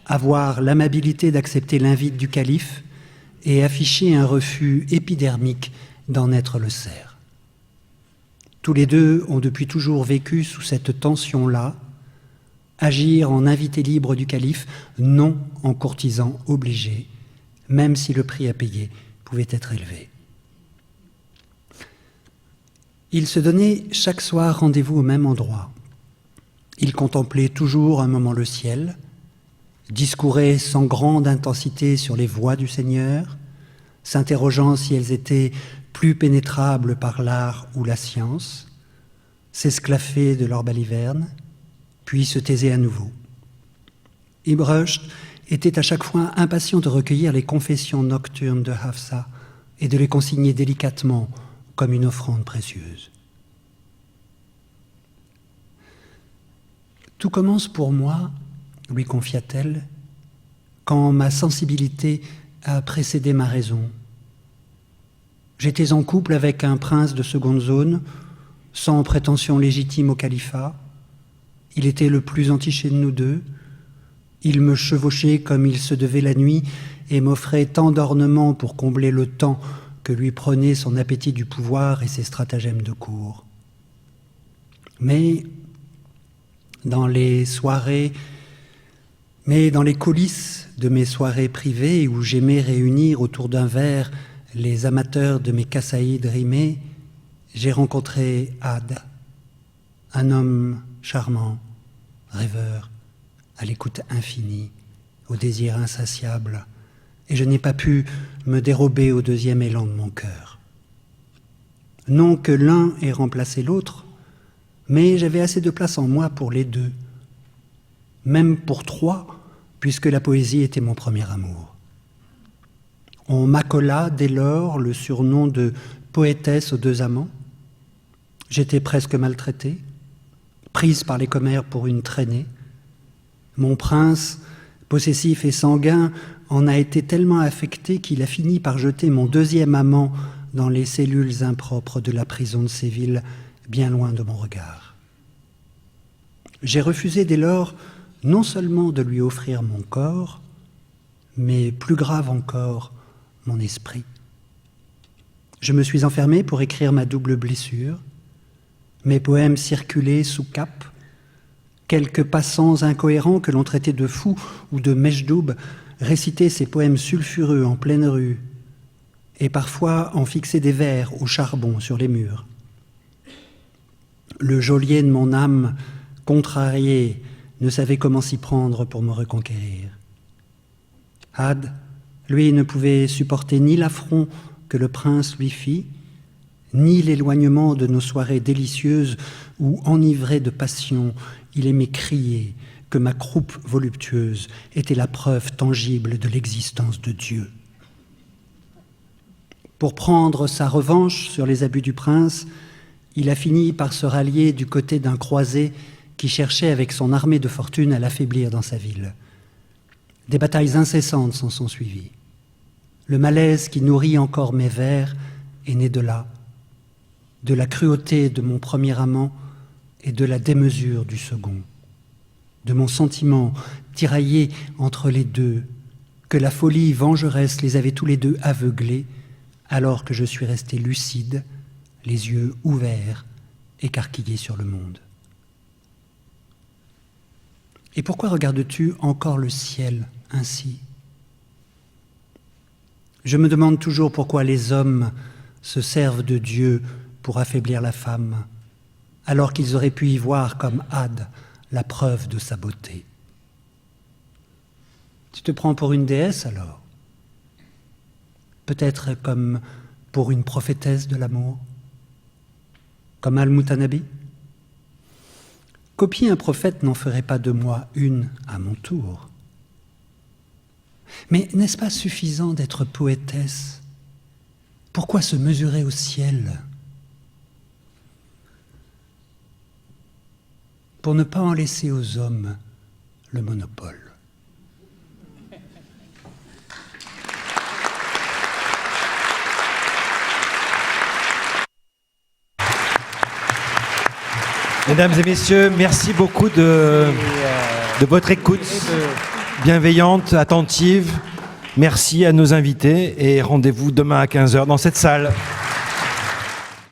Avoir l'amabilité d'accepter l'invite du calife et afficher un refus épidermique d'en être le serf. Tous les deux ont depuis toujours vécu sous cette tension-là, agir en invité libre du calife, non en courtisan obligé, même si le prix à payer pouvait être élevé. Ils se donnaient chaque soir rendez-vous au même endroit. Ils contemplaient toujours un moment le ciel, discouraient sans grande intensité sur les voies du Seigneur, s'interrogeant si elles étaient plus pénétrables par l'art ou la science, s'esclaffaient de leur baliverne, puis se taisaient à nouveau. Ibn Rushd était à chaque fois impatient de recueillir les confessions nocturnes de Hafsa et de les consigner délicatement comme une offrande précieuse. Tout commence pour moi, lui confia-t-elle, quand ma sensibilité a précédé ma raison. J'étais en couple avec un prince de seconde zone, sans prétention légitime au califat. Il était le plus entiché de nous deux. Il me chevauchait comme il se devait la nuit et m'offrait tant d'ornements pour combler le temps que lui prenait son appétit du pouvoir et ses stratagèmes de cour. Mais dans les coulisses de mes soirées privées où j'aimais réunir autour d'un verre les amateurs de mes kassaïdes rimés, j'ai rencontré Had, un homme charmant, rêveur, à l'écoute infinie, au désir insatiable, et je n'ai pas pu me dérober au deuxième élan de mon cœur. Non que l'un ait remplacé l'autre, mais j'avais assez de place en moi pour les deux, même pour trois, puisque la poésie était mon premier amour. On m'accola dès lors le surnom de poétesse aux deux amants. J'étais presque maltraitée, prise par les commères pour une traînée. Mon prince, possessif et sanguin, en a été tellement affecté qu'il a fini par jeter mon deuxième amant dans les cellules impropres de la prison de Séville, bien loin de mon regard. J'ai refusé dès lors non seulement de lui offrir mon corps, mais plus grave encore, mon esprit. Je me suis enfermé pour écrire ma double blessure. Mes poèmes circulaient sous cape. Quelques passants incohérents que l'on traitait de fous ou de mèche-double récitaient ces poèmes sulfureux en pleine rue et parfois en fixaient des vers au charbon sur les murs. Le geôlier de mon âme, contrarié, ne savait comment s'y prendre pour me reconquérir. Had, lui, ne pouvait supporter ni l'affront que le prince lui fit, ni l'éloignement de nos soirées délicieuses où, enivré de passion, il aimait crier que ma croupe voluptueuse était la preuve tangible de l'existence de Dieu. Pour prendre sa revanche sur les abus du prince, il a fini par se rallier du côté d'un croisé qui cherchait avec son armée de fortune à l'affaiblir dans sa ville. Des batailles incessantes s'en sont suivies. Le malaise qui nourrit encore mes vers est né de là, de la cruauté de mon premier amant et de la démesure du second, de mon sentiment tiraillé entre les deux, que la folie vengeresse les avait tous les deux aveuglés, alors que je suis resté lucide, les yeux ouverts, écarquillés sur le monde. Et pourquoi regardes-tu encore le ciel ainsi ? Je me demande toujours pourquoi les hommes se servent de Dieu pour affaiblir la femme, alors qu'ils auraient pu y voir comme Had la preuve de sa beauté. Tu te prends pour une déesse alors ? Peut-être comme pour une prophétesse de l'amour ? Comme Al-Mutanabi ? Copier un prophète n'en ferait pas de moi une à mon tour. Mais n'est-ce pas suffisant d'être poétesse ? Pourquoi se mesurer au ciel ? Pour ne pas en laisser aux hommes le monopole. Mesdames et messieurs, merci beaucoup de votre écoute bienveillante, attentive. Merci à nos invités et rendez-vous demain à 15h dans cette salle.